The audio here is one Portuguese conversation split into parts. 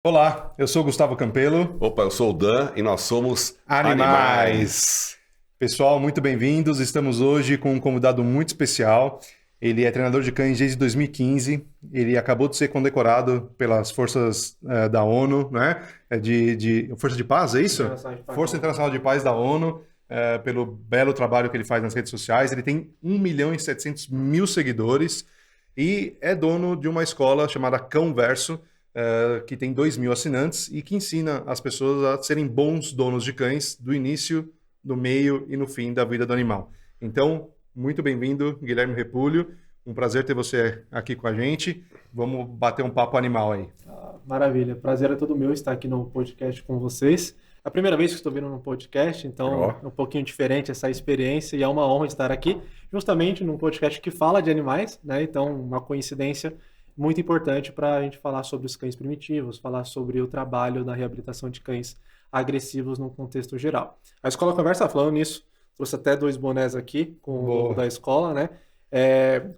Olá, eu sou o Gustavo Campelo. Opa, eu sou o Dan e nós somos Animais. Pessoal, muito bem-vindos. Estamos hoje com um convidado muito especial. Ele é treinador de cães desde 2015. Ele acabou de ser condecorado pelas forças da ONU, né? Força de Paz, é isso? Força Internacional de Paz da ONU, pelo belo trabalho que ele faz nas redes sociais. Ele tem 1.700.000 seguidores e é dono de uma escola chamada Cão Verso, que tem 2.000 assinantes e que ensina as pessoas a serem bons donos de cães do início, no meio e no fim da vida do animal. Então, muito bem-vindo, Guilherme Repúlio. Um prazer ter você aqui com a gente. Vamos bater um papo animal aí. Maravilha. Prazer é todo meu estar aqui no podcast com vocês. É a primeira vez que estou vindo no podcast, então é um pouquinho diferente essa experiência e é uma honra estar aqui justamente num podcast que fala de animais, né? Então, uma coincidência muito importante para a gente falar sobre os cães primitivos, falar sobre o trabalho da reabilitação de cães agressivos no contexto geral. A Escola Conversa, falando nisso, trouxe até 2 bonés aqui com o logo da escola, né?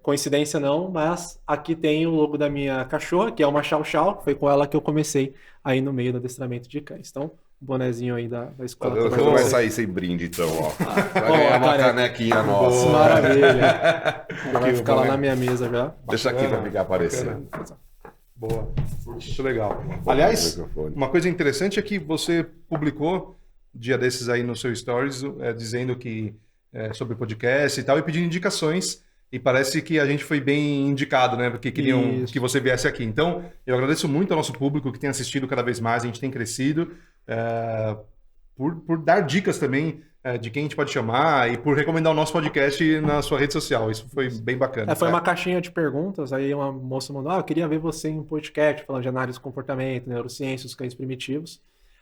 Coincidência não, mas aqui tem o logo da minha cachorra, que é uma Chow Chow, foi com ela que eu comecei aí no meio do adestramento de cães. Então, o bonezinho aí da escola. Eu vou vai sair sem brinde, então, ó. Vai ganhar uma canequinha nossa. Maravilha. Vai ficar lá na minha mesa já. Deixa aqui pra ficar aparecendo. Boa. Muito legal. Aliás, uma coisa interessante é que você publicou dia desses aí no seu Stories, dizendo que sobre podcast e tal, e pedindo indicações. E parece que a gente foi bem indicado, né? Porque queriam que você viesse aqui. Então, eu agradeço muito ao nosso público que tem assistido cada vez mais, a gente tem crescido, por dar dicas também de quem a gente pode chamar e por recomendar o nosso podcast na sua rede social. Isso foi bem bacana. Foi uma caixinha de perguntas, aí uma moça mandou, eu queria ver você em um podcast falando de análise de comportamento, neurociência, os cães primitivos.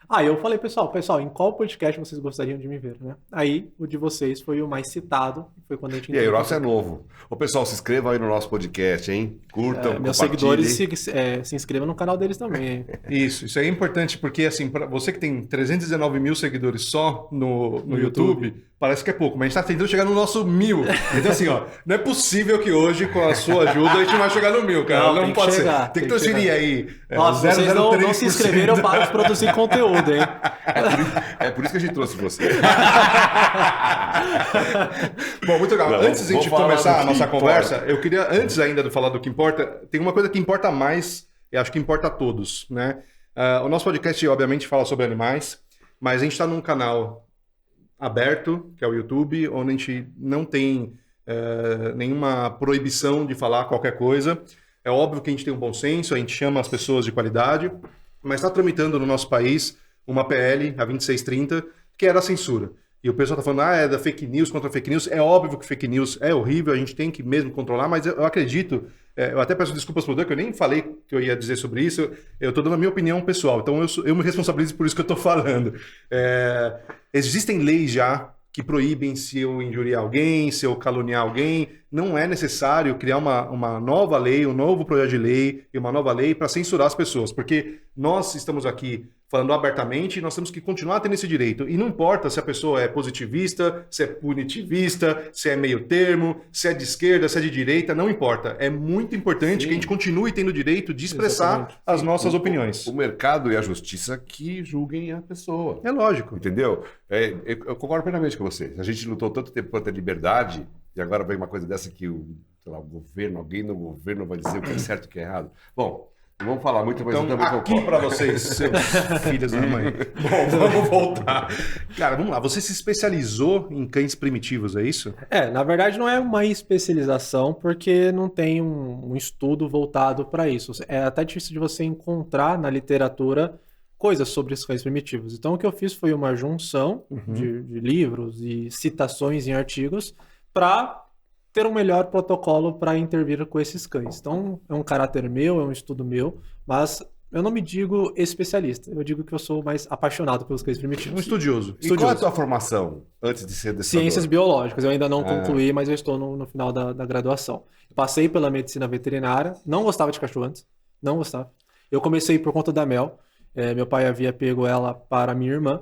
Aí eu falei, pessoal, em qual podcast vocês gostariam de me ver, né? Aí o de vocês foi o mais citado, foi quando a gente... E aí, o nosso é novo. Ô, pessoal, se inscrevam aí no nosso podcast, hein? Curtam, meus seguidores se inscrevam no canal deles também, hein? Isso é importante, porque assim, para você que tem 319.000 seguidores só no YouTube, parece que é pouco, mas a gente está tentando chegar no nosso 1.000. Então assim, ó, não é possível que hoje, com a sua ajuda, a gente vai chegar no 1.000, cara. Não pode ser. Tem que transferir aí. Nossa, se vocês não se inscreveram, eu paro de produzir conteúdo, hein? É por isso que a gente trouxe você. Bom, muito legal. Antes de a gente começar a nossa conversa, eu queria, antes ainda de falar do que importa, tem uma coisa que importa mais, e acho que importa a todos, né? O nosso podcast, obviamente, fala sobre animais, mas a gente está num canal aberto, que é o YouTube, onde a gente não tem nenhuma proibição de falar qualquer coisa. É óbvio que a gente tem um bom senso, a gente chama as pessoas de qualidade, mas está tramitando no nosso país uma PL, a 2630, que era a censura. E o pessoal está falando, é da fake news contra fake news. É óbvio que fake news é horrível, a gente tem que mesmo controlar, mas eu acredito, eu até peço desculpas pro Dan, que eu nem falei que eu ia dizer sobre isso, eu estou dando a minha opinião pessoal, então eu me responsabilizo por isso que eu estou falando. Existem leis já que proíbem se eu injuriar alguém, se eu caluniar alguém. Não é necessário criar uma nova lei, um novo projeto de lei e uma nova lei para censurar as pessoas, porque nós estamos aqui falando abertamente, nós temos que continuar tendo esse direito. E não importa se a pessoa é positivista, se é punitivista, se é meio termo, se é de esquerda, se é de direita, não importa. É muito importante que a gente continue tendo o direito de expressar as nossas opiniões. O mercado e a justiça que julguem a pessoa. É lógico. Entendeu? Eu concordo plenamente com você. A gente lutou tanto tempo por ter liberdade, e agora vem uma coisa dessa que o governo, alguém no governo vai dizer o que é certo e o que é errado. Bom, não vamos falar muito, mas então, eu também aqui para vocês, seus filhos da mãe. Bom, vamos voltar. Cara, vamos lá. Você se especializou em cães primitivos, é isso? Na verdade não é uma especialização, porque não tem um estudo voltado para isso. É até difícil de você encontrar na literatura coisas sobre os cães primitivos. Então o que eu fiz foi uma junção de livros e citações em artigos para ter um melhor protocolo para intervir com esses cães. Então, é um caráter meu, é um estudo meu, mas eu não me digo especialista. Eu digo que eu sou mais apaixonado pelos cães primitivos. Um estudioso. E qual é a tua formação antes de ser adestrador? Ciências biológicas. Eu ainda não concluí, mas eu estou no final da graduação. Passei pela medicina veterinária. Não gostava de cachorro antes. Não gostava. Eu comecei por conta da Mel. Meu pai havia pego ela para minha irmã.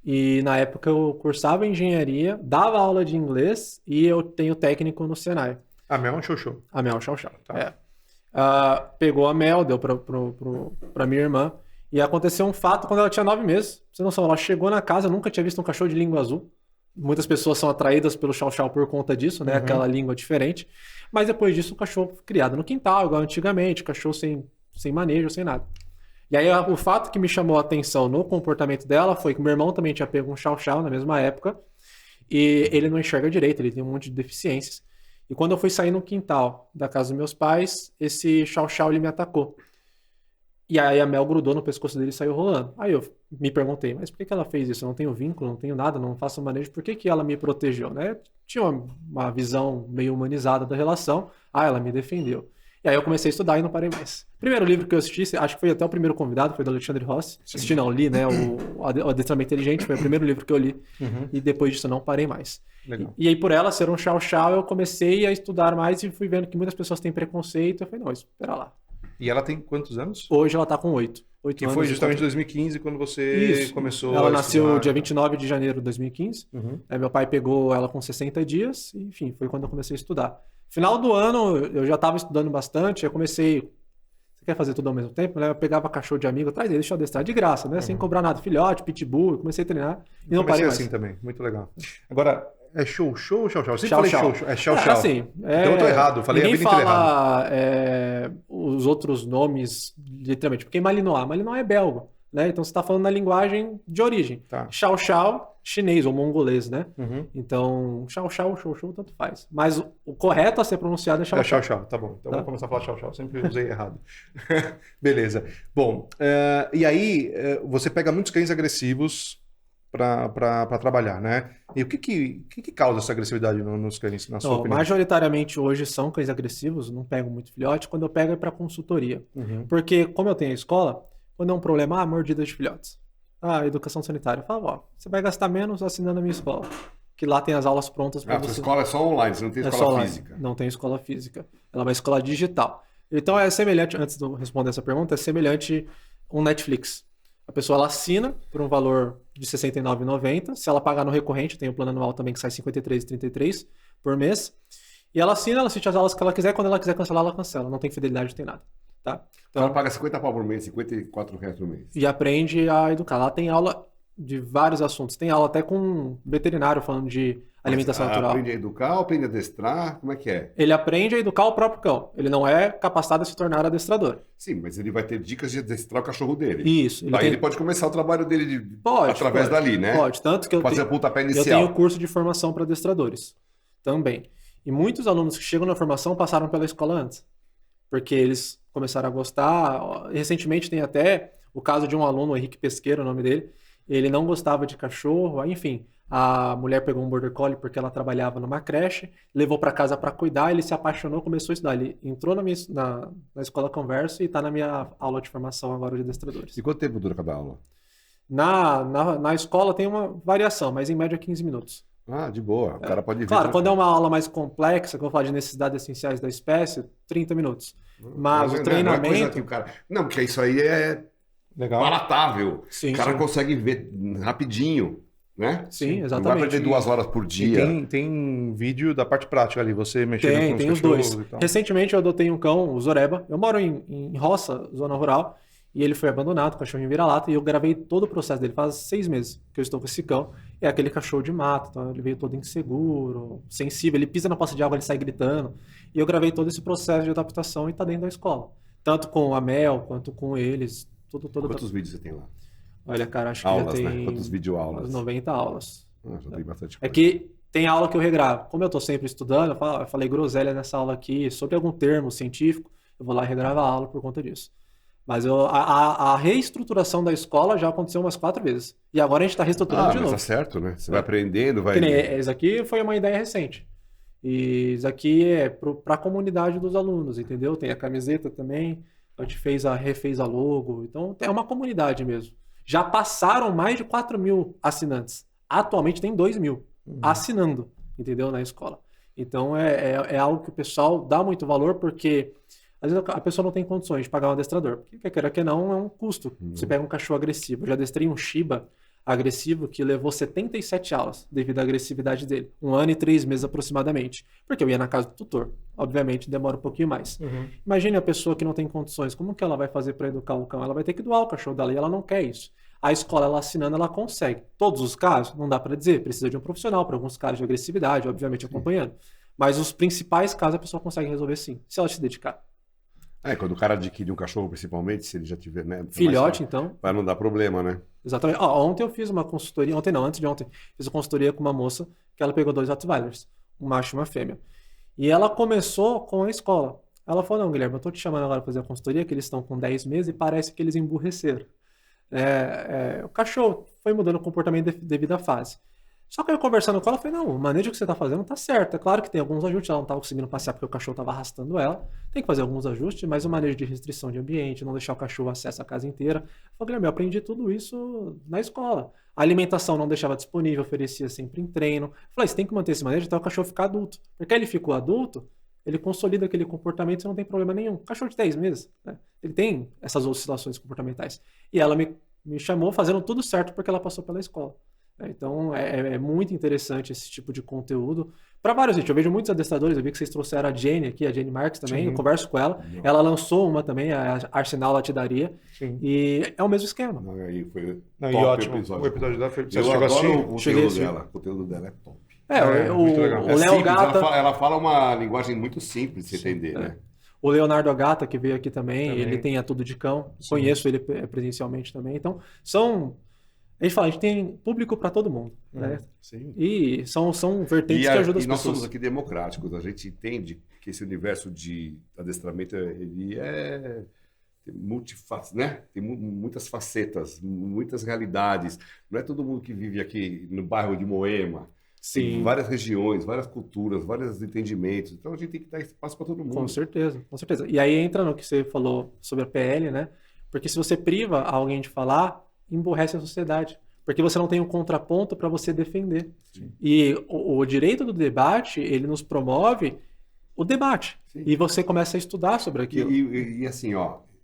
E na época eu cursava engenharia, dava aula de inglês e eu tenho técnico no Senai. A Mel é um xoxô. A Mel é um xoxô, tá. Pegou a Mel, deu pra minha irmã. E aconteceu um fato quando ela tinha 9 meses. Pra você não sabe, ela chegou na casa, nunca tinha visto um cachorro de língua azul. Muitas pessoas são atraídas pelo Chow Chow por conta disso, né? Aquela língua diferente. Mas depois disso, o cachorro criado no quintal, igual antigamente, cachorro sem manejo, sem nada. E aí, o fato que me chamou a atenção no comportamento dela foi que meu irmão também tinha pego um Chow Chow na mesma época. E ele não enxerga direito, ele tem um monte de deficiências. E quando eu fui sair no quintal da casa dos meus pais, esse Chow Chow ele me atacou. E aí a Mel grudou no pescoço dele e saiu rolando. Aí eu me perguntei, mas por que ela fez isso? Eu não tenho vínculo, não tenho nada, não faço manejo. Por que ela me protegeu, né? Tinha uma visão meio humanizada da relação. Ela me defendeu. E aí eu comecei a estudar e não parei mais. Primeiro livro que eu assisti, acho que foi até o primeiro convidado, foi do Alexandre Rossi. Assisti não, li, né? O Adestramento Inteligente, foi o primeiro livro que eu li. E depois disso eu não parei mais. E aí por ela ser um Chow Chow, eu comecei a estudar mais e fui vendo que muitas pessoas têm preconceito. Eu falei, não, espera lá. E ela tem quantos anos? Hoje ela tá com 8. Que foi justamente em 2015 quando você começou ela nasceu dia 29 de janeiro de 2015. Aí meu pai pegou ela com 60 dias. E, enfim, foi quando eu comecei a estudar. Final do ano, eu já estava estudando bastante. Eu comecei... Você quer fazer tudo ao mesmo tempo? Né? Eu pegava cachorro de amigo atrás dele, deixa eu adestrar de graça, né? Sem cobrar nada. Filhote, pitbull. Eu comecei a treinar e não parei mais. Assim também. Muito legal. Agora... É show ou chow chow? Eu sempre chow, falei chow. show. É chow chow. Assim, então eu tô errado. Falei a vida inteira errado. Os outros nomes, literalmente. Porque Malinois. Malinois é belga, né? Então você tá falando na linguagem de origem. Tá. Chow chow, chinês ou mongolês, né? Então, chow chow, show show, tanto faz. Mas o correto a ser pronunciado é chow chow. É chow chow, tá bom. Então vamos começar a falar chow chow. Sempre usei errado. Beleza. Bom, e aí você pega muitos cães agressivos para trabalhar, né? E o que causa essa agressividade nos cães, na sua opinião? Majoritariamente hoje são cães agressivos, não pego muito filhote. Quando eu pego é para consultoria. Porque, como eu tenho a escola, quando é um problema, mordida de filhotes. Educação sanitária. Eu falo, você vai gastar menos assinando a minha escola. Que lá tem as aulas prontas para você. A escola é só online, você não tem escola física. Não tem escola física. Ela é uma escola digital. Então é semelhante, antes de eu responder essa pergunta, é semelhante um Netflix. A pessoa ela assina por um valor de R$ 69,90. Se ela pagar no recorrente, tem o plano anual também que sai R$ 53,33 por mês. E ela assina, ela assiste as aulas que ela quiser. Quando ela quiser cancelar, ela cancela. Não tem fidelidade, não tem nada. Tá? Então, ela paga 50 pau por mês, R$54 por mês. E aprende a educar. Lá tem aula de vários assuntos. Tem aula até com um veterinário falando de alimentação natural. Aprende a educar ou aprende a adestrar? Como é que é? Ele aprende a educar o próprio cão. Ele não é capacitado a se tornar adestrador. Sim, mas ele vai ter dicas de adestrar o cachorro dele. Isso. Ele pode começar o trabalho dele através dali, né? Pode. Tanto que pode ser pontapé inicial. Eu tenho curso de formação para adestradores também. E muitos alunos que chegam na formação passaram pela escola antes. Porque eles começaram a gostar. Recentemente tem até o caso de um aluno, o Henrique Pesqueira, o nome dele. Ele não gostava de cachorro, enfim. A mulher pegou um border collie porque ela trabalhava numa creche, levou para casa para cuidar, ele se apaixonou, começou a estudar. Ele entrou na escola Converso e está na minha aula de formação agora de adestradores. E quanto tempo dura cada aula? Na escola tem uma variação, mas em média 15 minutos. De boa. O cara pode ver. Claro, quando é uma aula mais complexa, que eu vou falar de necessidades essenciais da espécie, 30 minutos. Mas o treinamento... Não é coisa que o cara... Não, porque isso aí é palatável. Sim, o cara consegue ver rapidinho, né? Sim, exatamente. Não vai perder 2 horas por dia. E tem vídeo da parte prática ali, você mexendo com tem os dois. Recentemente eu adotei um cão, o Zoreba. Eu moro em roça, zona rural, e ele foi abandonado, cachorrinho vira-lata, e eu gravei todo o processo dele. Faz 6 meses que eu estou com esse cão. É aquele cachorro de mato, então ele veio todo inseguro, sensível, ele pisa na poça de água, ele sai gritando. E eu gravei todo esse processo de adaptação e tá dentro da escola. Tanto com a Mel, quanto com eles. Quantos vídeos você tem lá? Olha, cara, acho que aulas, já tem... né? Quantos videoaulas? 90 aulas. Já tem bastante coisa. É que tem aula que eu regravo. Como eu tô sempre estudando, eu falei groselha nessa aula aqui, sobre algum termo científico, eu vou lá e regravo a aula por conta disso. Mas a reestruturação da escola já aconteceu umas 4 vezes. E agora a gente está reestruturando de novo. Mas tá certo, né? Você vai aprendendo, vai... Isso aqui foi uma ideia recente. E isso aqui é para a comunidade dos alunos, entendeu? Tem a camiseta também, a gente refez a logo. Então é uma comunidade mesmo. Já passaram mais de 4.000 assinantes. Atualmente tem 2.000 assinando, entendeu? Na escola. Então é algo que o pessoal dá muito valor, porque... Às vezes a pessoa não tem condições de pagar um adestrador. Porque, quer queira que não, é um custo. Você pega um cachorro agressivo. Eu já adestrei um Shiba agressivo que levou 77 aulas devido à agressividade dele. 1 ano e 3 meses aproximadamente. Porque eu ia na casa do tutor. Obviamente demora um pouquinho mais. Imagine a pessoa que não tem condições. Como que ela vai fazer para educar o cão? Ela vai ter que doar o cachorro dela e ela não quer isso. A escola, ela assinando, ela consegue. Todos os casos, não dá para dizer. Precisa de um profissional para alguns casos de agressividade, obviamente acompanhando. Mas os principais casos a pessoa consegue resolver sim, se ela se dedicar. Quando o cara adquire um cachorro, principalmente, se ele já tiver, né? Filhote, então. Vai não dar problema, né? Exatamente. Ontem eu fiz uma consultoria, antes de ontem, fiz uma consultoria com uma moça que ela pegou 2 Rottweilers, um macho e uma fêmea. E ela começou com a escola. Ela falou, não, Guilherme, eu tô te chamando agora para fazer a consultoria, que eles estão com 10 meses e parece que eles emburreceram. O cachorro foi mudando o comportamento devido à fase. Só que eu conversando com ela, eu falei, não, o manejo que você está fazendo tá certo. É claro que tem alguns ajustes, ela não estava conseguindo passear porque o cachorro estava arrastando ela. Tem que fazer alguns ajustes, mas o manejo de restrição de ambiente, não deixar o cachorro acesso à casa inteira. Eu falei, Guilherme, eu aprendi tudo isso na escola. A alimentação não deixava disponível, oferecia sempre em treino. Eu falei, você tem que manter esse manejo até o cachorro ficar adulto. Porque aí ele ficou adulto, ele consolida aquele comportamento, você não tem problema nenhum. Cachorro de 10 meses, né? Ele tem essas oscilações comportamentais. E ela me chamou fazendo tudo certo porque ela passou pela escola. Então é muito interessante esse tipo de conteúdo para vários gente. Eu vejo muitos adestradores, eu vi que vocês trouxeram a Jenny aqui, a Jenny Marques também, eu converso com ela. Ela lançou uma também, a Arsenal Latidaria. E é o mesmo esquema. Aí foi e ótimo. O episódio dela foi... Eu adoro o conteúdo dela. O conteúdo dela é top. O Léo Gata... Ela fala uma linguagem muito simples de você entender, né? O Leonardo Agata, que veio aqui também, ele tem a Tudo de Cão. Conheço ele presencialmente também. Então, a gente tem público para todo mundo, né? Sim. E são vertentes que ajudam as pessoas. E nós somos aqui democráticos. A gente entende que esse universo de adestramento ele multifacetas, né? Tem muitas facetas, muitas realidades. Não é todo mundo que vive aqui no bairro de Moema. Sim. Tem várias regiões, várias culturas, vários entendimentos. Então a gente tem que dar espaço para todo mundo. Com certeza, com certeza. E aí entra no que você falou sobre a PL, né? Porque se você priva alguém de falar, emburrece a sociedade. Porque você não tem um contraponto para você defender. Sim. E o direito do debate, ele nos promove o debate. Sim. E você começa a estudar sobre aquilo. E assim,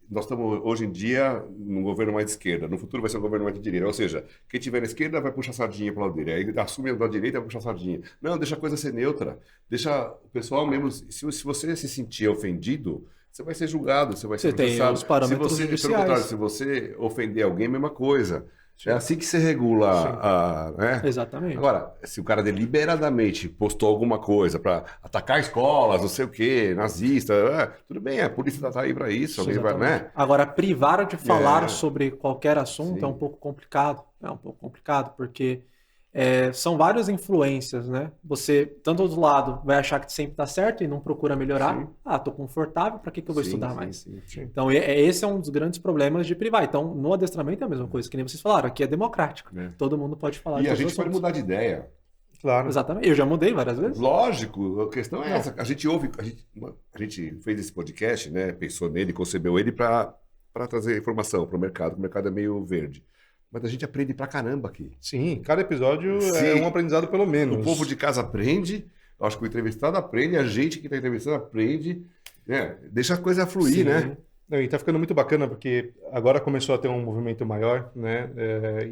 nós estamos hoje em dia num governo mais de esquerda, no futuro vai ser um governo mais de direita, ou seja, quem tiver na esquerda vai puxar sardinha para o lado dele, aí assume da direita vai puxar sardinha. Não, deixa a coisa ser neutra, deixa o pessoal mesmo, se você se sentir ofendido, você vai ser julgado, você vai ser processado. Tem os parâmetros judiciais. Pelo contrário, se você ofender alguém, a mesma coisa. Sim. É assim que se regula, né? Exatamente. Agora, se o cara deliberadamente postou alguma coisa para atacar escolas, não sei o quê, nazista, tudo bem, a polícia está aí para isso. Alguém vai, né? Agora, privar de falar sobre qualquer assunto é um pouco complicado. É um pouco complicado, porque são várias influências, né? Você, tanto do lado, vai achar que sempre está certo e não procura melhorar. Sim. Estou confortável, para que eu vou estudar mais? Sim. Então, esse é um dos grandes problemas de privar. Então, no adestramento é a mesma coisa, que nem vocês falaram. Aqui é democrático. Todo mundo pode falar. E a gente pode mudar de ideia. Claro. Exatamente. Eu já mudei várias vezes. Lógico. A questão é essa. A gente fez esse podcast, né? Pensou nele, concebeu ele para trazer informação para o mercado, porque o mercado é meio verde. Mas a gente aprende pra caramba aqui. Sim, cada episódio é um aprendizado pelo menos. O povo de casa aprende, eu acho que o entrevistado aprende, a gente que está entrevistando aprende, né? Deixa a coisa fluir, né? Não, e tá ficando muito bacana, porque agora começou a ter um movimento maior, né?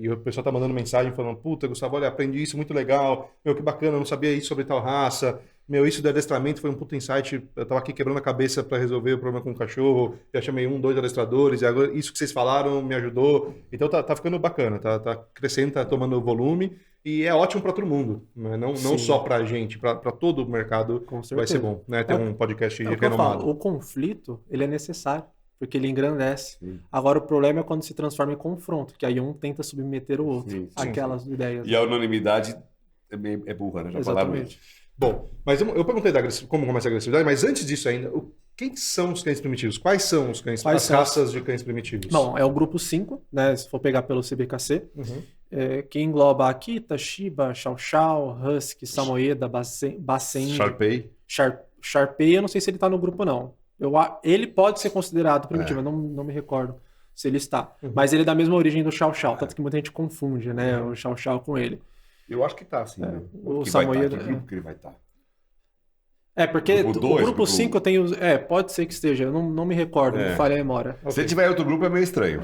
E o pessoal tá mandando mensagem falando, puta, Gustavo, olha, aprendi isso, muito legal, meu, que bacana, eu não sabia isso sobre tal raça. Meu, isso do adestramento foi um puta insight. Eu tava aqui quebrando a cabeça para resolver o problema com o cachorro. Já chamei 2 adestradores. E agora isso que vocês falaram me ajudou. Então tá ficando bacana. Tá crescendo, tá tomando volume. E é ótimo para todo mundo. Né? Não só pra gente, para todo o mercado vai ser bom. Né? Ter um podcast renomado. O conflito, ele é necessário. Porque ele engrandece. Sim. Agora o problema é quando se transforma em confronto. Que aí um tenta submeter o outro. Aquelas ideias. E a unanimidade é burra, né? Já Exatamente. Bom, mas eu perguntei como começa a agressividade, mas antes disso ainda, quem são os cães primitivos? Quais são os cães, as raças de cães primitivos? Bom, é o grupo 5, né? Se for pegar pelo CBKC, que engloba Akita, Shiba, Chow Chow, Husky, Samoyeda, Bacen, Sharpei. Sharpei, eu não sei se ele está no grupo não. Ele pode ser considerado primitivo, eu não me recordo se ele está. Mas ele é da mesma origem do Chow Chow, tanto que muita gente confunde, né, o Chow Chow com ele. Eu acho que tá, sim. Né? O Samoyeda. Que grupo que ele vai estar? Porque o grupo 5 tem os... pode ser que esteja, eu não me recordo, me falha a memória. Se tiver outro grupo é meio estranho.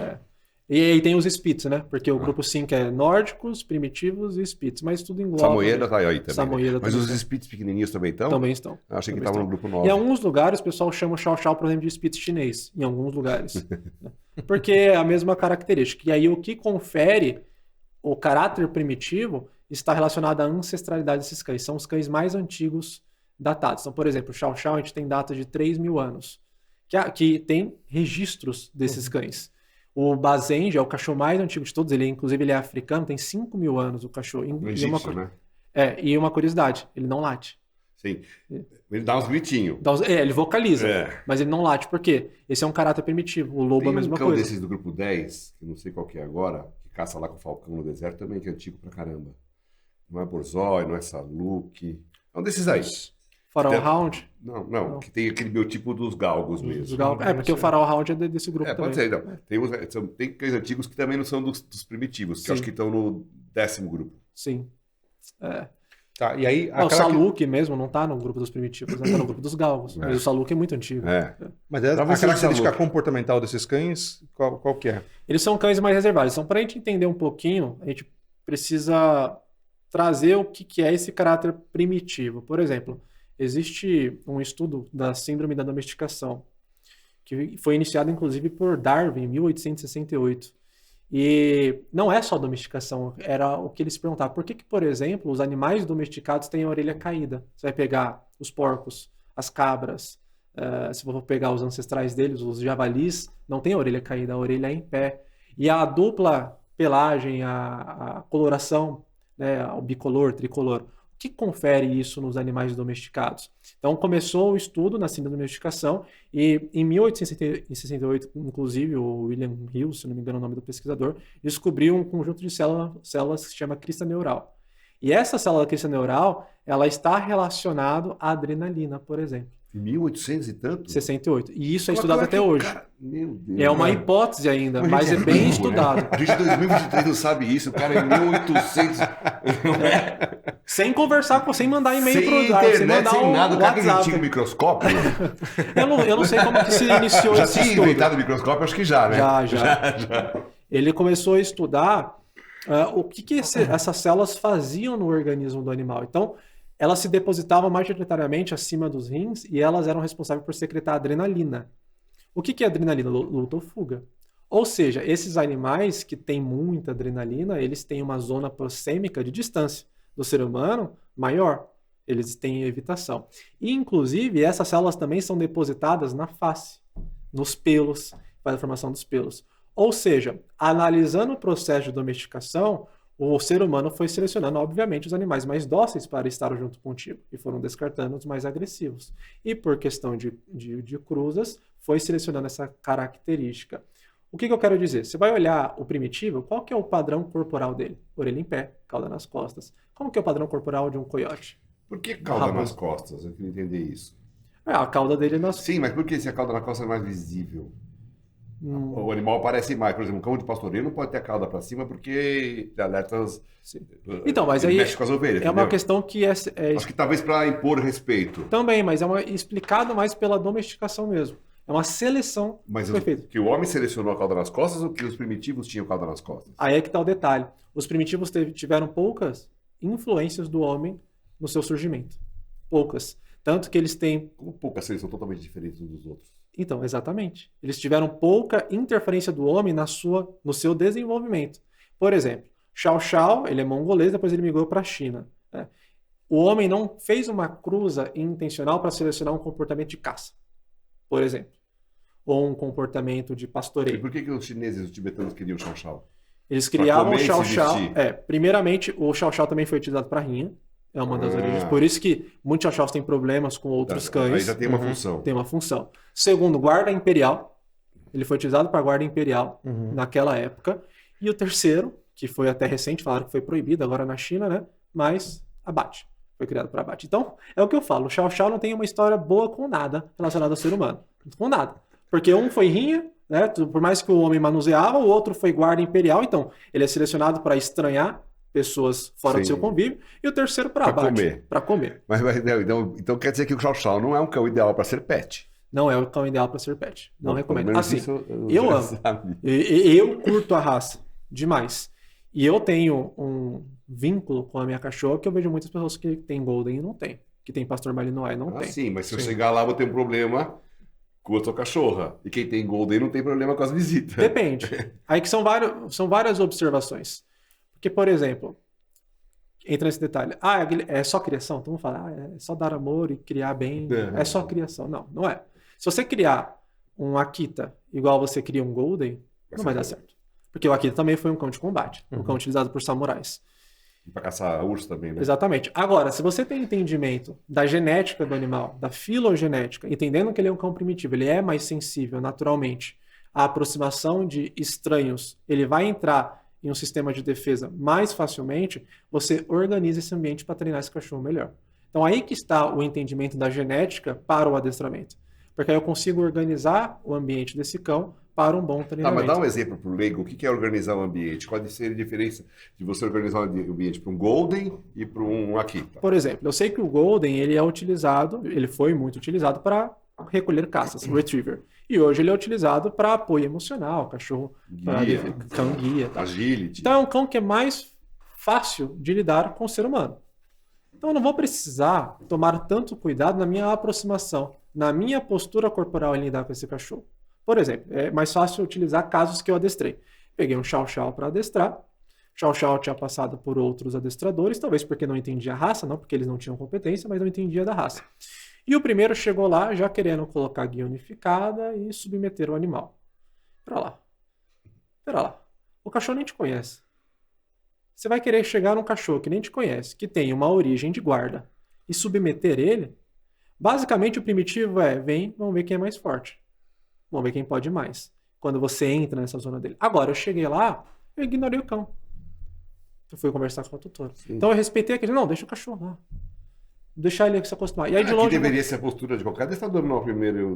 E aí tem os Spitz, né? Porque o grupo 5 é nórdicos, primitivos e Spitz, mas tudo engloba. Samoyeda tá aí também. Samoyeda Mas também os Spitz pequenininhos também estão? Também estão. Eu achei que também estavam no grupo 9. Em alguns lugares o pessoal chama o Chow Chow, por exemplo, de Spitz chinês. Em alguns lugares. Porque é a mesma característica. E aí o que confere o caráter primitivo está relacionado à ancestralidade desses cães. São os cães mais antigos datados. Então, por exemplo, o Chow Chow a gente tem data de 3.000 anos. Que tem registros desses cães. O Basenji é o cachorro mais antigo de todos. Inclusive, ele é africano, tem 5.000 anos o cachorro. Egípcio, né? E uma curiosidade, ele não late. Sim. Ele dá uns gritinhos. Ele vocaliza, mas ele não late. Por quê? Esse é um caráter primitivo. O lobo é a mesma coisa. Tem um cão desses do grupo 10, que não sei qual que é agora, que caça lá com o falcão no deserto também, que é antigo pra caramba. Não é Borzoi, não é Saluk. É um desses aí. Pharaoh Hound? Não, que tem aquele biotipo dos galgos mesmo. Porque o Pharaoh Hound é desse grupo também. Pode ser, não. Tem cães antigos que também não são dos primitivos, que eu acho que estão no 10º grupo. Sim. Tá, e aí, o Saluk mesmo não tá no grupo dos primitivos, tá no grupo dos galgos. Mas o Saluk é muito antigo. Mas a característica comportamental desses cães, qual que é? Eles são cães mais reservados. Então, para a gente entender um pouquinho, a gente precisa trazer o que é esse caráter primitivo. Por exemplo, existe um estudo da síndrome da domesticação, que foi iniciado inclusive por Darwin em 1868. E não é só domesticação, era o que eles perguntavam. Por que, por exemplo, os animais domesticados têm a orelha caída? Você vai pegar os porcos, as cabras, se for pegar os ancestrais deles, os javalis, não tem a orelha caída, a orelha é em pé. E a dupla pelagem, a coloração, né, o bicolor, tricolor, o que confere isso nos animais domesticados? Então começou o estudo na síndrome da domesticação e em 1868, inclusive, o William Hill, se não me engano é o nome do pesquisador, descobriu um conjunto de células que se chama crista neural. E essa célula crista neural, ela está relacionada à adrenalina, por exemplo. 1800 e tanto? 68. E isso é estudado até hoje. Meu Deus. É uma hipótese ainda, mas é bem estudado. Né? A gente em 2023 não sabe isso, o cara é 1800. Sem conversar, sem mandar e-mail pro internet, sem mandar sem nada, o cara WhatsApp. tinha um microscópio. eu não sei como que se iniciou já esse tinha estudo. inventado o microscópio, acho que já, né? Já. Ele começou a estudar o que essas células faziam no organismo do animal. Então, elas se depositavam majoritariamente acima dos rins e elas eram responsáveis por secretar adrenalina. O que é adrenalina? Luta ou fuga. Ou seja, esses animais que têm muita adrenalina, eles têm uma zona proxêmica de distância do ser humano maior. Eles têm evitação. E, inclusive, essas células também são depositadas na face, nos pelos, faz a formação dos pelos. Ou seja, analisando o processo de domesticação, o ser humano foi selecionando, obviamente, os animais mais dóceis para estar junto contigo e foram descartando os mais agressivos. E por questão de cruzas, foi selecionando essa característica. O que eu quero dizer? Você vai olhar o primitivo, qual que é o padrão corporal dele? Orelha em pé, cauda nas costas. Como que é o padrão corporal de um coiote? Por que cauda nas costas? Eu queria entender isso. A cauda dele nas... Sim, mas por que se a cauda na costa é mais visível? O animal aparece mais. Por exemplo, um cão de pastoreio não pode ter a cauda para cima porque alertas. Então, mas aí mexe com as ovelhas, é uma questão que acho que talvez para impor respeito. Também, mas explicado mais pela domesticação mesmo. É uma seleção perfeita. Que o homem selecionou a cauda nas costas ou que os primitivos tinham cauda nas costas? Aí é que está o detalhe. Os primitivos tiveram poucas influências do homem no seu surgimento. Poucas. Tanto que eles têm... Como poucas, eles são totalmente diferentes uns dos outros. Então, exatamente. Eles tiveram pouca interferência do homem no seu desenvolvimento. Por exemplo, Chow Chow, ele é mongolês, depois ele migrou para a China. Né? O homem não fez uma cruza intencional para selecionar um comportamento de caça, por exemplo. Ou um comportamento de pastoreio. E por que os chineses e os tibetanos queriam Chow Chow? Eles criavam o Chow Chow. Primeiramente, o Chow Chow também foi utilizado para rinha. É uma das origens. Por isso que muitos Chow Chows têm problemas com outros cães. Aí já tem uma função. Tem uma função. Segundo, guarda imperial. Ele foi utilizado para guarda imperial naquela época. E o terceiro, que foi até recente, falaram que foi proibido agora na China, né? Mas abate. Foi criado para abate. Então, é o que eu falo. O Chow Chow não tem uma história boa com nada relacionada ao ser humano. Com nada. Porque um foi rinha, né? Por mais que o homem manuseava, o outro foi guarda imperial. Então, ele é selecionado para estranhar pessoas fora do seu convívio, e o terceiro para abate. Para comer. Mas, então quer dizer que o Chow Chow não é um cão ideal para ser pet. Não é o cão ideal para ser pet. Não recomendo. Assim, eu amo. Eu curto a raça demais. E eu tenho um vínculo com a minha cachorra que eu vejo muitas pessoas que têm Golden e não tem. Que tem Pastor Malinois e não tem. Sim, mas se eu chegar lá, vou ter um problema com a sua cachorra. E quem tem Golden não tem problema com as visitas. Depende. Aí que são várias observações. Porque, por exemplo, entra nesse detalhe. É só criação? Então vamos falar, é só dar amor e criar bem. É só criação. Não, não é. Se você criar um Akita igual você cria um Golden, não vai dar certo. Porque o Akita também foi um cão de combate. Um cão utilizado por samurais. E para caçar urso também, né? Exatamente. Agora, se você tem entendimento da genética do animal, da filogenética, entendendo que ele é um cão primitivo, ele é mais sensível naturalmente à aproximação de estranhos, ele vai entrar em um sistema de defesa mais facilmente, você organiza esse ambiente para treinar esse cachorro melhor. Então aí que está o entendimento da genética para o adestramento. Porque aí eu consigo organizar o ambiente desse cão para um bom treinamento. Mas dá um exemplo para o leigo. O que é organizar o ambiente? Qual ser a diferença de você organizar o ambiente para um Golden e para um Akita? Por exemplo, eu sei que o Golden ele foi muito utilizado para recolher caças, retriever. E hoje ele é utilizado para apoio emocional, cachorro, cão guia. Tá? Agility. Então é um cão que é mais fácil de lidar com o ser humano. Então eu não vou precisar tomar tanto cuidado na minha aproximação, na minha postura corporal em lidar com esse cachorro. Por exemplo, é mais fácil utilizar casos que eu adestrei. Peguei um Chow Chow para adestrar. Chow Chow tinha passado por outros adestradores, talvez porque não entendia a raça, não porque eles não tinham competência, mas não entendia da raça. E o primeiro chegou lá já querendo colocar guia unificada e submeter o animal. Pera lá. O cachorro nem te conhece. Você vai querer chegar num cachorro que nem te conhece, que tem uma origem de guarda, e submeter ele? Basicamente o primitivo vamos ver quem é mais forte. Vamos ver quem pode mais. Quando você entra nessa zona dele. Agora, eu cheguei lá, eu ignorei o cão. Eu fui conversar com a tutora. Sim. Então eu respeitei aquele. Não, deixa o cachorro lá. Deixar ele se acostumar. E aí, de longe, deveria ser a postura de qualquer adestrador no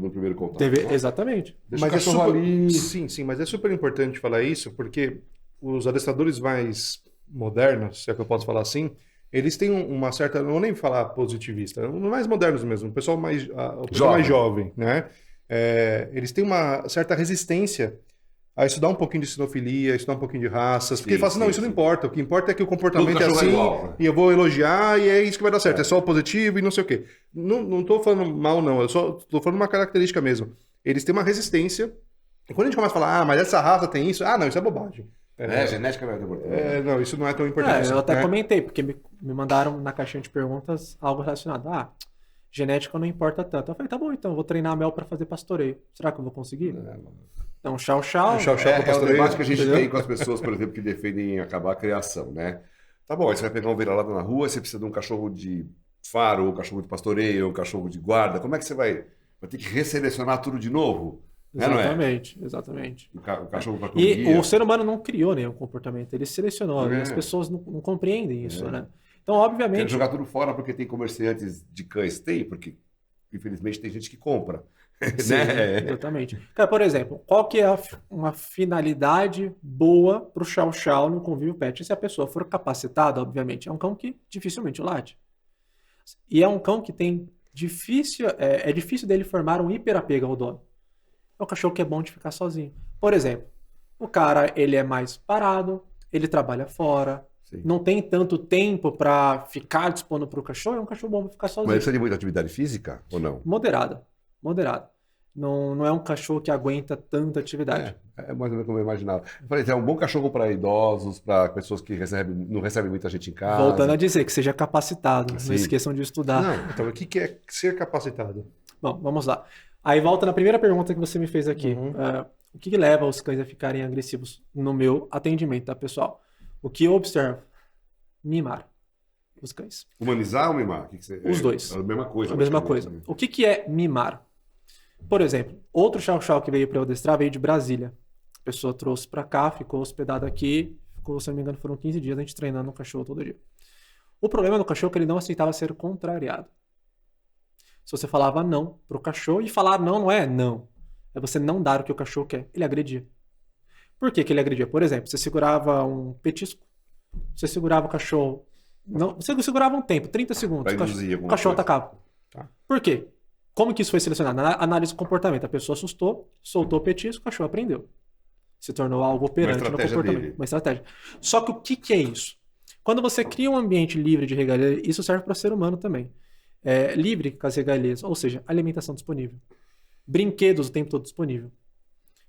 primeiro contato. Exatamente. Deixa mas o cachorro ali. Sim, mas é super importante falar isso, porque os adestradores mais modernos, se é que eu posso falar assim, eles têm uma certa. Não vou nem falar positivista, mais modernos mesmo, o pessoal mais jovem, né? Eles têm uma certa resistência a estudar um pouquinho de sinofilia, estudar um pouquinho de raças, porque ele fala assim, não, isso não importa, o que importa é que o comportamento é assim, e eu vou elogiar, e é isso que vai dar certo, é só o positivo e não sei o quê. Não estou falando mal, não, eu só estou falando uma característica mesmo. Eles têm uma resistência, e quando a gente começa a falar, mas essa raça tem isso, não, isso é bobagem. Genética não é tão importante. Não, isso não é tão importante. Eu até comentei, porque me mandaram na caixinha de perguntas algo relacionado. Genética não importa tanto. Eu falei, tá bom, então, eu vou treinar a Mel para fazer pastoreio. Será que eu vou conseguir? Então, Chow Chow. É o debate que a gente tem com as pessoas, por exemplo, que defendem acabar a criação, né? Tá bom, aí você vai pegar um vira-lata na rua, você precisa de um cachorro de faro, um cachorro de pastoreio, um cachorro de guarda. Como é que você vai ter que resselecionar tudo de novo? Exatamente, não é? Exatamente. O cachorro para E o ser humano não criou nenhum comportamento, ele selecionou. As pessoas não compreendem isso, né? Então, obviamente... Quer jogar tudo fora porque tem comerciantes de cães? Tem, porque infelizmente tem gente que compra. Sim, né? Exatamente. Cara, por exemplo, qual que é uma finalidade boa para o Chow Chow no convívio pet? Se a pessoa for capacitada, obviamente, é um cão que dificilmente late. E é um cão que tem difícil dele formar um hiperapego ao dono. É um cachorro que é bom de ficar sozinho. Por exemplo, o cara, ele é mais parado, ele trabalha fora, sim, não tem tanto tempo para ficar dispondo para o cachorro, é um cachorro bom para ficar sozinho. Mas ele precisa de muita atividade física ou não? Moderada. Não é um cachorro que aguenta tanta atividade. É mais ou menos como eu imaginava. Eu falei, é um bom cachorro para idosos, para pessoas que não recebem muita gente em casa. Voltando a dizer, que seja capacitado. Sim. Não esqueçam de estudar. Não, então, o que é ser capacitado? Bom, vamos lá. Aí volta na primeira pergunta que você me fez aqui. O que leva os cães a ficarem agressivos no meu atendimento, tá, pessoal? O que eu observo? Mimar os cães. Humanizar ou mimar? Os dois. É a mesma coisa. A mesma coisa. O que é mimar? Por exemplo, outro Chow Chow que veio para eu adestrar veio de Brasília. A pessoa trouxe para cá, ficou hospedado aqui, se não me engano foram 15 dias a gente treinando o cachorro todo dia. O problema do cachorro é que ele não aceitava ser contrariado. Se você falava não pro cachorro, e falar não é não. É você não dar o que o cachorro quer. Ele agredia. Por que ele agredia? Por exemplo, você segurava um petisco, você segurava o cachorro... Não, você segurava um tempo, 30 segundos, o cachorro atacava. Tá. Por quê? Como que isso foi selecionado? Na análise do comportamento, a pessoa assustou, soltou o petisco, o cachorro aprendeu. Se tornou algo operante no comportamento. Dele. Uma estratégia. Só que o que é isso? Quando você cria um ambiente livre de regalias, isso serve para o ser humano também. Livre com as regalias, ou seja, alimentação disponível. Brinquedos o tempo todo disponível.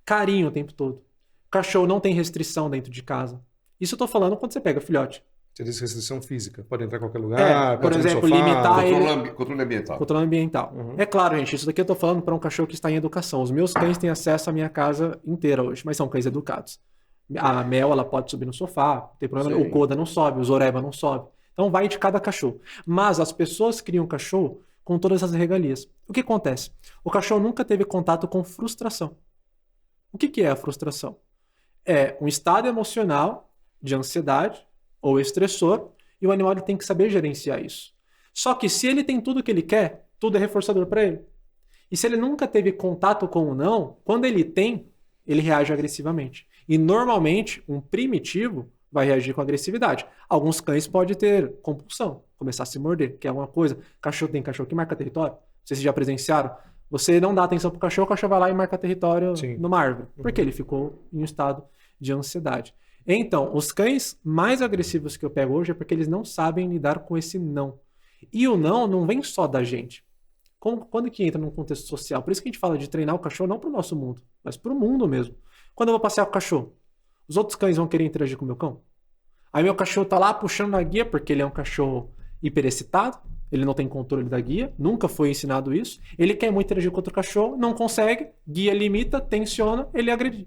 Carinho o tempo todo. Cachorro não tem restrição dentro de casa. Isso eu estou falando quando você pega filhote. Você diz restrição física. Pode entrar em qualquer lugar, por exemplo, limitar controle ambiental. Controle ambiental. Uhum. É claro, gente, isso daqui eu estou falando para um cachorro que está em educação. Os meus cães têm acesso à minha casa inteira hoje, mas são cães educados. A Mel, ela pode subir no sofá, não tem problema. Sim. O Koda não sobe, o Zoreba não sobe. Então vai de cada cachorro. Mas as pessoas criam um cachorro com todas as regalias. O que acontece? O cachorro nunca teve contato com frustração. O que é a frustração? É um estado emocional de ansiedade ou estressor, e o animal tem que saber gerenciar isso. Só que se ele tem tudo que ele quer, tudo é reforçador para ele. E se ele nunca teve contato com o não, quando ele tem, ele reage agressivamente. E normalmente, um primitivo vai reagir com agressividade. Alguns cães podem ter compulsão, começar a se morder, que é alguma coisa. Tem cachorro que marca território. Vocês já presenciaram? Você não dá atenção pro cachorro, o cachorro vai lá e marca território numa árvore. Porque ele ficou em um estado de ansiedade. Então, os cães mais agressivos que eu pego hoje é porque eles não sabem lidar com esse não. E o não vem só da gente. Quando que entra num contexto social? Por isso que a gente fala de treinar o cachorro não para o nosso mundo, mas para o mundo mesmo. Quando eu vou passear com o cachorro, os outros cães vão querer interagir com o meu cão? Aí meu cachorro tá lá puxando a guia porque ele é um cachorro hiperexcitado, ele não tem controle da guia, nunca foi ensinado isso. Ele quer muito interagir com outro cachorro, não consegue, guia limita, tensiona, ele agride.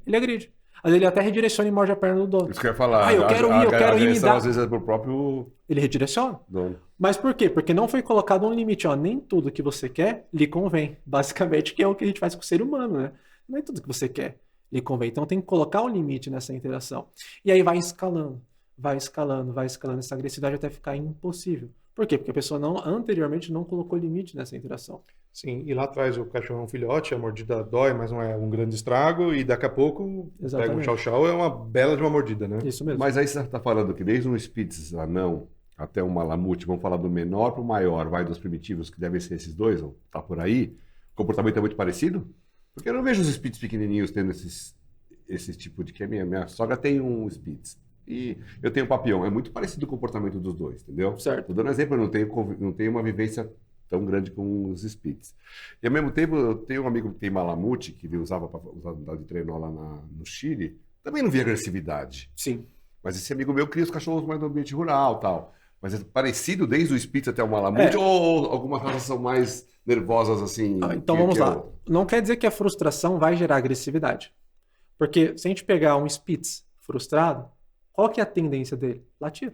Às vezes ele até redireciona e morde a perna do dono. Isso que eu ia falar. Eu quero ir me dar. Às vezes é pro próprio... Ele redireciona. Dono. Mas por quê? Porque não foi colocado um limite. Nem tudo que você quer lhe convém. Basicamente, que é o que a gente faz com o ser humano, né? Não é tudo que você quer lhe convém. Então tem que colocar um limite nessa interação. E aí vai escalando. Essa agressividade até ficar impossível. Por quê? Porque a pessoa anteriormente não colocou limite nessa interação. Sim, e lá atrás o cachorro é um filhote, a mordida dói, mas não é um grande estrago, e daqui a pouco pega um chau-chau, é uma bela de uma mordida, né? Isso mesmo. Mas aí você está falando que desde um Spitz anão até um Malamute, vamos falar do menor para o maior, vai dos primitivos, que devem ser esses dois, tá por aí, o comportamento é muito parecido? Porque eu não vejo os Spitz pequenininhos tendo esse tipo de... que minha sogra tem um Spitz. E eu tenho um Papillon, é muito parecido o comportamento dos dois, entendeu? Certo. Tô dando exemplo, eu não tenho uma vivência tão grande com os Spitz. E ao mesmo tempo, eu tenho um amigo que tem Malamute, que ele usava para usar de trenó lá no Chile, também não via agressividade. Sim. Mas esse amigo meu cria os cachorros mais no ambiente rural e tal. Mas é parecido desde o Spitz até o Malamute, ou algumas raças são mais nervosas assim? Então vamos lá. Não quer dizer que a frustração vai gerar agressividade. Porque se a gente pegar um Spitz frustrado, qual que é a tendência dele? Latir.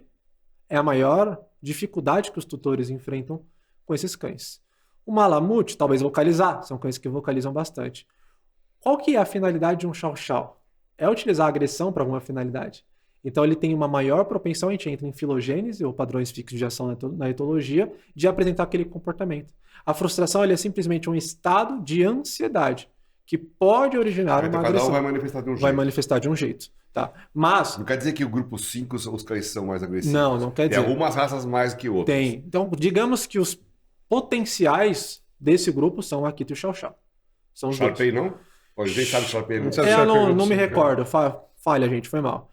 É a maior dificuldade que os tutores enfrentam com esses cães. O Malamute, talvez vocalizar, são cães que vocalizam bastante. Qual que é a finalidade de um chow-chow? É utilizar a agressão para alguma finalidade. Então ele tem uma maior propensão, a gente entra em filogênese, ou padrões fixos de ação na etologia, de apresentar aquele comportamento. A frustração é simplesmente um estado de ansiedade, que pode originar uma agressão. Cada um vai manifestar de um jeito. Vai manifestar de um jeito. Tá. Mas... Não quer dizer que o grupo 5 os cães são mais agressivos. Não quer dizer. Tem algumas raças mais que outras. Tem. Então, digamos que os potenciais desse grupo são a Akita e o Chow-Chow. São os Sharpei dois. não? Pode ver, sabe Sharpei não? Eu não me recordo. Falha, gente, foi mal.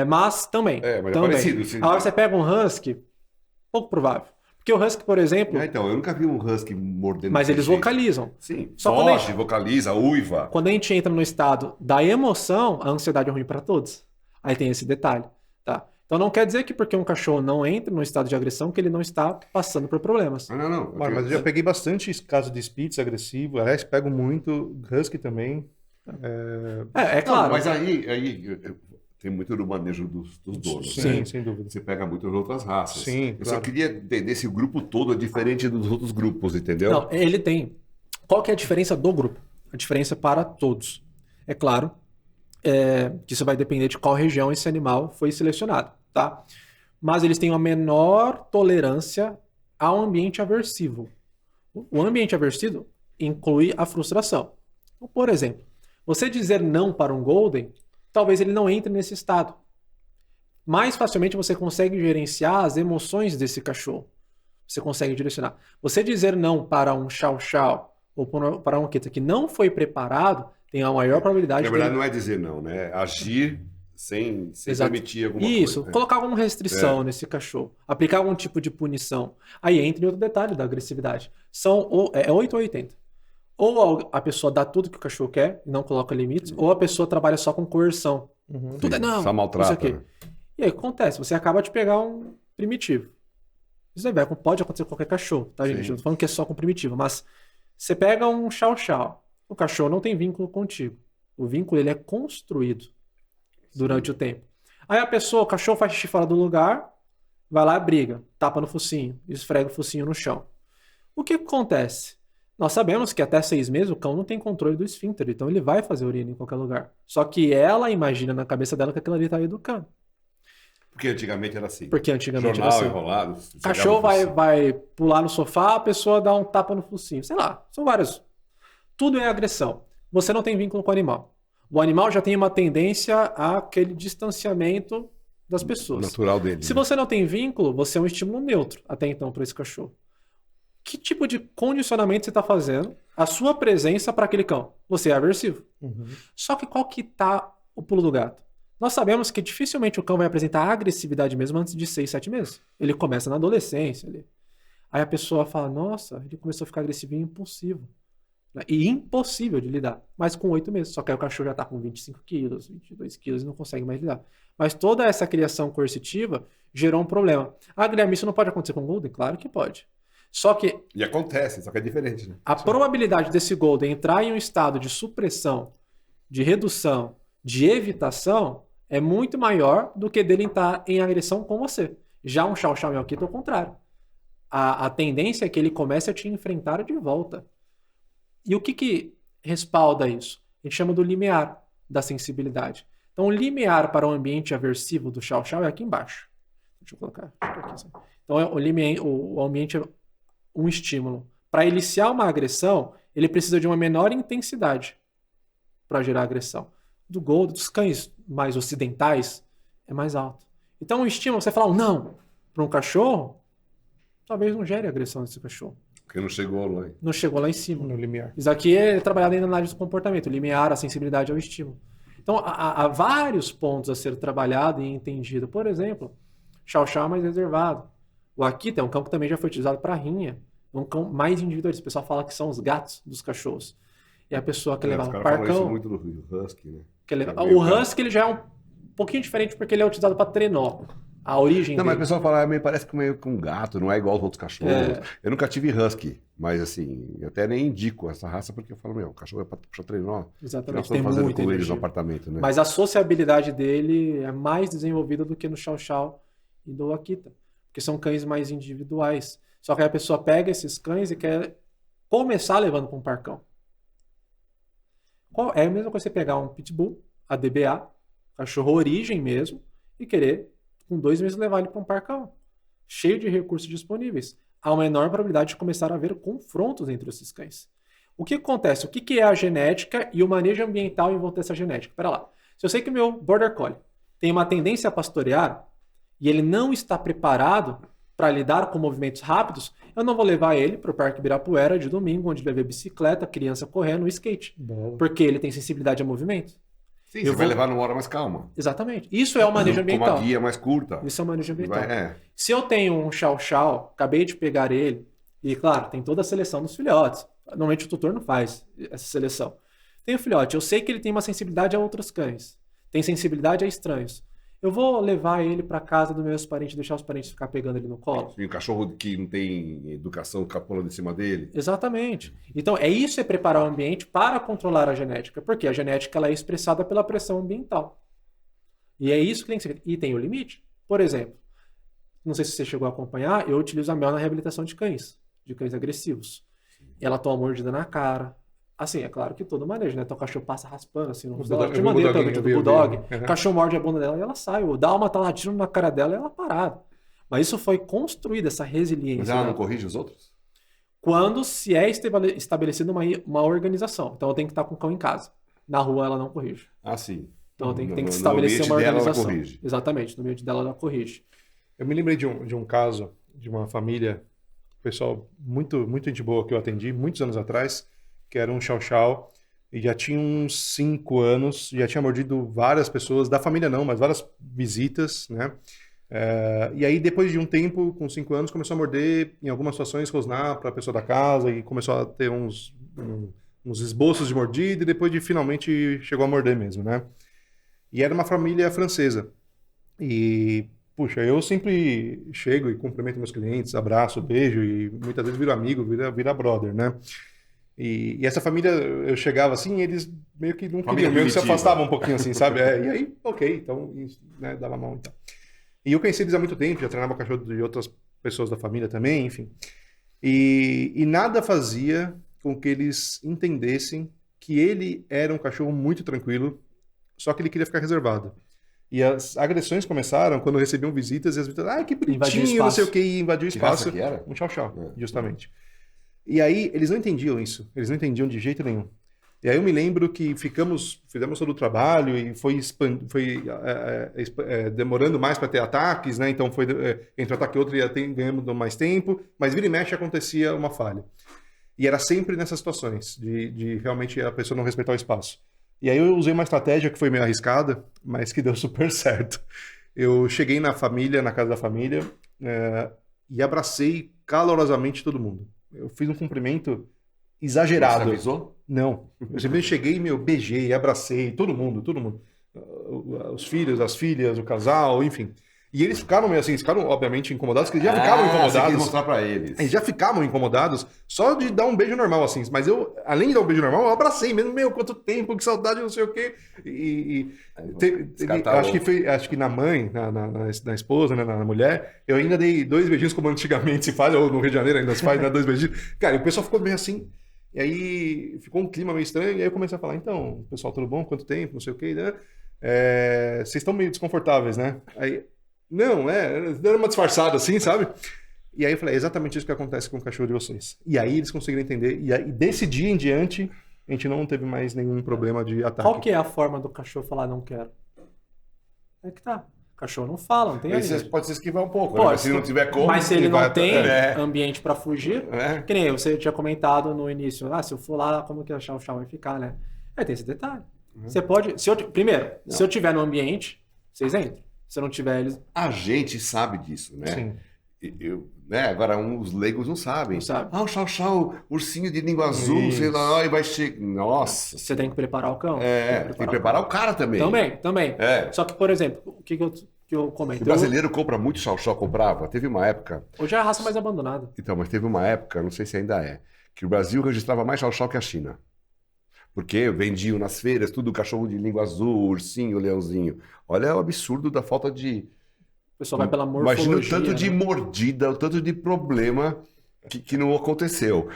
Mas também. Mas também. É parecido. Sim. Agora você pega um Husky, pouco provável. Porque o Husky, por exemplo... Então, eu nunca vi um Husky mordendo. Mas eles vocalizam. Sim, foge, vocaliza, uiva. Quando a gente entra no estado da emoção, a ansiedade é ruim para todos. Aí tem esse detalhe, tá? Então não quer dizer que porque um cachorro não entra no estado de agressão que ele não está passando por problemas. Não. Mas eu já peguei bastante casos de Spitz agressivo, aliás, pego muito Husky também. Claro. Não, mas aí tem muito do manejo dos donos. Sim, né? sem dúvida. Você pega muito as outras raças. Sim, eu só queria entender se o grupo todo é diferente dos outros grupos, entendeu? Não, ele tem. Qual que é a diferença do grupo? A diferença para todos. É claro que isso vai depender de qual região esse animal foi selecionado, tá? Mas eles têm uma menor tolerância ao ambiente aversivo. O ambiente aversivo inclui a frustração. Então, por exemplo, você dizer não para um Golden, talvez ele não entre nesse estado. Mais facilmente você consegue gerenciar as emoções desse cachorro. Você consegue direcionar. Você dizer não para um Chow-Chow ou para um Akita que não foi preparado, tem a maior probabilidade Na verdade, não é dizer não, né? Agir sem permitir alguma coisa. Isso, colocar alguma restrição nesse cachorro, aplicar algum tipo de punição. Aí entra em outro detalhe da agressividade. São 8 ou 80. Ou a pessoa dá tudo que o cachorro quer e não coloca limites, ou a pessoa trabalha só com coerção. Tudo não, só maltrata. Né? E aí o que acontece? Você acaba de pegar um primitivo. Isso aí pode acontecer com qualquer cachorro, tá, gente? Não tô falando que é só com primitivo, mas você pega um chow-chow, o cachorro não tem vínculo contigo. O vínculo ele é construído durante o tempo. Aí o cachorro faz xixi fora do lugar, vai lá, briga, tapa no focinho, esfrega o focinho no chão. O que acontece? Nós sabemos que até 6 meses o cão não tem controle do esfíncter, então ele vai fazer urina em qualquer lugar. Só que ela imagina na cabeça dela que aquilo ali está educando. Porque antigamente era assim. Jornal era assim. Enrolado. O cachorro vai pular no sofá, a pessoa dá um tapa no focinho. Sei lá, são vários. Tudo é agressão. Você não tem vínculo com o animal. O animal já tem uma tendência àquele distanciamento das pessoas. Natural dele. Se você não tem vínculo, você é um estímulo neutro até então para esse cachorro. Que tipo de condicionamento você está fazendo a sua presença para aquele cão? Você é aversivo. Só que qual que está o pulo do gato? Nós sabemos que dificilmente o cão vai apresentar agressividade mesmo antes de 6, 7 meses. Ele começa na adolescência. Aí a pessoa fala, nossa, ele começou a ficar agressivo e impulsivo. E impossível de lidar. Mas com 8 meses. Só que aí o cachorro já está com 25 quilos, 22 quilos e não consegue mais lidar. Mas toda essa criação coercitiva gerou um problema. Guilherme, isso não pode acontecer com o Golden? Claro que pode. Só que... E acontece, só que é diferente, né? A probabilidade desse Golden entrar em um estado de supressão, de redução, de evitação, é muito maior do que dele entrar em agressão com você. Já um Chow Chow e um Akita, ao contrário. A tendência é que ele comece a te enfrentar de volta. E o que respalda isso? A gente chama do limiar da sensibilidade. Então, o limiar para o ambiente aversivo do Chow Chow é aqui embaixo. Deixa eu colocar aqui. Então, o ambiente é um estímulo. Para iniciar uma agressão, ele precisa de uma menor intensidade para gerar agressão. Do Golden, dos cães mais ocidentais, é mais alto. Então, o estímulo, você falar um não para um cachorro, talvez não gere agressão desse cachorro. Porque não chegou lá. Não chegou lá em cima. No limiar. Isso aqui é trabalhado ainda na análise do comportamento. O limiar, a sensibilidade ao estímulo. Então, há vários pontos a ser trabalhado e entendido. Por exemplo, Chow Chow mais reservado. O Akita é um cão que também já foi utilizado para rinha. É um cão mais individualista. O pessoal fala que são os gatos dos cachorros. E a pessoa quer levar um parcão. Isso muito do Husky, né? O Husky ele já é um pouquinho diferente porque ele é utilizado para trenó. A origem Não, dele. mas o pessoal fala, meio parece que meio com um gato, não é igual aos outros cachorros. Eu nunca tive Husky, mas assim, eu até nem indico essa raça porque eu falo, o cachorro é para puxar trenó. Exatamente, tem fazendo muita com eles energia. no apartamento, né? Mas a sociabilidade dele é mais desenvolvida do que no Chow Chow e do Akita. Porque são cães mais individuais. Só que aí a pessoa pega esses cães e quer começar levando para um parcão. É a mesma coisa você pegar um Pitbull, a DBA, cachorro origem mesmo, e querer, com 2 meses, levar ele para um parcão. Cheio de recursos disponíveis. Há uma enorme probabilidade de começar a haver confrontos entre esses cães. O que acontece? O que é a genética e o manejo ambiental em volta dessa genética? Espera lá. Se eu sei que o meu Border Collie tem uma tendência a pastorear e ele não está preparado para lidar com movimentos rápidos, eu não vou levar ele para o Parque Ibirapuera de domingo, onde ele vai ver bicicleta, criança correndo e skate. Bom. Porque ele tem sensibilidade a movimento. Sim, você vai levar numa hora mais calma. Exatamente. Isso é o manejo ambiental. Com uma guia mais curta. Isso é o manejo ambiental. Vai, Se eu tenho um Chow Chow, acabei de pegar ele, e claro, tem toda a seleção dos filhotes. Normalmente o tutor não faz essa seleção. Tem o filhote, eu sei que ele tem uma sensibilidade a outros cães. Tem sensibilidade a estranhos. Eu vou levar ele para casa dos meus parentes, deixar os parentes ficar pegando ele no colo? E um cachorro que não tem educação, ficar pulando em cima dele. Exatamente. Então, isso é preparar o ambiente para controlar a genética, porque a genética ela é expressada pela pressão ambiental. E é isso que tem que ser. E tem o limite. Por exemplo, não sei se você chegou a acompanhar, eu utilizo a Mel na reabilitação de cães agressivos. Ela toma mordida na cara. Assim, é claro que todo manejo, né? Então o cachorro passa raspando assim no rosto dela. Eu te mandei também do Bulldog. O cachorro morde a bunda dela e ela sai. O Dalma tá latindo na cara dela e ela parada. Mas isso foi construído, essa resiliência. Mas ela não corrige os outros? Quando se é estabelecida uma organização. Então eu tenho que estar com o cão em casa. Na rua ela não corrige. Ah, sim. Então tem que se estabelecer uma organização. Ela corrige. Exatamente, no ambiente dela ela corrige. Eu me lembrei de um caso de uma família, pessoal muito, muito gente boa que eu atendi muitos anos atrás. que era um Chow Chow, e já tinha uns 5 anos, já tinha mordido várias pessoas, da família não, mas várias visitas, né? E aí, depois de um tempo, com 5 anos, começou a morder, em algumas situações, rosnar para a pessoa da casa, e começou a ter uns esboços de mordida, e depois finalmente chegou a morder mesmo, né? E era uma família francesa. E, puxa, eu sempre chego e cumprimento meus clientes, abraço, beijo, e muitas vezes viro amigo, vira brother, né? E essa família, eu chegava assim, e eles meio que não queriam, meio que se afastavam um pouquinho assim, sabe? E aí, ok, então, né, dava a mão e tal. E eu conheci eles há muito tempo, já treinava cachorro de outras pessoas da família também, enfim. E nada fazia com que eles entendessem que ele era um cachorro muito tranquilo, só que ele queria ficar reservado. E as agressões começaram quando recebiam visitas, e as visitas, que bonitinho, não sei o que, e invadiu o espaço. Que era? Um Chow Chow, justamente. E aí, eles não entendiam isso, eles não entendiam de jeito nenhum. E aí eu me lembro que fizemos todo o trabalho e foi demorando mais para ter ataques, né? Então foi entre um ataque e outro ia ganhando mais tempo, mas vira e mexe acontecia uma falha. E era sempre nessas situações, de realmente a pessoa não respeitar o espaço. E aí eu usei uma estratégia que foi meio arriscada, mas que deu super certo. Eu cheguei na casa da família, e abracei calorosamente todo mundo. Eu fiz um cumprimento exagerado. Você avisou? Não. Eu simplesmente cheguei, beijei, abracei, todo mundo. Os filhos, as filhas, o casal, enfim. E eles ficaram meio assim, ficaram obviamente incomodados, porque eles já ficavam incomodados. Você quis mostrar pra eles. Eles já ficavam incomodados só de dar um beijo normal, assim. Mas eu, além de dar um beijo normal, eu abracei mesmo. Quanto tempo, que saudade, não sei o quê. Acho que na mãe, na esposa, né, na mulher, eu ainda dei 2 beijinhos, como antigamente se faz, ou no Rio de Janeiro ainda se faz, né, 2 beijinhos. Cara, e o pessoal ficou meio assim. E aí ficou um clima meio estranho, e aí eu comecei a falar, então, pessoal, tudo bom? Quanto tempo? Não sei o quê, né? Vocês estão meio desconfortáveis, né? Aí, não, dando uma disfarçada assim, sabe? E aí eu falei, é exatamente isso que acontece com o cachorro de vocês. E aí eles conseguiram entender, e aí desse dia em diante, a gente não teve mais nenhum problema de ataque. Qual que é a forma do cachorro falar não quero? É que tá. O cachorro não fala, não tem aí. Pode se esquivar um pouco, pode, né? Se não tiver como... Mas se ele não tem ambiente para fugir, que nem você tinha comentado no início, se eu for lá, como que a Chow Chow vai ficar, né? Tem esse detalhe. Você pode... se eu tiver no ambiente, vocês entram. Se não tiver eles... A gente sabe disso, né? Sim. Agora, os leigos não sabem. Não sabe. O Chow Chow, ursinho de língua azul, sei lá, e vai chegar... Nossa! Você tem que preparar o cão. Tem que preparar o cara também. Também. Só que, por exemplo, o que eu comento? O brasileiro compra muito Chow Chow, comprava. Teve uma época... Hoje é a raça mais abandonada. Então, mas teve uma época, não sei se ainda que o Brasil registrava mais Chow Chow que a China. Porque vendiam nas feiras tudo cachorro de língua azul, ursinho, leãozinho. Olha o absurdo da falta de... O pessoal vai pela morfologia. Imagina o tanto de mordida, o tanto de problema que não aconteceu.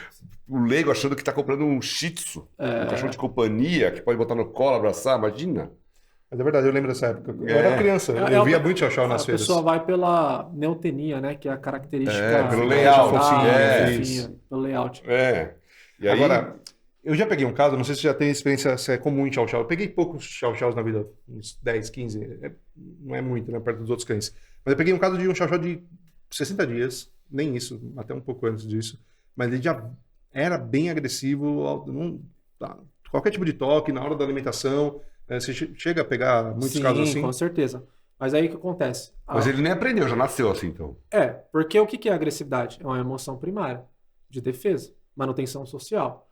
O leigo achando que está comprando um shih tzu, um cachorro de companhia, que pode botar no colo, abraçar, imagina. Mas é verdade, eu lembro dessa época. Eu era criança, eu via muito Chow Chow nas feiras. A pessoa vai pela neotenia, né? Que é a característica... pelo layout. Pelo layout. E aí... Agora... Eu já peguei um caso, não sei se já tem experiência, se é comum em Chow Chow. Eu peguei poucos Chow Chows na vida, uns 10, 15, não é muito, né, perto dos outros cães. Mas eu peguei um caso de um Chow Chow de 60 dias, nem isso, até um pouco antes disso. Mas ele já era bem agressivo, qualquer tipo de toque, na hora da alimentação. Você chega a pegar muitos casos assim? Sim, com certeza. Mas aí o que acontece? Mas ele nem aprendeu, já nasceu assim, então. Porque o que é agressividade? É uma emoção primária, de defesa, manutenção social.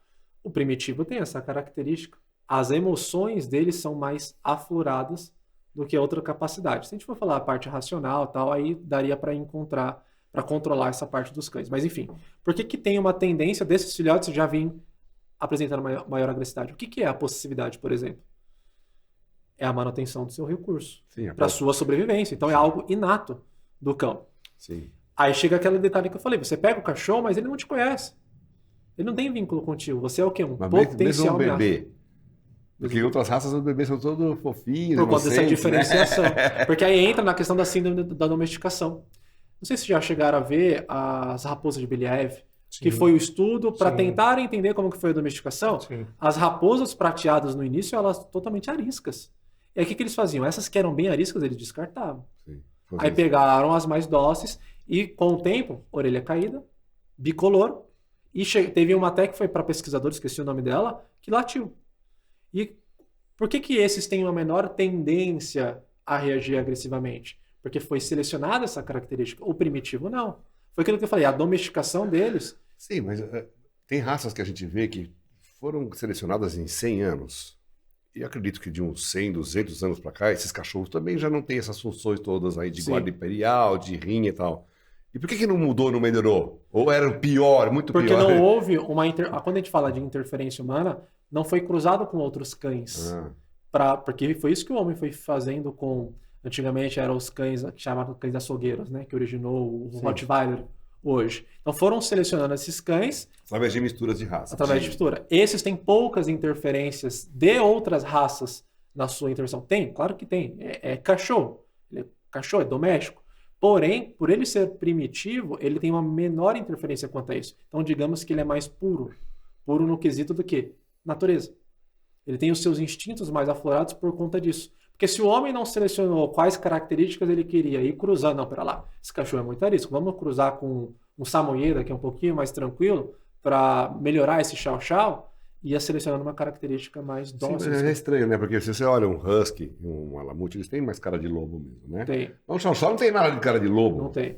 O primitivo tem essa característica. As emoções deles são mais afloradas do que a outra capacidade. Se a gente for falar a parte racional, tal, aí daria para controlar essa parte dos cães. Mas enfim, por que tem uma tendência desses filhotes já virem apresentando maior agressividade? O que é a possessividade, por exemplo? É a manutenção do seu recurso para sua sobrevivência. Então é algo inato do cão. Sim. Aí chega aquele detalhe que eu falei, você pega o cachorro, mas ele não te conhece. Ele não tem vínculo contigo. Você é o quê? Um potencial mesmo um bebê. Porque outras raças, os bebês são todos fofinhos, por conta dessa diferenciação. Né? Porque aí entra na questão da síndrome da domesticação. Não sei se já chegaram a ver as raposas de Belyaev, que foi o estudo para tentar entender como que foi a domesticação. Sim. As raposas prateadas no início, elas totalmente ariscas. E aí o que eles faziam? Essas que eram bem ariscas, eles descartavam. Sim, aí pegaram as mais dóceis e, com o tempo, orelha caída, bicolor, E teve uma até que foi para pesquisadores, esqueci o nome dela, que latiu. E por que esses têm uma menor tendência a reagir agressivamente? Porque foi selecionada essa característica. O primitivo, não. Foi aquilo que eu falei, a domesticação deles... Sim, mas tem raças que a gente vê que foram selecionadas em 100 anos. E acredito que de uns 100, 200 anos para cá, esses cachorros também já não têm essas funções todas aí de guarda imperial, de rinha e tal. E por que não mudou, não melhorou? Ou era pior, muito pior? Porque não houve uma... Quando a gente fala de interferência humana, não foi cruzado com outros cães. Porque foi isso que o homem foi fazendo com... Antigamente eram os cães, chamados cães açougueiros, né? Que originou o Rottweiler hoje. Então foram selecionando esses cães... Através de misturas de raça. Através de mistura. Esses têm poucas interferências de outras raças na sua intervenção. Tem? Claro que tem. É cachorro. Cachorro é doméstico. Porém, por ele ser primitivo, ele tem uma menor interferência quanto a isso. Então, digamos que ele é mais puro. Puro no quesito do quê? Natureza. Ele tem os seus instintos mais aflorados por conta disso. Porque se o homem não selecionou quais características ele queria ir cruzando, não, pera lá, esse cachorro é muito arisco, vamos cruzar com um samoyeda, que é um pouquinho mais tranquilo, para melhorar esse chow-chow, ia selecionando uma característica mais dócil. Sim, é estranho, né? Porque se você olha um husky e um malamute, eles têm mais cara de lobo mesmo, né? Tem. O chow-chow não tem nada de cara de lobo. Não tem.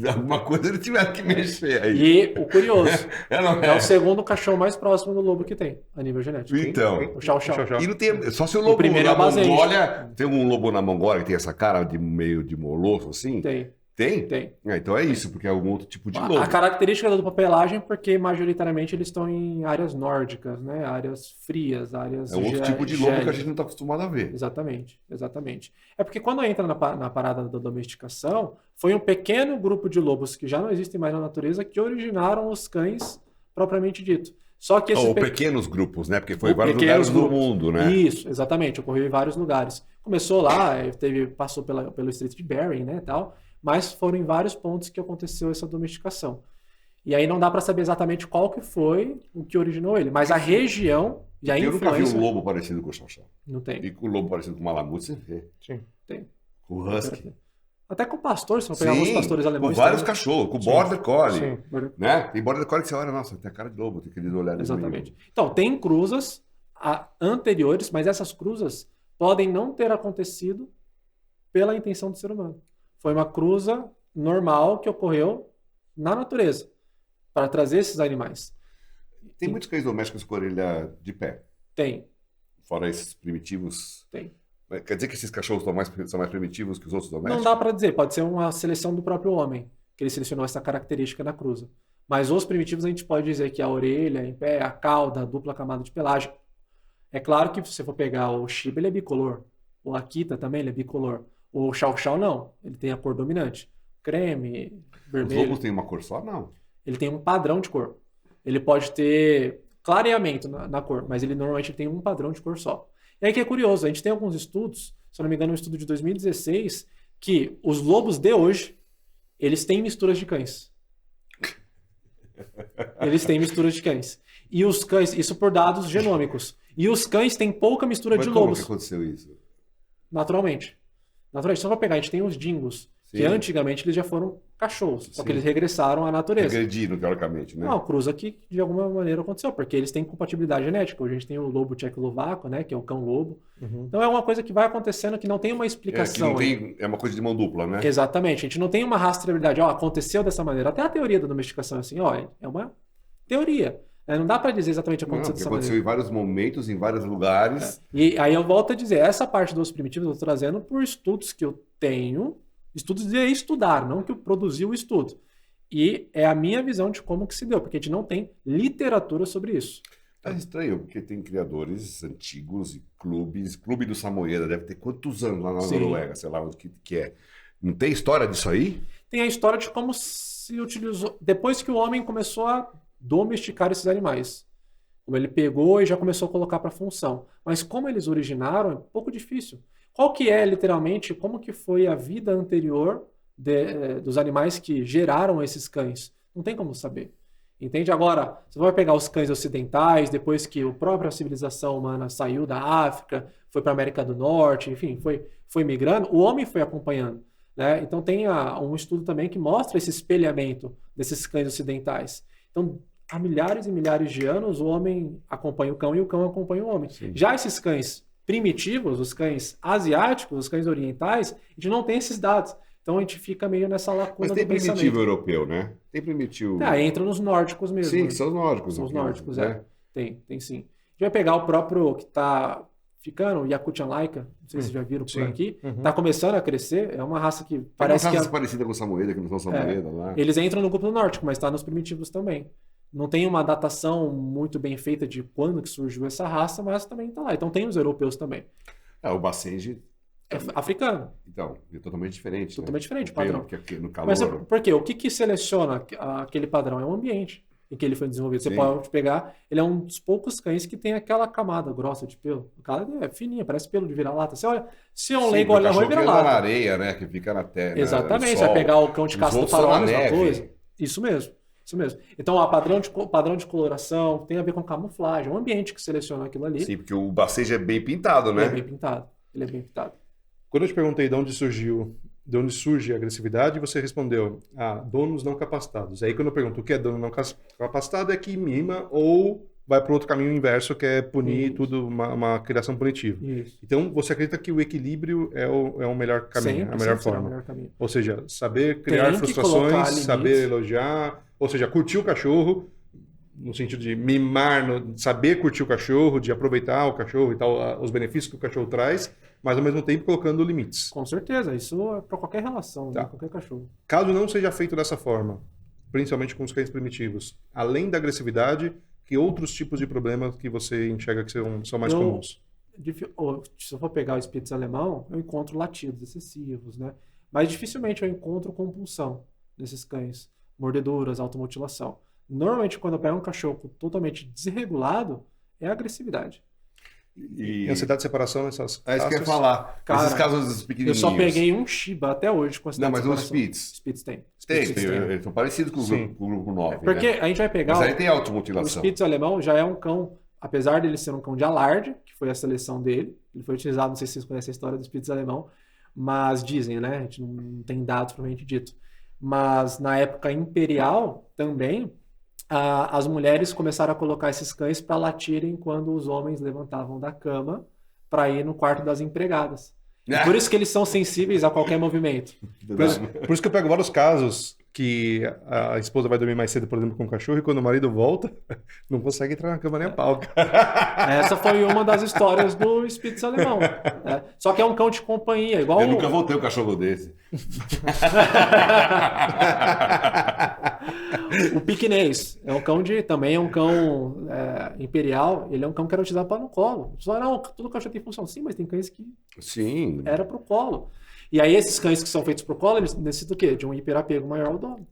Alguma coisa ele tiver que mexer aí. E o curioso, é o segundo cachorro mais próximo do lobo que tem, a nível genético. Então. O chow-chow. E não tem, só se o lobo na Mongólia... Tem um lobo na Mongólia que tem essa cara de meio de molosso, assim? Tem. Tem? Tem. Então é isso, porque é algum outro tipo de lobo. A característica da dupla pelagem é porque majoritariamente eles estão em áreas nórdicas, né? Áreas frias, áreas... É um outro tipo de lobo que a gente não está acostumado a ver. Exatamente, exatamente. É porque quando entra na parada da domesticação, foi um pequeno grupo de lobos que já não existem mais na natureza que originaram os cães propriamente dito. Só que esses pequenos grupos, né? Porque foi em vários lugares do mundo, né? Isso, exatamente. Ocorreu em vários lugares. Começou lá, passou pelo Estreito de Bering, né, tal, mas foram em vários pontos que aconteceu essa domesticação. E aí não dá para saber exatamente qual que foi o que originou ele, mas a região e a influência... Eu nunca vi um lobo parecido com o chow-chow. Não tem. E com o lobo parecido com o malamute, você vê. Sim, tem. Com o husky. Até com o pastor, se não pegar alguns pastores alemães. Com vários cachorros, com o Border Collie. Sim. Né? Tem Border Collie que você olha, nossa, tem a cara de lobo, tem aquele olhar. Exatamente. Então, tem cruzas anteriores, mas essas cruzas podem não ter acontecido pela intenção do ser humano. Foi uma cruza normal que ocorreu na natureza para trazer esses animais. Tem muitos cães domésticos com orelha de pé. Tem. Fora esses primitivos. Tem. Quer dizer que esses cachorros são mais primitivos que os outros domésticos? Não dá para dizer. Pode ser uma seleção do próprio homem, que ele selecionou essa característica na cruza. Mas os primitivos a gente pode dizer que a orelha em pé, a cauda, a dupla camada de pelagem. É claro que se você for pegar o Shiba, ele é bicolor. O Akita também, ele é bicolor. O Chow-Chow não. Ele tem a cor dominante. Creme, vermelho. Os lobos têm uma cor só? Não. Ele tem um padrão de cor. Ele pode ter clareamento na cor, mas ele normalmente tem um padrão de cor só. E aí que é curioso, a gente tem alguns estudos, se eu não me engano, um estudo de 2016, que os lobos de hoje, eles têm misturas de cães. Eles têm misturas de cães. E os cães, isso por dados genômicos. E os cães têm pouca mistura de lobos. Como que aconteceu isso? Naturalmente. Só para pegar, a gente tem os dingos, que antigamente eles já foram cachorros, só que eles regressaram à natureza. Regrediram, teoricamente, né? Não, cruza que de alguma maneira aconteceu, porque eles têm compatibilidade genética. Hoje a gente tem o lobo tchecoslovaco, né, que é o cão-lobo. Então é uma coisa que vai acontecendo que não tem uma explicação. É uma coisa de mão dupla, né? Exatamente. A gente não tem uma rastreabilidade. Aconteceu dessa maneira. Até a teoria da domesticação assim, é uma teoria. Não dá para dizer exatamente o que aconteceu dessa maneira. Aconteceu em vários momentos, em vários lugares. E aí eu volto a dizer, essa parte dos primitivos eu estou trazendo por estudos que eu tenho, estudos de estudar, não que eu produzi o estudo. E é a minha visão de como que se deu, porque a gente não tem literatura sobre isso. É estranho, porque tem criadores antigos e clubes. Clube do Samoyeda deve ter quantos anos lá na Noruega, sei lá onde que é. Não tem história disso aí? Tem a história de como se utilizou, depois que o homem começou a domesticar esses animais. Como ele pegou e já começou a colocar para função. Mas como eles originaram, é um pouco difícil. Qual que é, literalmente, como que foi a vida anterior dos animais que geraram esses cães? Não tem como saber. Entende? Agora, você vai pegar os cães ocidentais, depois que a própria civilização humana saiu da África, foi para a América do Norte, enfim, foi migrando, o homem foi acompanhando. Né? Então tem um estudo também que mostra esse espelhamento desses cães ocidentais. Então, há milhares e milhares de anos o homem acompanha o cão e o cão acompanha o homem. Sim. Já esses cães primitivos, os cães asiáticos, os cães orientais, a gente não tem esses dados. Então a gente fica meio nessa lacuna do pensamento. Mas tem primitivo europeu, né? Tem primitivo... Entra nos nórdicos mesmo. Sim, né? são os nórdicos. São os aqui, nórdicos, né? Tem sim. A gente vai pegar o próprio que está ficando, o Yakutian Laika, não sei se vocês já viram por aqui, está começando a crescer, é uma raça que parece que... É uma raça parecida com o Samoyeda, que não são Samoyeda lá. Eles entram no grupo do nórdico, mas está nos primitivos também. Não tem uma datação muito bem feita de quando que surgiu essa raça, mas também está lá. Então tem os europeus também. O Basenji é africano. Então, é totalmente diferente. Totalmente diferente o padrão. padrão. Porque no calor... Mas por quê? O que seleciona aquele padrão? É o ambiente em que ele foi desenvolvido. Você pode pegar... Ele é um dos poucos cães que tem aquela camada grossa de pelo. O cara é fininha, parece pelo de vira-lata. Você olha... Se é um leigo olha arroz, vira-lata. Na areia, né? Que fica na terra. Exatamente. Você vai pegar o cão de caça do farol, a mesma coisa. Isso mesmo. Então, o padrão de coloração tem a ver com camuflagem. O ambiente que seleciona aquilo ali. Sim, porque o Basenji é bem pintado, né? Ele é bem pintado. Quando eu te perguntei de onde surge a agressividade, você respondeu, donos não capacitados. Aí quando eu pergunto o que é dono não capacitado, é que mima ou vai para o outro caminho inverso, que é punir tudo, uma criação punitiva. Isso. Então, você acredita que o equilíbrio é o melhor caminho, a melhor forma? Melhor caminho. Ou seja, saber criar frustrações, saber elogiar, ou seja, curtir o cachorro, no sentido de mimar, saber curtir o cachorro, de aproveitar o cachorro e tal, os benefícios que o cachorro traz, mas ao mesmo tempo colocando limites. Com certeza, isso é para qualquer relação, né? Qualquer cachorro. Caso não seja feito dessa forma, principalmente com os cães primitivos, além da agressividade, que outros tipos de problemas que você enxerga que são mais comuns? Se eu for pegar o Spitz alemão, eu encontro latidos excessivos, né? Mas dificilmente eu encontro compulsão nesses cães, mordeduras, automutilação. Normalmente, quando eu pego um cachorro totalmente desregulado, é agressividade. E ansiedade de separação nessas isso que eu ia falar. Cara, esses casos pequenininhos. Eu só peguei um Shiba até hoje com ansiedade de separação. Não, mas os Spitz tem. Eles são parecidos com o grupo 9. Porque a gente vai pegar... Mas aí tem automutilação. O Spitz alemão já é um cão, apesar dele ser um cão de alarde, que foi a seleção dele, ele foi utilizado, não sei se vocês conhecem a história do Spitz alemão, mas dizem, né? A gente não tem dados propriamente dito. Mas na época imperial também, as mulheres começaram a colocar esses cães para latirem quando os homens levantavam da cama para ir no quarto das empregadas. Por isso que eles são sensíveis a qualquer movimento. Por isso que eu pego vários casos que a esposa vai dormir mais cedo, por exemplo, com o cachorro, e quando o marido volta, não consegue entrar na cama nem a pau. Essa foi uma das histórias do Spitz alemão. Né? Só que é um cão de companhia, igual... Eu nunca voltei um cachorro desse. O piquinês também é um cão imperial, ele é um cão que era utilizado para no colo. Só não, todo cachorro tem função. Sim, mas tem cães que era para o colo. E aí esses cães que são feitos para o colo, eles necessitam o quê? De um hiperapego maior ao dono.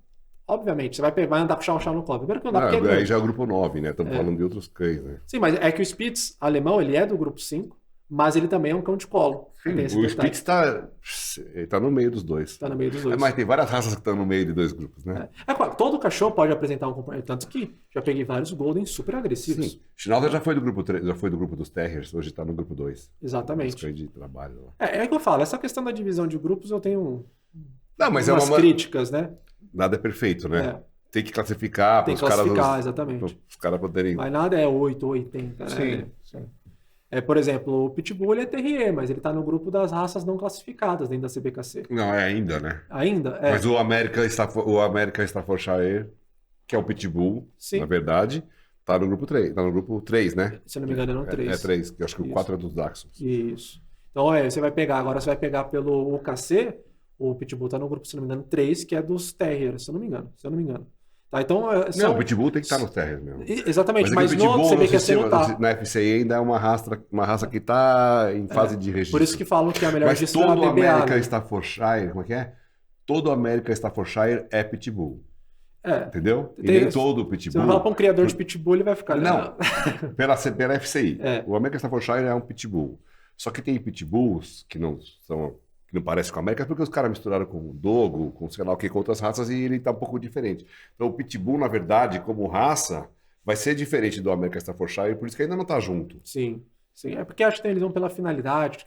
Obviamente, você vai andar com o chão no colo. Primeiro que não dá aí já é o grupo 9, né? Estamos falando de outros cães, né? Sim, mas é que o Spitz alemão, ele é do grupo 5, mas ele também é um cão de colo. Sim, o Spitz está no meio dos dois. Está no meio dos dois. Mas tem várias raças que estão no meio de dois grupos, né? Claro, todo cachorro pode apresentar um comportamento. Tanto que já peguei vários Golden super agressivos. Sim. Schnauzer já foi do grupo 3, já foi do grupo dos Terriers, hoje está no grupo 2. Exatamente. Os cães de trabalho. É que eu falo, essa questão da divisão de grupos eu tenho umas críticas, né? Nada é perfeito, né? Tem que classificar para os caras. Exatamente. Os caras poderem. Mas nada é 8 ou 80, né? Sim. Por exemplo, o Pitbull ele é terrier, mas ele está no grupo das raças não classificadas dentro da CBKC. Não, é ainda, né? Ainda? Mas o American Staffordshire, que é o Pitbull, na verdade, está no grupo 3. Está no grupo 3, né? Se eu não me engano, é no 3. É 3, que eu acho que o 4 é dos Dachshunds. Isso. Então, você vai pegar pelo UKC, o Pitbull está no grupo, se não me engano, 3, que é dos Terriers, se eu não me engano. Tá, então, não, o Pitbull tem que estar nos Terriers mesmo. Exatamente, mas no CBKC não está. Na FCA ainda é uma raça que está em fase de registro. Por isso que falam que a melhor registro é a DBA. Mas todo American Staffordshire, como é que é? Todo American Staffordshire é Pitbull. Entendeu? E nem todo Pitbull. Se eu falar para um criador de Pitbull, ele vai ficar... Não, pela FCA. O American Staffordshire é um Pitbull. Só que tem Pitbulls que não parecem com a América, porque os caras misturaram com o Dogo, com sei lá o que, com outras raças, e ele está um pouco diferente. Então o Pitbull, na verdade, como raça, vai ser diferente do American Staffordshire, por isso que ainda não está junto. Sim. É porque acho que eles vão pela finalidade,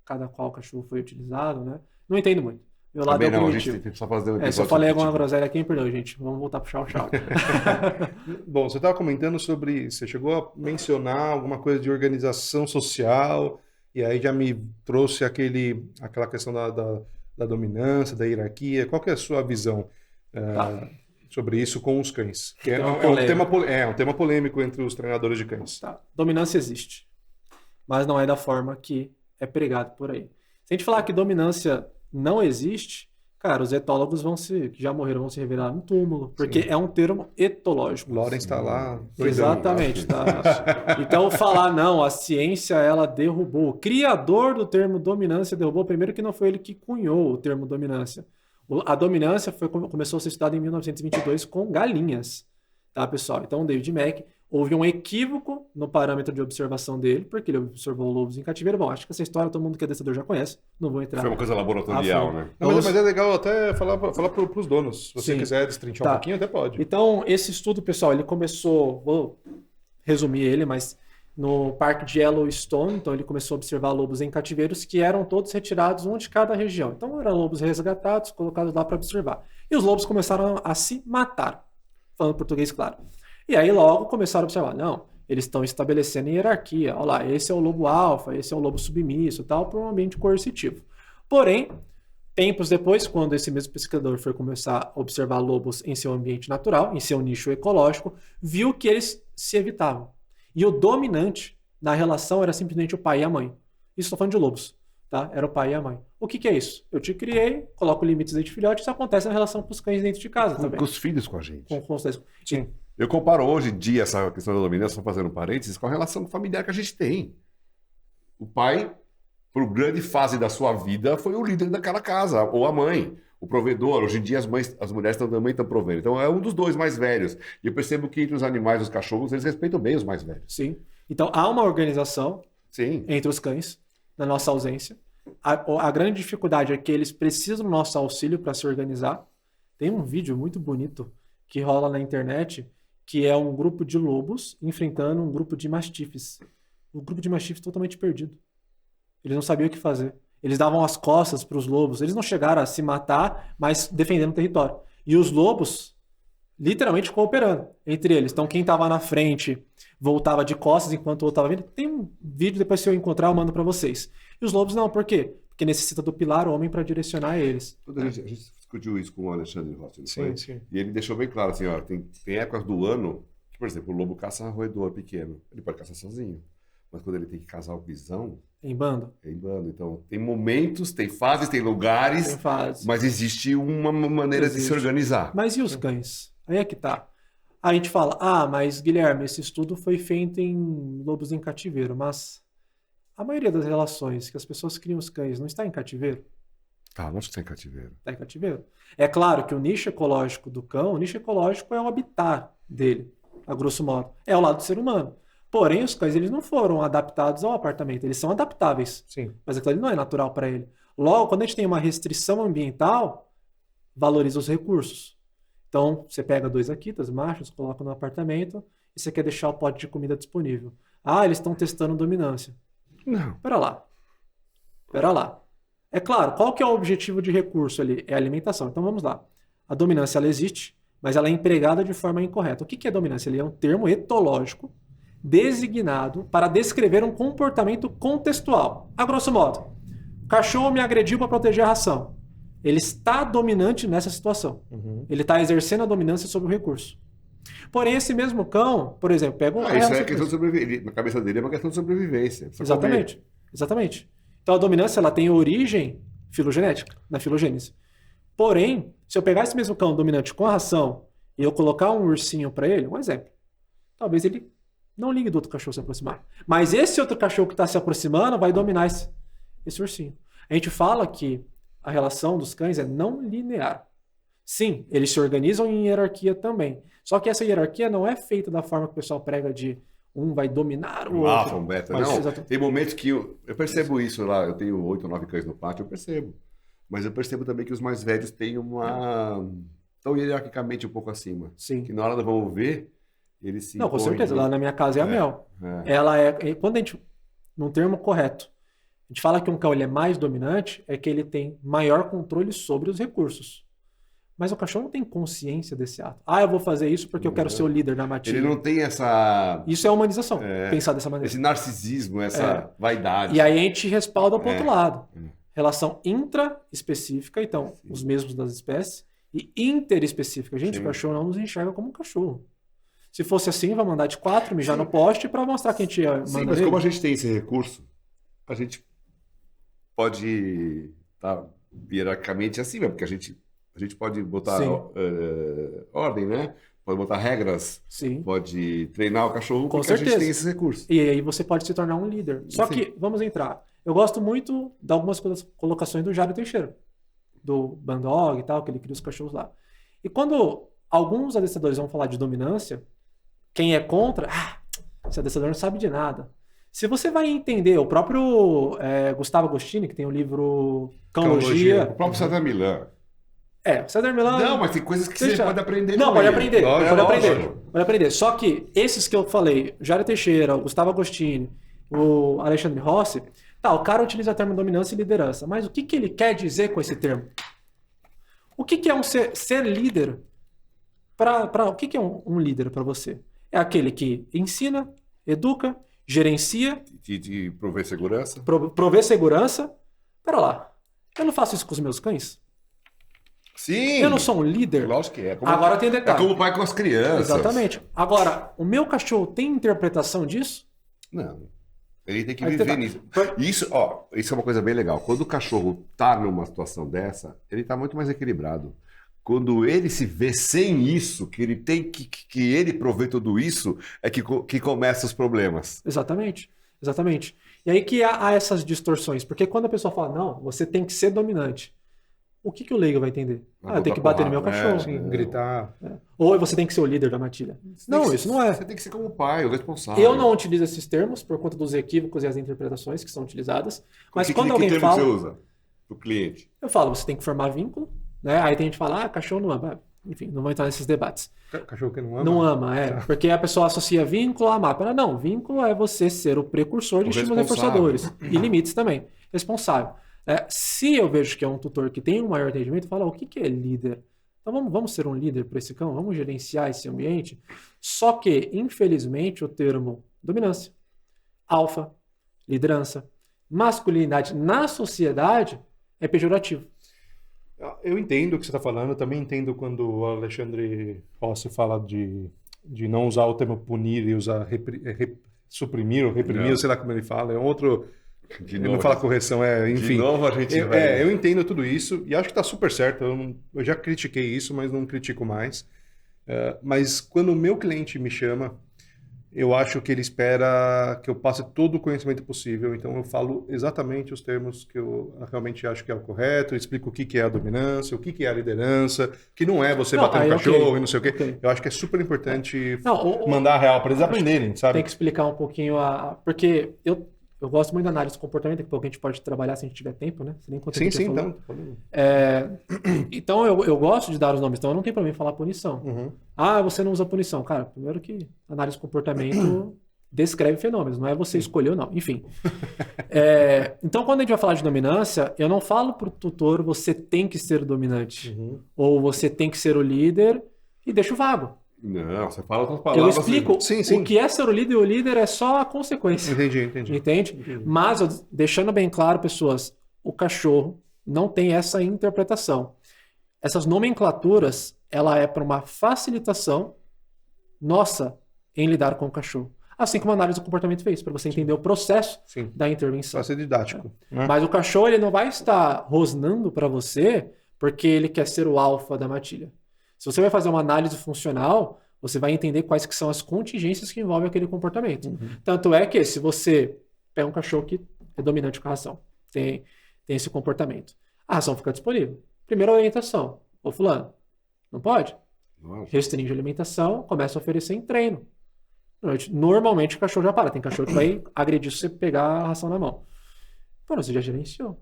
cada qual cachorro foi utilizado, né? Não entendo muito. Meu lado também é o não, a primitivo. gente tem que só fazer um episódio Se eu falei alguma subjetivo. groselha aqui, perdoe, gente. Vamos voltar pro chau-chau. Bom, você estava comentando sobre. Você chegou a mencionar alguma coisa de organização social, e aí já me trouxe aquela questão da dominância, da hierarquia. Qual que é a sua visão sobre isso com os cães? Que é um tema polêmico entre os treinadores de cães. Tá. Dominância existe, mas não é da forma que é pregado por aí. Se a gente falar que dominância não existe, cara, os etólogos que já morreram vão se revelar no túmulo, porque é um termo etológico. Lawrence está lá. Exatamente. Tá. Então, falar, não, a ciência, ela derrubou. O criador do termo dominância derrubou, primeiro que não foi ele que cunhou o termo dominância. A dominância começou a ser estudada em 1922 com galinhas, tá, pessoal? Então, o David Mack, houve um equívoco no parâmetro de observação dele, porque ele observou lobos em cativeiro. Bom, acho que essa história todo mundo que é adestrador já conhece, não vou entrar. Foi uma coisa laboratorial, né? Não, mas é legal até falar para os donos. Se você quiser destrinchar um pouquinho, até pode. Então, esse estudo, pessoal, ele começou, vou resumir ele, mas no Parque de Yellowstone, então ele começou a observar lobos em cativeiros que eram todos retirados, um de cada região. Então, eram lobos resgatados, colocados lá para observar. E os lobos começaram a se matar, falando português claro. E aí logo começaram a observar, não, eles estão estabelecendo hierarquia. Olha lá, esse é o lobo alfa, esse é o lobo submisso, tal, para um ambiente coercitivo. Porém, tempos depois, quando esse mesmo pesquisador foi começar a observar lobos em seu ambiente natural, em seu nicho ecológico, viu que eles se evitavam. E o dominante na relação era simplesmente o pai e a mãe. Isso estou falando de lobos, tá? Era o pai e a mãe. O que é isso? Eu te criei, coloco limites dentro de filhote, isso acontece na relação com os cães dentro de casa também. Com os filhos com a gente. Sim. Eu comparo hoje em dia essa questão da dominância, só fazendo um parênteses, com a relação familiar que a gente tem. O pai, por grande fase da sua vida, foi o líder daquela casa, ou a mãe, o provedor. Hoje em dia as mulheres também estão provendo. Então é um dos dois mais velhos. E eu percebo que entre os animais, os cachorros, eles respeitam bem os mais velhos. Sim. Então há uma organização Sim. entre os cães, na nossa ausência. A grande dificuldade é que eles precisam do nosso auxílio para se organizar. Tem um vídeo muito bonito que rola na internet, que é um grupo de lobos enfrentando um grupo de mastifes. O grupo de mastifes totalmente perdido. Eles não sabiam o que fazer. Eles davam as costas para os lobos. Eles não chegaram a se matar, mas defendendo o território. E os lobos, literalmente, cooperando entre eles. Então, quem estava na frente voltava de costas enquanto o outro estava vindo. Tem um vídeo, depois se eu encontrar, eu mando para vocês. E os lobos não, por quê? Porque necessita do pilar homem para direcionar eles. A gente discutiu isso com o Alexandre Rossi, não foi? Sim. E ele deixou bem claro assim, ó, tem épocas do ano que, por exemplo, o lobo caça roedor pequeno. Ele pode caçar sozinho. Mas quando ele tem que caçar o bisão... Em bando? É em bando. Então, tem momentos, tem fases, tem lugares, tem fases. Mas existe uma maneira de se organizar. Mas e os cães? Aí é que tá. A gente fala, mas Guilherme, esse estudo foi feito em lobos em cativeiro, mas a maioria das relações que as pessoas criam os cães não está em cativeiro? Tá, não acho que está em cativeiro. Está em cativeiro. É claro que o nicho ecológico do cão, o nicho ecológico é o habitat dele, a grosso modo. É ao lado do ser humano. Porém, os cães eles não foram adaptados ao apartamento, eles são adaptáveis. Sim. Mas aquilo ali não é natural para ele. Logo, quando a gente tem uma restrição ambiental, valoriza os recursos. Então, você pega 2 akitas, machos, coloca no apartamento e você quer deixar o pote de comida disponível. Eles estão testando dominância. Não. Pera lá. É claro, qual que é o objetivo de recurso ali? É a alimentação. Então, vamos lá. A dominância, ela existe, mas ela é empregada de forma incorreta. O que é dominância? Ele é um termo etológico designado para descrever um comportamento contextual. A grosso modo, o cachorro me agrediu para proteger a ração. Ele está dominante nessa situação. Ele está exercendo a dominância sobre o recurso. Porém, esse mesmo cão, por exemplo, pega isso é questão de sobrevivência. Na cabeça dele é uma questão de sobrevivência. Exatamente. Então a dominância ela tem origem filogenética, na filogênese. Porém, se eu pegar esse mesmo cão dominante com a ração e eu colocar um ursinho para ele, um exemplo, talvez ele não ligue do outro cachorro se aproximar. Mas esse outro cachorro que está se aproximando vai dominar esse ursinho. A gente fala que a relação dos cães é não linear. Sim, eles se organizam em hierarquia também. Só que essa hierarquia não é feita da forma que o pessoal prega de um vai dominar o outro. Alfa, um beta. Não, tem momentos que eu percebo isso lá. Eu tenho 8 ou 9 cães no pátio, eu percebo. Mas eu percebo também que os mais velhos têm estão hierarquicamente um pouco acima. Sim. Que na hora do vamos ver, eles se Não, com certeza. Lá na minha casa é a Mel. É. Ela é... Quando a gente... Num termo correto, A gente fala que um cão ele é mais dominante, é que ele tem maior controle sobre os recursos. Mas o cachorro não tem consciência desse ato. Eu vou fazer isso porque eu quero ser o líder da matilha. Ele não tem essa... Isso é humanização, pensar dessa maneira. Esse narcisismo, essa vaidade. E aí a gente respalda pro outro lado. Relação intraespecífica, então, os mesmos das espécies, e interespecífica. Gente, o cachorro não nos enxerga como um cachorro. Se fosse assim, vai mandar de 4, mijar no poste para mostrar que a gente manda. Sim, mas como a gente tem esse recurso, a gente pode estar hierarquicamente acima, porque a gente pode botar ordem, né? Pode botar regras, pode treinar o cachorro, porque a gente tem esses recursos. E aí você pode se tornar um líder. Só que, vamos entrar. Eu gosto muito de algumas colocações do Jário Teixeira, do Bandog e tal, que ele cria os cachorros lá. E quando alguns adestradores vão falar de dominância, quem é contra, esse adestrador não sabe de nada. Se você vai entender, o próprio Gustavo Agostini, que tem o livro Cãologia... O próprio César Millan. O César Millan... Não, mas tem coisas que você pode aprender. Não, pode aprender. Pode aprender. Só que esses que eu falei, Jário Teixeira, o Gustavo Agostini, o Alexandre Rossi, o cara utiliza o termo dominância e liderança. Mas o que ele quer dizer com esse termo? O que é ser líder? O que é um líder para você? É aquele que ensina, educa, gerencia... De prover segurança. Prover segurança. Pera lá, eu não faço isso com os meus cães? Sim. Eu não sou um líder? Lógico que é. Agora tem detalhe. É como o pai com as crianças. Exatamente. Agora, o meu cachorro tem interpretação disso? Não. Ele tem que viver nisso. Isso é uma coisa bem legal. Quando o cachorro tá numa situação dessa, ele tá muito mais equilibrado. Quando ele se vê sem isso, que ele tem que ele provê tudo isso, é que começam os problemas. Exatamente. E aí que há essas distorções. Porque quando a pessoa fala, não, você tem que ser dominante. O que o leigo vai entender? Eu tenho que bater no meu cachorro. Gritar. Ou você tem que ser o líder da matilha. Não, isso não é. Você tem que ser como o pai, o responsável. Eu não utilizo esses termos por conta dos equívocos e as interpretações que são utilizadas. Mas quando alguém termo fala... você usa pro cliente? Eu falo, você tem que formar vínculo. Né? Aí tem gente que fala, cachorro não ama. Enfim, não vou entrar nesses debates. Cachorro que não ama? Não ama, porque a pessoa associa vínculo a amar. Não, vínculo é você ser o precursor de estímulos reforçadores. E limites também. Responsável. Se eu vejo que é um tutor que tem um maior entendimento, eu falo, o que é líder? Então vamos ser um líder para esse cão? Vamos gerenciar esse ambiente? Só que, infelizmente, o termo dominância, alfa, liderança, masculinidade na sociedade é pejorativo. Eu entendo o que você está falando, eu também entendo quando o Alexandre Rossi fala de não usar o termo punir e usar suprimir ou reprimir, sei lá como ele fala, é um outro... Ele não fala correção, enfim. De novo a gente eu entendo tudo isso e acho que está super certo. Eu já critiquei isso, mas não critico mais. Mas quando o meu cliente me chama, eu acho que ele espera que eu passe todo o conhecimento possível. Então eu falo exatamente os termos que eu realmente acho que é o correto, eu explico o que é a dominância, o que é a liderança, que não é você bater no cachorro e não sei o quê. Okay. Eu acho que é super importante mandar a real para eles aprenderem, sabe? Tem que explicar um pouquinho porque eu gosto muito da análise do comportamento, que a gente pode trabalhar se a gente tiver tempo, né? Você nem conta sim, então. Então eu gosto de dar os nomes, então eu não tenho problema em falar punição. Você não usa punição. Cara, primeiro que análise do comportamento descreve fenômenos, não é você escolher ou não. Enfim. Então quando a gente vai falar de dominância, eu não falo pro tutor você tem que ser dominante, ou você tem que ser o líder e deixo vago. Não, você fala outras palavras. Eu explico o que é ser o líder, e o líder é só a consequência. Entendi. Entende? Mas, deixando bem claro, pessoas, o cachorro não tem essa interpretação. Essas nomenclaturas, ela é para uma facilitação nossa em lidar com o cachorro. Assim como a análise do comportamento fez, para você entender o processo da intervenção. Para ser didático. Né? Mas o cachorro ele não vai estar rosnando para você porque ele quer ser o alfa da matilha. Se você vai fazer uma análise funcional, você vai entender quais que são as contingências que envolvem aquele comportamento. Tanto é que se você pega um cachorro que é dominante com a ração, tem esse comportamento, a ração fica disponível. Primeira orientação, fulano, não pode? Restringe a alimentação, começa a oferecer em treino. Normalmente o cachorro já para, tem cachorro que vai agredir se você pegar a ração na mão. Você já gerenciou.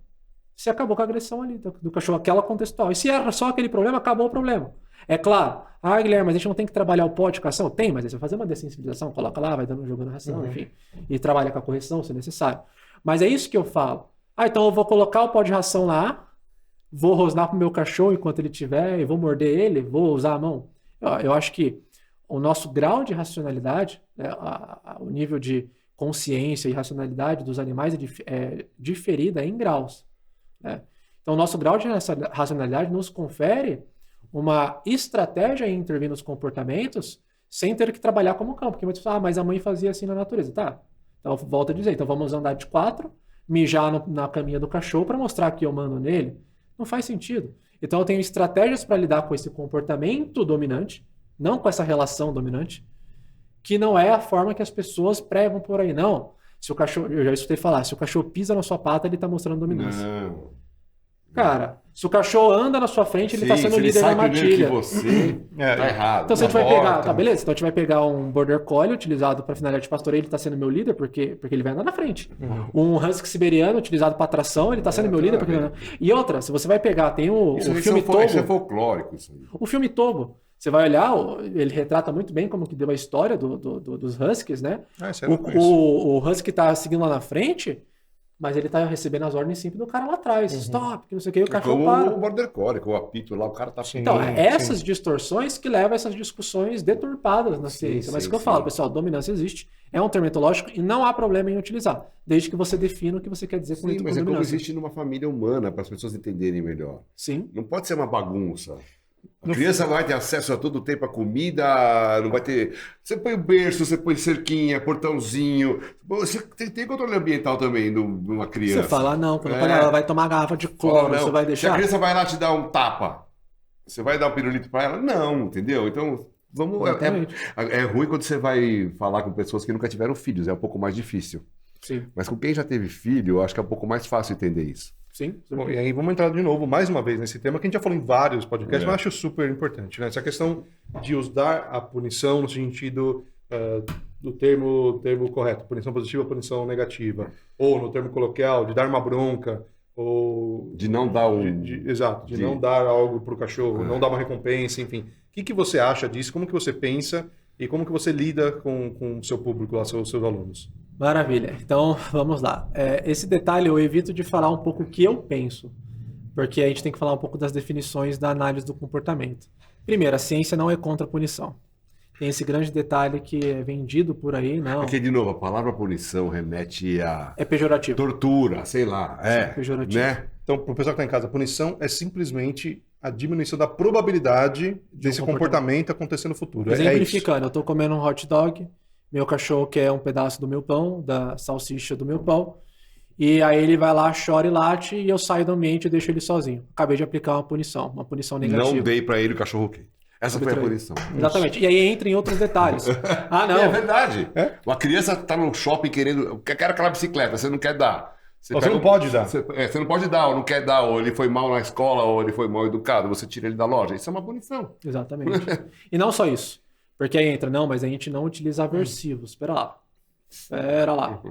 Você acabou com a agressão ali do cachorro, aquela contextual. E se era só aquele problema, acabou o problema. É claro, Guilherme, mas a gente não tem que trabalhar o pó de ração? Tem, mas aí você vai fazer uma dessensibilização, coloca lá, vai jogando ração, enfim. E trabalha com a correção, se necessário. Mas é isso que eu falo. Então eu vou colocar o pó de ração lá, vou rosnar pro meu cachorro enquanto ele tiver, e vou morder ele, vou usar a mão. Eu acho que o nosso grau de racionalidade, né, o nível de consciência e racionalidade dos animais é diferida em graus. Né? Então, o nosso grau de racionalidade nos confere uma estratégia em intervir nos comportamentos sem ter que trabalhar como cão. Porque muitas pessoas mas a mãe fazia assim na natureza. Tá. Então, volto a dizer. Então, vamos andar de 4, mijar na caminha do cachorro para mostrar que eu mando nele. Não faz sentido. Então, eu tenho estratégias para lidar com esse comportamento dominante, não com essa relação dominante, que não é a forma que as pessoas pregam por aí. Não. Se o cachorro, eu já escutei falar, se o cachorro pisa na sua pata, ele está mostrando dominância. Não. Cara, se o cachorro anda na sua frente, ele está sendo líder da matilha. Que você tá errado. Então, se a gente vai pegar, tá, beleza? Então, a gente vai pegar um Border Collie utilizado para finalidade de pastoreio, ele está sendo meu líder porque ele vai andar na frente. Um Husky siberiano utilizado para tração, ele está sendo meu líder porque ele vai andar. E outra, se você vai pegar, tem o filme Togo. Isso é folclórico. Isso aí. O filme Togo. Você vai olhar, ele retrata muito bem como que deu a história dos Huskies, né? O Husky tá seguindo lá na frente, mas ele tá recebendo as ordens sempre do cara lá atrás. Stop, que não sei o que, o cachorro para. O Border Collie, o apito lá, o cara tá... Então, essas distorções que levam a essas discussões deturpadas na ciência. Mas o que eu falo, pessoal, dominância existe, é um termo etológico e não há problema em utilizar, desde que você defina o que você quer dizer com dominância. Mas dominância. Como existe numa família humana, para as pessoas entenderem melhor. Sim. Não pode ser uma bagunça. A criança vai ter acesso a todo o tempo à comida, não vai ter... Você põe o berço, você põe cerquinha, portãozinho. Você tem controle ambiental também numa criança. Você fala, não, quando ela vai tomar garrafa de cloro, você vai deixar... Se a criança vai lá te dar um tapa, você vai dar um pirulito para ela? Não, entendeu? Então, vamos... É ruim quando você vai falar com pessoas que nunca tiveram filhos, é um pouco mais difícil. Sim. Mas com quem já teve filho, eu acho que é um pouco mais fácil entender isso. Sim. Bom, e aí vamos entrar de novo, mais uma vez, nesse tema que a gente já falou em vários podcasts, mas acho super importante, né? Essa questão de usar a punição no sentido do termo correto, punição positiva, punição negativa, ou no termo coloquial, de dar uma bronca, ou... De não dar Exato, de não dar algo para o cachorro, não dar uma recompensa, enfim. O que você acha disso? Como que você pensa e como que você lida com o seu público, lá, seus alunos? Maravilha. Então, vamos lá. Esse detalhe eu evito de falar um pouco o que eu penso, porque a gente tem que falar um pouco das definições da análise do comportamento. Primeiro, a ciência não é contra a punição. Tem esse grande detalhe que é vendido por aí, não. Porque, de novo, a palavra punição remete a... É pejorativo. Tortura, sei lá. É pejorativo. Né? Então, para o pessoal que está em casa, a punição é simplesmente a diminuição da probabilidade desse comportamento acontecer no futuro. Exemplificando, eu estou comendo um hot dog, meu cachorro quer um pedaço do meu pão, da salsicha do meu pão, e aí ele vai lá, chora e late, e eu saio do ambiente e deixo ele sozinho. Acabei de aplicar uma punição negativa. Não dei para ele o cachorro quente. Essa foi a punição. Exatamente. E aí entra em outros detalhes. Não. É verdade. Uma criança está no shopping querendo... Quer aquela bicicleta, você não quer dar. Você não pode dar. Você não pode dar, ou não quer dar, ou ele foi mal na escola, ou ele foi mal educado, você tira ele da loja. Isso é uma punição. Exatamente. E não só isso. Porque aí entra, mas a gente não utiliza aversivos. Espera lá.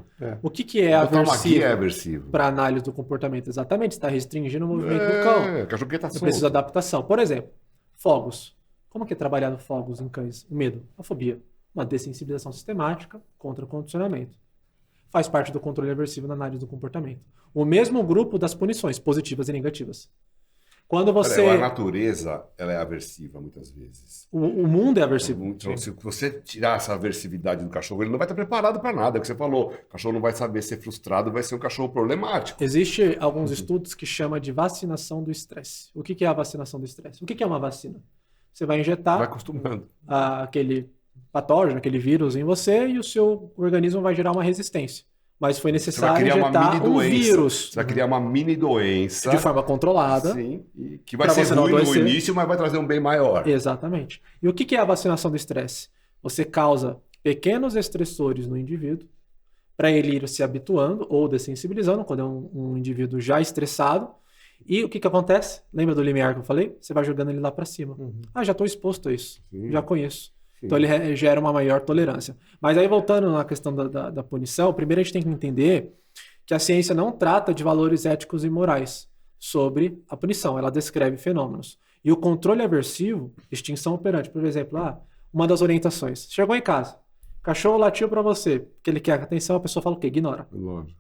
O que é aversivo para análise do comportamento? Exatamente, está restringindo o movimento do cão. O cachorro tá solto. Precisa de adaptação. Por exemplo, fogos. Como que é trabalhado fogos em cães? O medo, a fobia. Uma dessensibilização sistemática contra o condicionamento. Faz parte do controle aversivo na análise do comportamento. O mesmo grupo das punições, positivas e negativas. Quando você... A natureza, ela é aversiva muitas vezes. O mundo é aversivo. Então, se você tirar essa aversividade do cachorro, ele não vai estar preparado para nada. É o que você falou. O cachorro não vai saber ser frustrado, vai ser um cachorro problemático. Existem alguns estudos que chamam de vacinação do estresse. O que é a vacinação do estresse? O que é uma vacina? Você vai injetar aquele patógeno, aquele vírus em você e o seu organismo vai gerar uma resistência. Mas foi necessário injetar um vírus. Você vai criar uma mini doença. De forma controlada. Sim. Que vai ser ruim no início, mas vai trazer um bem maior. Exatamente. E o que é a vacinação do estresse? Você causa pequenos estressores no indivíduo para ele ir se habituando ou dessensibilizando, quando é um indivíduo já estressado. E o que acontece? Lembra do limiar que eu falei? Você vai jogando ele lá para cima. Já estou exposto a isso. Sim. Já conheço. Sim. Então ele gera uma maior tolerância. Mas aí voltando na questão da punição, primeiro a gente tem que entender que a ciência não trata de valores éticos e morais sobre a punição. Ela descreve fenômenos. E o controle aversivo, extinção operante. Por exemplo, uma das orientações. Chegou em casa, cachorro latiu para você, que ele quer atenção, a pessoa fala o quê? Ignora. Lógico.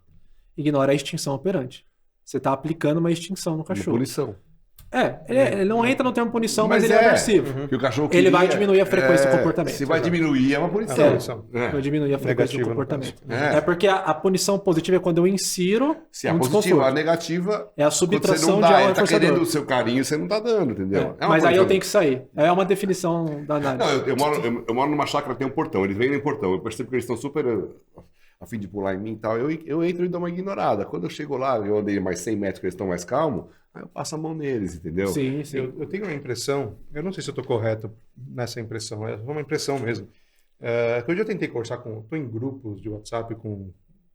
Ignora a extinção operante. você está aplicando uma extinção no cachorro. Uma punição. Ele não entra no termo punição, mas ele é aversivo. Que o cachorro ele vai diminuir a frequência do comportamento. Se vai diminuir, é uma punição. Vai diminuir a frequência do comportamento. É porque a punição positiva é quando eu insiro se a positiva, a negativa é a subtração de algo reforçador. Ele tá querendo o seu carinho, você não tá dando, entendeu? Mas aí eu tenho que sair. É uma definição da análise. Não, eu moro numa chácara que tem um portão, eles vêm no portão, eu percebo que eles estão super a fim de pular em mim e tal, eu entro e dou uma ignorada. Quando eu chego lá, eu andei mais 100 metros que eles estão mais calmos, aí eu passo a mão neles, entendeu? Sim. Eu tenho uma impressão, eu não sei se eu estou correto nessa impressão, é uma impressão mesmo. Que eu já tentei conversar estou em grupos de WhatsApp com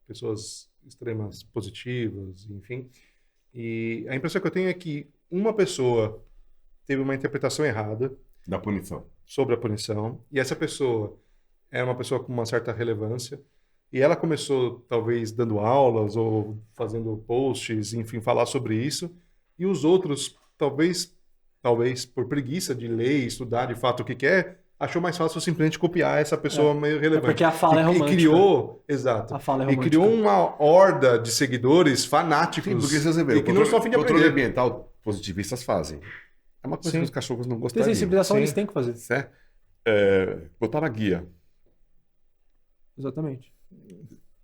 pessoas extremas positivas, enfim, e a impressão que eu tenho é que uma pessoa teve uma interpretação errada da punição. Sobre a punição, e essa pessoa era uma pessoa com uma certa relevância, e ela começou, talvez, dando aulas ou fazendo posts, enfim, falar sobre isso. E os outros, talvez por preguiça de ler, estudar de fato o que quer, achou mais fácil simplesmente copiar essa pessoa meio relevante. Porque a fala é romântica. E criou, exato. A fala é romântica. E criou uma horda de seguidores fanáticos. Sim, porque você vê, que não estão a fim de aprender. Controle ambiental positivistas fazem. É uma coisa que os cachorros não gostariam. Desensibilização eles têm que fazer. Certo? Botar na guia. Exatamente.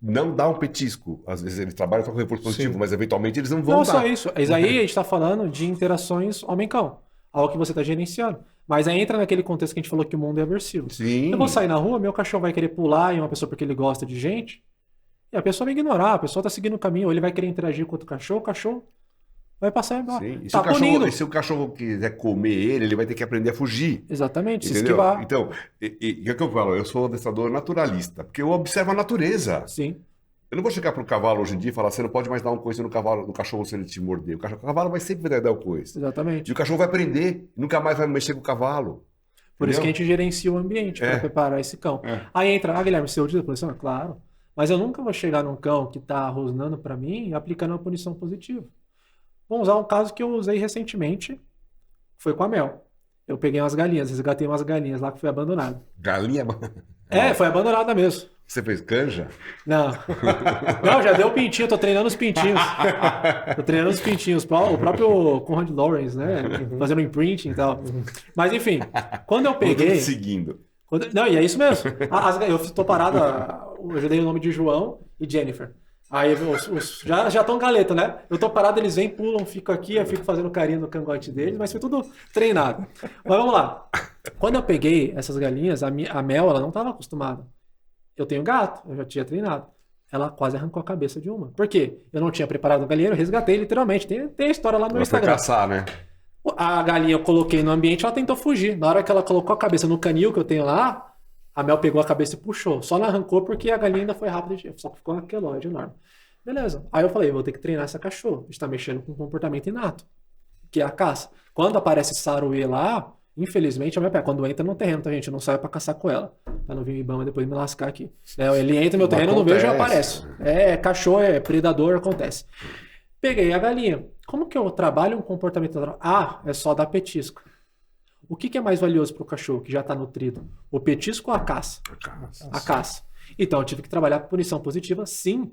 Não dá um petisco. Às vezes eles trabalham só com reforço positivo, mas eventualmente eles não vão dar. Não só isso. Mas aí a gente está falando de interações homem-cão. Algo que você está gerenciando. Mas aí entra naquele contexto que a gente falou que o mundo é aversivo. Sim. Eu vou sair na rua, meu cachorro vai querer pular em uma pessoa porque ele gosta de gente, e a pessoa vai ignorar, a pessoa está seguindo o caminho, ou ele vai querer interagir com outro cachorro, o cachorro vai passar embora. Sim. E se o cachorro quiser comer ele vai ter que aprender a fugir. Exatamente, entendeu? Se esquivar. Então, o que eu falo? Eu sou adestrador naturalista, porque eu observo a natureza. Sim. Eu não vou chegar para o cavalo hoje em dia e falar, você não pode mais dar um coice no cachorro se ele te morder. O cavalo vai sempre dar o coice. Exatamente. E o cachorro vai aprender, nunca mais vai mexer com o cavalo. Por isso que a gente gerencia o ambiente para preparar esse cão. Aí entra, Guilherme, você utiliza a punição? Claro. Mas eu nunca vou chegar num cão que está rosnando para mim e aplicando uma punição positiva. Vamos usar um caso que eu usei recentemente, foi com a Mel. Eu peguei umas galinhas, resgatei umas galinhas lá que foi abandonada. Galinha? Foi abandonada mesmo. Você fez canja? Não. Não, já deu pintinho, tô treinando os pintinhos. O próprio Conrad Lawrence, né? Fazendo imprinting e tal. Mas enfim, quando eu peguei... seguindo. Não, e é isso mesmo. Eu tô parado, eu já dei o nome de João e Jennifer. Aí já estão galeta, né? Eu tô parado, eles vêm, pulam, fico aqui, eu fico fazendo carinho no cangote deles, mas foi tudo treinado. Mas vamos lá. Quando eu peguei essas galinhas, a Mel, ela não estava acostumada. Eu tenho gato, eu já tinha treinado. Ela quase arrancou a cabeça de uma. Por quê? Eu não tinha preparado o galinheiro, eu resgatei literalmente. Tem a história lá no meu Instagram. Ela foi caçar, né? A galinha eu coloquei no ambiente, ela tentou fugir. Na hora que ela colocou a cabeça no canil que eu tenho lá, a Mel pegou a cabeça e puxou. Só não arrancou porque a galinha ainda foi rápida, só que ficou um queloide enorme. Beleza. Aí eu falei, vou ter que treinar essa cachorra. A gente tá mexendo com um comportamento inato, que é a caça. Quando aparece saruê lá, infelizmente, a minha pé, quando entra no terreno, tá, gente? Eu não saio pra caçar com ela. Pra não vir o Ibama depois me lascar aqui. Ele entra no meu terreno, eu não vejo e aparece. Cachorro, predador, acontece. Peguei a galinha. Como que eu trabalho um comportamento natural? É só dar petisco. O que é mais valioso pro cachorro que já tá nutrido? O petisco ou a caça? A caça. Então, eu tive que trabalhar com punição positiva, sim.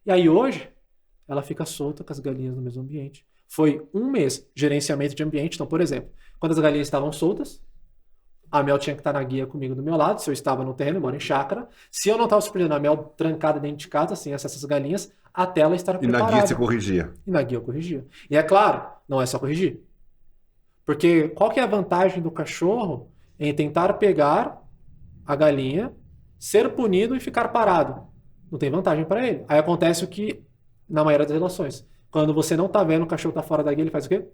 E aí hoje, ela fica solta com as galinhas no mesmo ambiente. Foi um mês gerenciamento de ambiente. Então, por exemplo, quando as galinhas estavam soltas, a Mel tinha que estar na guia comigo do meu lado. Se eu estava no terreno, eu moro em chácara. Se eu não estava surpreendendo a Mel trancada dentro de casa, sem acesso às galinhas, até ela estar preparada. E na guia você corrigia? E na guia eu corrigia. E é claro, não é só corrigir. Porque qual que é a vantagem do cachorro em tentar pegar a galinha, ser punido e ficar parado? Não tem vantagem para ele. Aí acontece o que, na maioria das relações, quando você não tá vendo, o cachorro tá fora da guia, ele faz o quê?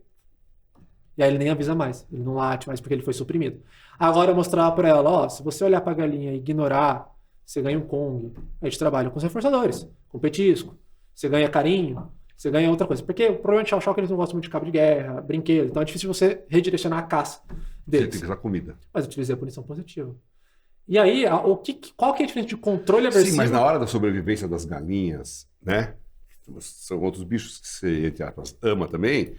E aí ele nem avisa mais. Ele não late mais porque ele foi suprimido. Agora eu mostrar para ela, se você olhar pra galinha e ignorar, você ganha um Kong. A gente trabalha com os reforçadores, com petisco. Você ganha carinho, você ganha outra coisa. Porque provavelmente choque eles não gostam muito de cabo de guerra, brinquedo. Então é difícil você redirecionar a caça deles. Você tem que usar comida. Mas eu utilizei a punição positiva. E aí, qual que é a diferença de controle aversivo? Sim, mas na hora da sobrevivência das galinhas, né? São outros bichos que você, entre aspas, ama também.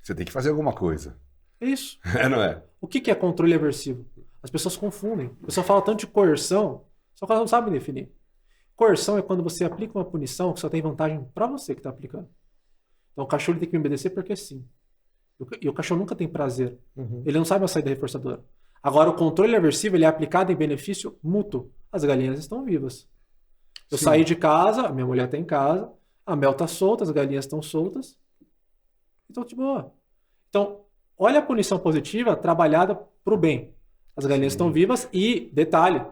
Você tem que fazer alguma coisa. É isso. Não é? O que é controle aversivo? As pessoas confundem. A pessoa fala tanto de coerção, só que elas não sabem definir. Coerção é quando você aplica uma punição que só tem vantagem para você que está aplicando. Então o cachorro tem que me obedecer porque sim. E o cachorro nunca tem prazer. Ele não sabe a saída reforçadora. Agora, o controle aversivo ele é aplicado em benefício mútuo. As galinhas estão vivas. Eu saí de casa, a minha mulher está em casa, a mel está solta, as galinhas estão soltas. Então, de boa. Então, olha a punição positiva trabalhada para o bem. As galinhas estão vivas e, detalhe,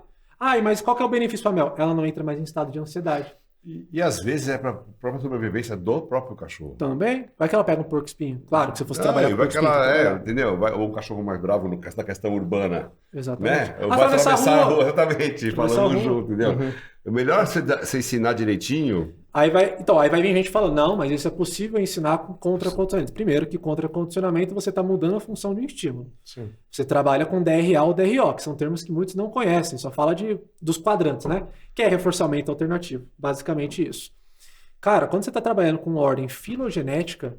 mas qual que é o benefício para a mel? Ela não entra mais em estado de ansiedade. E às vezes é para a própria sobrevivência do próprio cachorro. Também. Vai que ela pega um porco espinho. Claro que se você trabalhar com vai porco que ela espinho... entendeu? Ou um cachorro mais bravo na questão urbana. Exatamente. Né? Ou vai atravessar a rua. Exatamente. Falando junto, entendeu? É melhor você ensinar direitinho. Aí vai vir gente falando, não, mas isso é possível ensinar com contra-condicionamento. Primeiro que contra-condicionamento você está mudando a função do estímulo. Sim. Você trabalha com DRA ou DRO, que são termos que muitos não conhecem, só fala dos quadrantes, né? Que é reforçamento alternativo. Basicamente isso. Cara, quando você está trabalhando com ordem filogenética,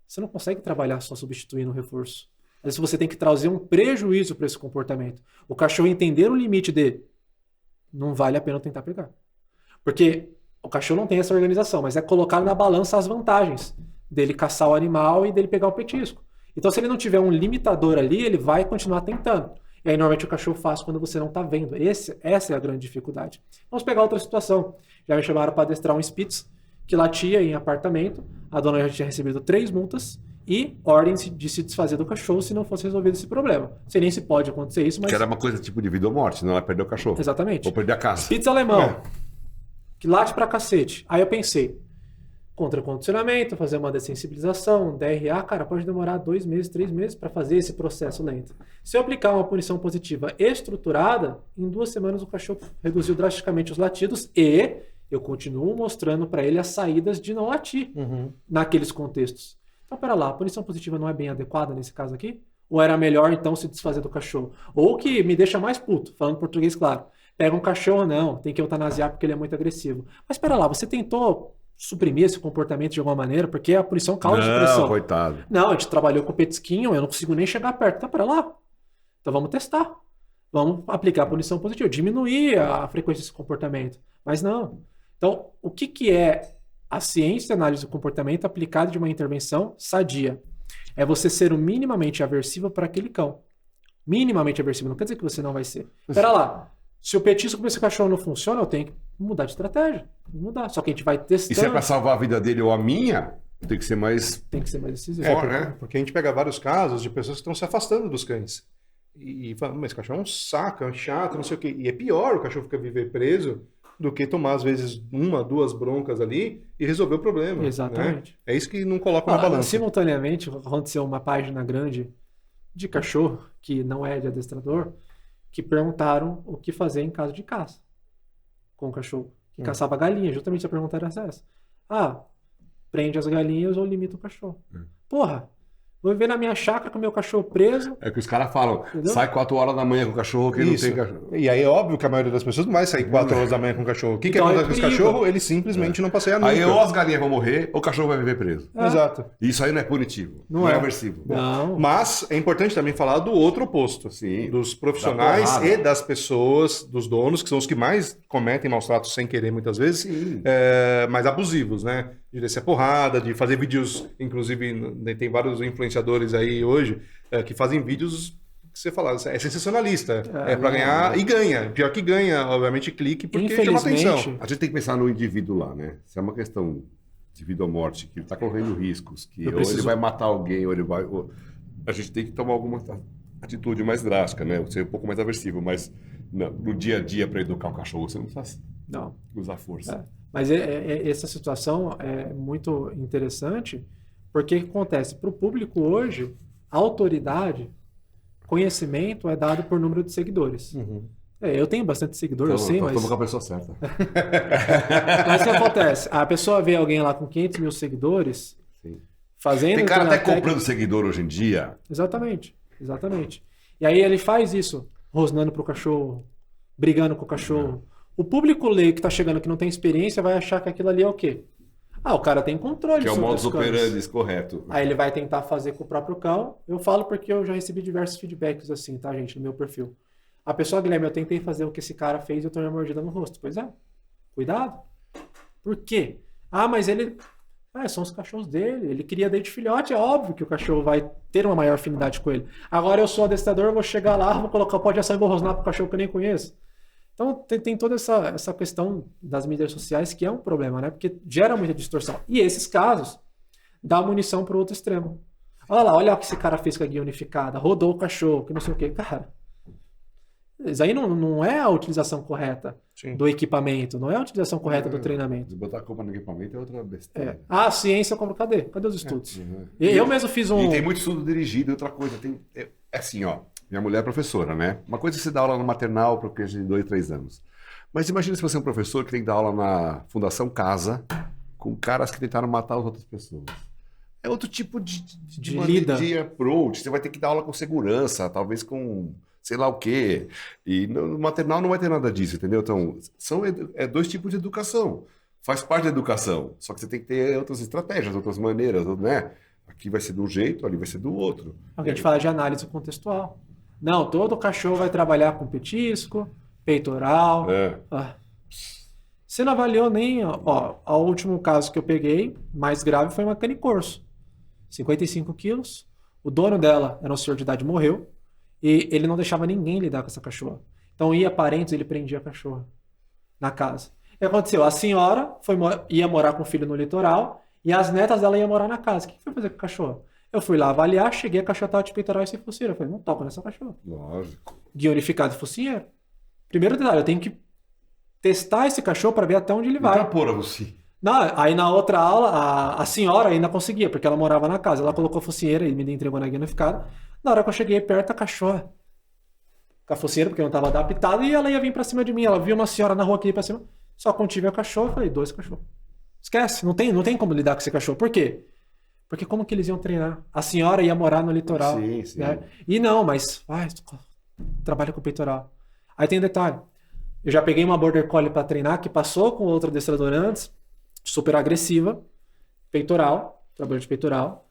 você não consegue trabalhar só substituindo o reforço. Às vezes você tem que trazer um prejuízo para esse comportamento. O cachorro entender o limite de não vale a pena tentar pegar. Porque o cachorro não tem essa organização, mas é colocar na balança as vantagens dele caçar o animal e dele pegar o petisco. Então, se ele não tiver um limitador ali, ele vai continuar tentando. E aí, normalmente, o cachorro faz quando você não está vendo. Essa é a grande dificuldade. Vamos pegar outra situação. Já me chamaram para adestrar um Spitz que latia em apartamento. A dona já tinha recebido 3 multas e ordens de se desfazer do cachorro se não fosse resolvido esse problema. Não sei nem se pode acontecer isso, mas... Que era uma coisa tipo de vida ou morte, não é perder o cachorro. Exatamente. Ou perder a casa. Spitz alemão, que late pra cacete. Aí eu pensei, contra-condicionamento, fazer uma dessensibilização, DRA, cara, pode demorar 2 meses, 3 meses para fazer esse processo lento. Se eu aplicar uma punição positiva estruturada, em 2 semanas o cachorro reduziu drasticamente os latidos e eu continuo mostrando para ele as saídas de não latir naqueles contextos. Então, pera lá, a punição positiva não é bem adequada nesse caso aqui? Ou era melhor, então, se desfazer do cachorro? Ou que me deixa mais puto, falando português claro. Pega um cachorro, não, tem que eutanasiar porque ele é muito agressivo. Mas pera lá, você tentou suprimir esse comportamento de alguma maneira, porque a punição causa depressão. Não, coitado. Não, a gente trabalhou com o petisquinho, eu não consigo nem chegar perto. Tá, pera lá. Então vamos testar. Vamos aplicar a punição positiva, diminuir a frequência desse comportamento. Mas não. Então, o que é a ciência de análise do comportamento aplicada de uma intervenção sadia? É você ser o minimamente aversivo para aquele cão. Minimamente aversivo, não quer dizer que você não vai ser. Pera lá. Se o petisco para esse cachorro não funciona, eu tenho que mudar de estratégia. Mudar. Só que a gente vai testando. E se é para salvar a vida dele ou a minha, tem que ser mais... Tem que ser mais decisivo. Porque a gente pega vários casos de pessoas que estão se afastando dos cães. E falam, mas esse cachorro é um saco, é um chato, não sei o quê. E é pior o cachorro ficar viver preso do que tomar, às vezes, 1, 2 broncas ali e resolver o problema. Exatamente. Né? É isso que não coloca na balança. Simultaneamente, aconteceu uma página grande de cachorro, que não é de adestrador, que perguntaram o que fazer em caso de caça com o cachorro. Que caçava galinha, justamente a pergunta era essa. Prende as galinhas ou limita o cachorro. Porra, vou viver na minha chácara com o meu cachorro preso. É que os caras falam, entendeu? Sai 4 horas da manhã com o cachorro que Isso. não tem cachorro. E aí é óbvio que a maioria das pessoas não vai sair 4 horas da manhã com o cachorro. O que Então, acontece com esse cachorro? Ele simplesmente não passeia nunca. Aí ou as galinhas vão morrer ou o cachorro vai viver preso. Exato. Isso aí não é punitivo, não é aversivo. Não. Mas é importante também falar do outro oposto. Sim. Dos profissionais Da porrada. e das pessoas, dos donos, que são os que mais cometem maus tratos sem querer muitas vezes, mais abusivos, né? De descer a porrada, de fazer vídeos, inclusive tem vários influenciadores aí hoje que fazem vídeos que você fala, é sensacionalista, é para ganhar e ganha. Pior que ganha, obviamente, clique, porque chama atenção. A gente tem que pensar no indivíduo lá, né? Se é uma questão de vida ou morte, que ele está correndo riscos, que ou ele vai matar alguém, ou ele vai... A gente tem que tomar alguma atitude mais drástica, né? Ser um pouco mais aversivo, mas no dia a dia, para educar o cachorro, você não precisa usar força. Mas essa situação é muito interessante, porque o que acontece? Para o público hoje, a autoridade, conhecimento é dado por número de seguidores. Eu tenho bastante seguidor, eu sei, mas... Estamos com a pessoa certa. Mas o que acontece? A pessoa vê alguém lá com 500 mil seguidores fazendo... Tem cara até comprando seguidor hoje em dia. Exatamente. E aí ele faz isso, rosnando pro cachorro, brigando com o cachorro. O público leigo que tá chegando que não tem experiência vai achar que aquilo ali é o quê? O cara tem controle sobre os cães. Que é o modus operandi, correto. Aí ele vai tentar fazer com o próprio cão. Eu falo porque eu já recebi diversos feedbacks assim, tá, gente, no meu perfil. A pessoa, Guilherme, eu tentei fazer o que esse cara fez e eu tomei uma mordida no rosto. Pois é, cuidado. Por quê? Mas ele São os cachorros dele. Ele cria desde filhote, é óbvio que o cachorro vai ter uma maior afinidade com ele. Agora eu sou adestrador, vou chegar lá, vou colocar o pó de ação e vou rosnar pro cachorro que eu nem conheço. Então tem toda essa questão das mídias sociais que é um problema, né? Porque gera muita distorção. E esses casos dá munição pro outro extremo. Olha o que esse cara fez com a guia unificada, rodou o cachorro, que não sei o quê. Cara, isso aí não é a utilização correta do equipamento, não é a utilização correta do treinamento. Botar a culpa no equipamento é outra besteira. A ciência, cadê? Cadê os estudos? Eu mesmo fiz um... E tem muito estudo dirigido, outra coisa. É assim, ó, minha mulher é professora, né? Uma coisa é você dar aula no maternal para criança de 2, 3 anos. Mas imagina se você é um professor que tem que dar aula na Fundação Casa com caras que tentaram matar as outras pessoas. É outro tipo de approach. Você vai ter que dar aula com segurança, talvez com... sei lá o quê. E no maternal não vai ter nada disso, entendeu? Então, são 2 tipos de educação. Faz parte da educação. Só que você tem que ter outras estratégias, outras maneiras, né? Aqui vai ser de um jeito, ali vai ser do outro. A gente fala de análise contextual. Não, todo cachorro vai trabalhar com petisco, peitoral. Você não avaliou nem... o último caso que eu peguei, mais grave, foi uma canicorso. 55 quilos. O dono dela era um senhor de idade, morreu. E ele não deixava ninguém lidar com essa cachorra. Então ia parentes, ele prendia a cachorra na casa. O que aconteceu? A senhora ia morar com o filho no litoral e as netas dela iam morar na casa. O que foi fazer com a cachorra? Eu fui lá avaliar, cheguei, a cachorra estava de peitoral e sem focinheira. Eu falei, não toco nessa cachorra. Lógico. Guia unificado e focinheiro. Primeiro detalhe, eu tenho que testar esse cachorro para ver até onde ele vai. Então, porra, você... Não, aí na outra aula, a senhora ainda conseguia, porque ela morava na casa. Ela colocou a focinheira e me entregou na guia unificada. Na hora que eu cheguei perto, a cachorra com a focinheira, porque eu não estava adaptado, e ela ia vir pra cima de mim. Ela viu uma senhora na rua que ia pra cima. Só contive a cachorra, eu falei, 2 cachorros. Esquece, não tem como lidar com esse cachorro. Por quê? Porque como que eles iam treinar? A senhora ia morar no litoral. Sim, sim. Né? E não, mas trabalha com peitoral. Aí tem um detalhe. Eu já peguei uma Border Collie pra treinar, que passou com outra adestradora antes, super agressiva, peitoral, trabalho de peitoral.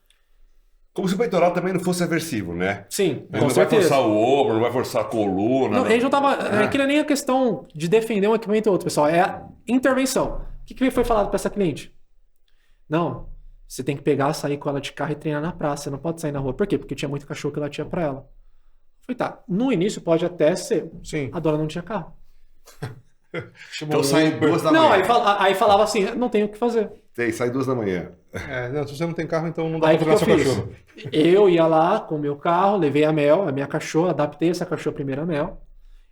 Como se o peitoral também não fosse aversivo, né? Sim, ele não vai forçar o ombro, não vai forçar a coluna. Não, ele não tava... Aquilo nem a questão de defender um equipamento ou outro, pessoal. É a intervenção. O que foi falado para essa cliente? Não, você tem que pegar, sair com ela de carro e treinar na praça. Você não pode sair na rua. Por quê? Porque tinha muito cachorro que ela tinha para ela. Eu falei, tá. No início pode até ser. Sim. A dona não tinha carro. Então sai 2 da manhã. Não, aí falava assim, não tenho o que fazer. Sai 2 da manhã. Não, se você não tem carro, então não dá Aí pra treinar seu cachorro. Eu ia lá com o meu carro, levei a Mel, a minha cachorra, adaptei essa cachorra primeiro a Mel.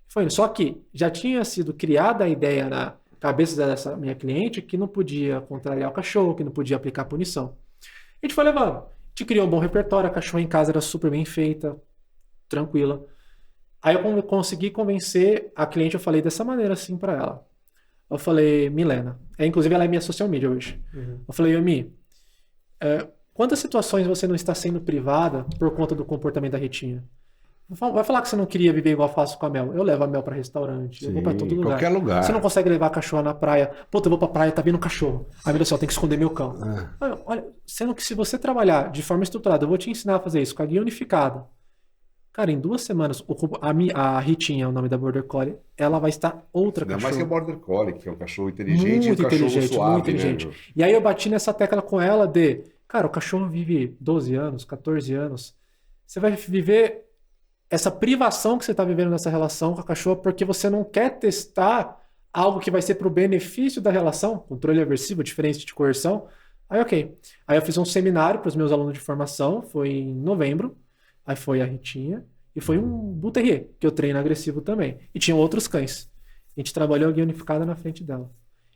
Foi, só que já tinha sido criada a ideia na cabeça dessa minha cliente que não podia contrariar o cachorro, que não podia aplicar punição. A gente foi levando. A gente criou um bom repertório, a cachorra em casa era super bem feita, tranquila. Aí eu consegui convencer a cliente, eu falei dessa maneira assim pra ela. Eu falei, Milena, inclusive ela é minha social media hoje. Eu falei, Yomi, quantas situações você não está sendo privada por conta do comportamento da Ritinha? Vai falar que você não queria viver igual eu faço com a Mel. Eu levo a Mel pra restaurante, eu vou pra todo lugar. Qualquer lugar. Você não consegue levar a cachorra na praia. Puta, eu vou pra praia, tá vindo um cachorro. Ai, meu Deus do céu, tem que esconder meu cão. Olha, sendo que se você trabalhar de forma estruturada, eu vou te ensinar a fazer isso com a guia unificada. Cara, em 2 semanas, a Ritinha, o nome da Border Collie, ela vai estar outra cachorra. Ainda mais que a Border Collie, que é um cachorro inteligente muito e um cachorro inteligente, suave, muito inteligente. Né? E aí eu bati nessa tecla com ela de, cara, o cachorro vive 12 anos, 14 anos. Você vai viver essa privação que você está vivendo nessa relação com a cachorra porque você não quer testar algo que vai ser para o benefício da relação, controle aversivo, diferente de coerção. Aí, ok. Aí eu fiz um seminário para os meus alunos de formação, foi em novembro. Aí foi a Ritinha e foi um Bull Terrier, que eu treino agressivo também. E tinha outros cães. A gente trabalhou a guia unificada na frente dela.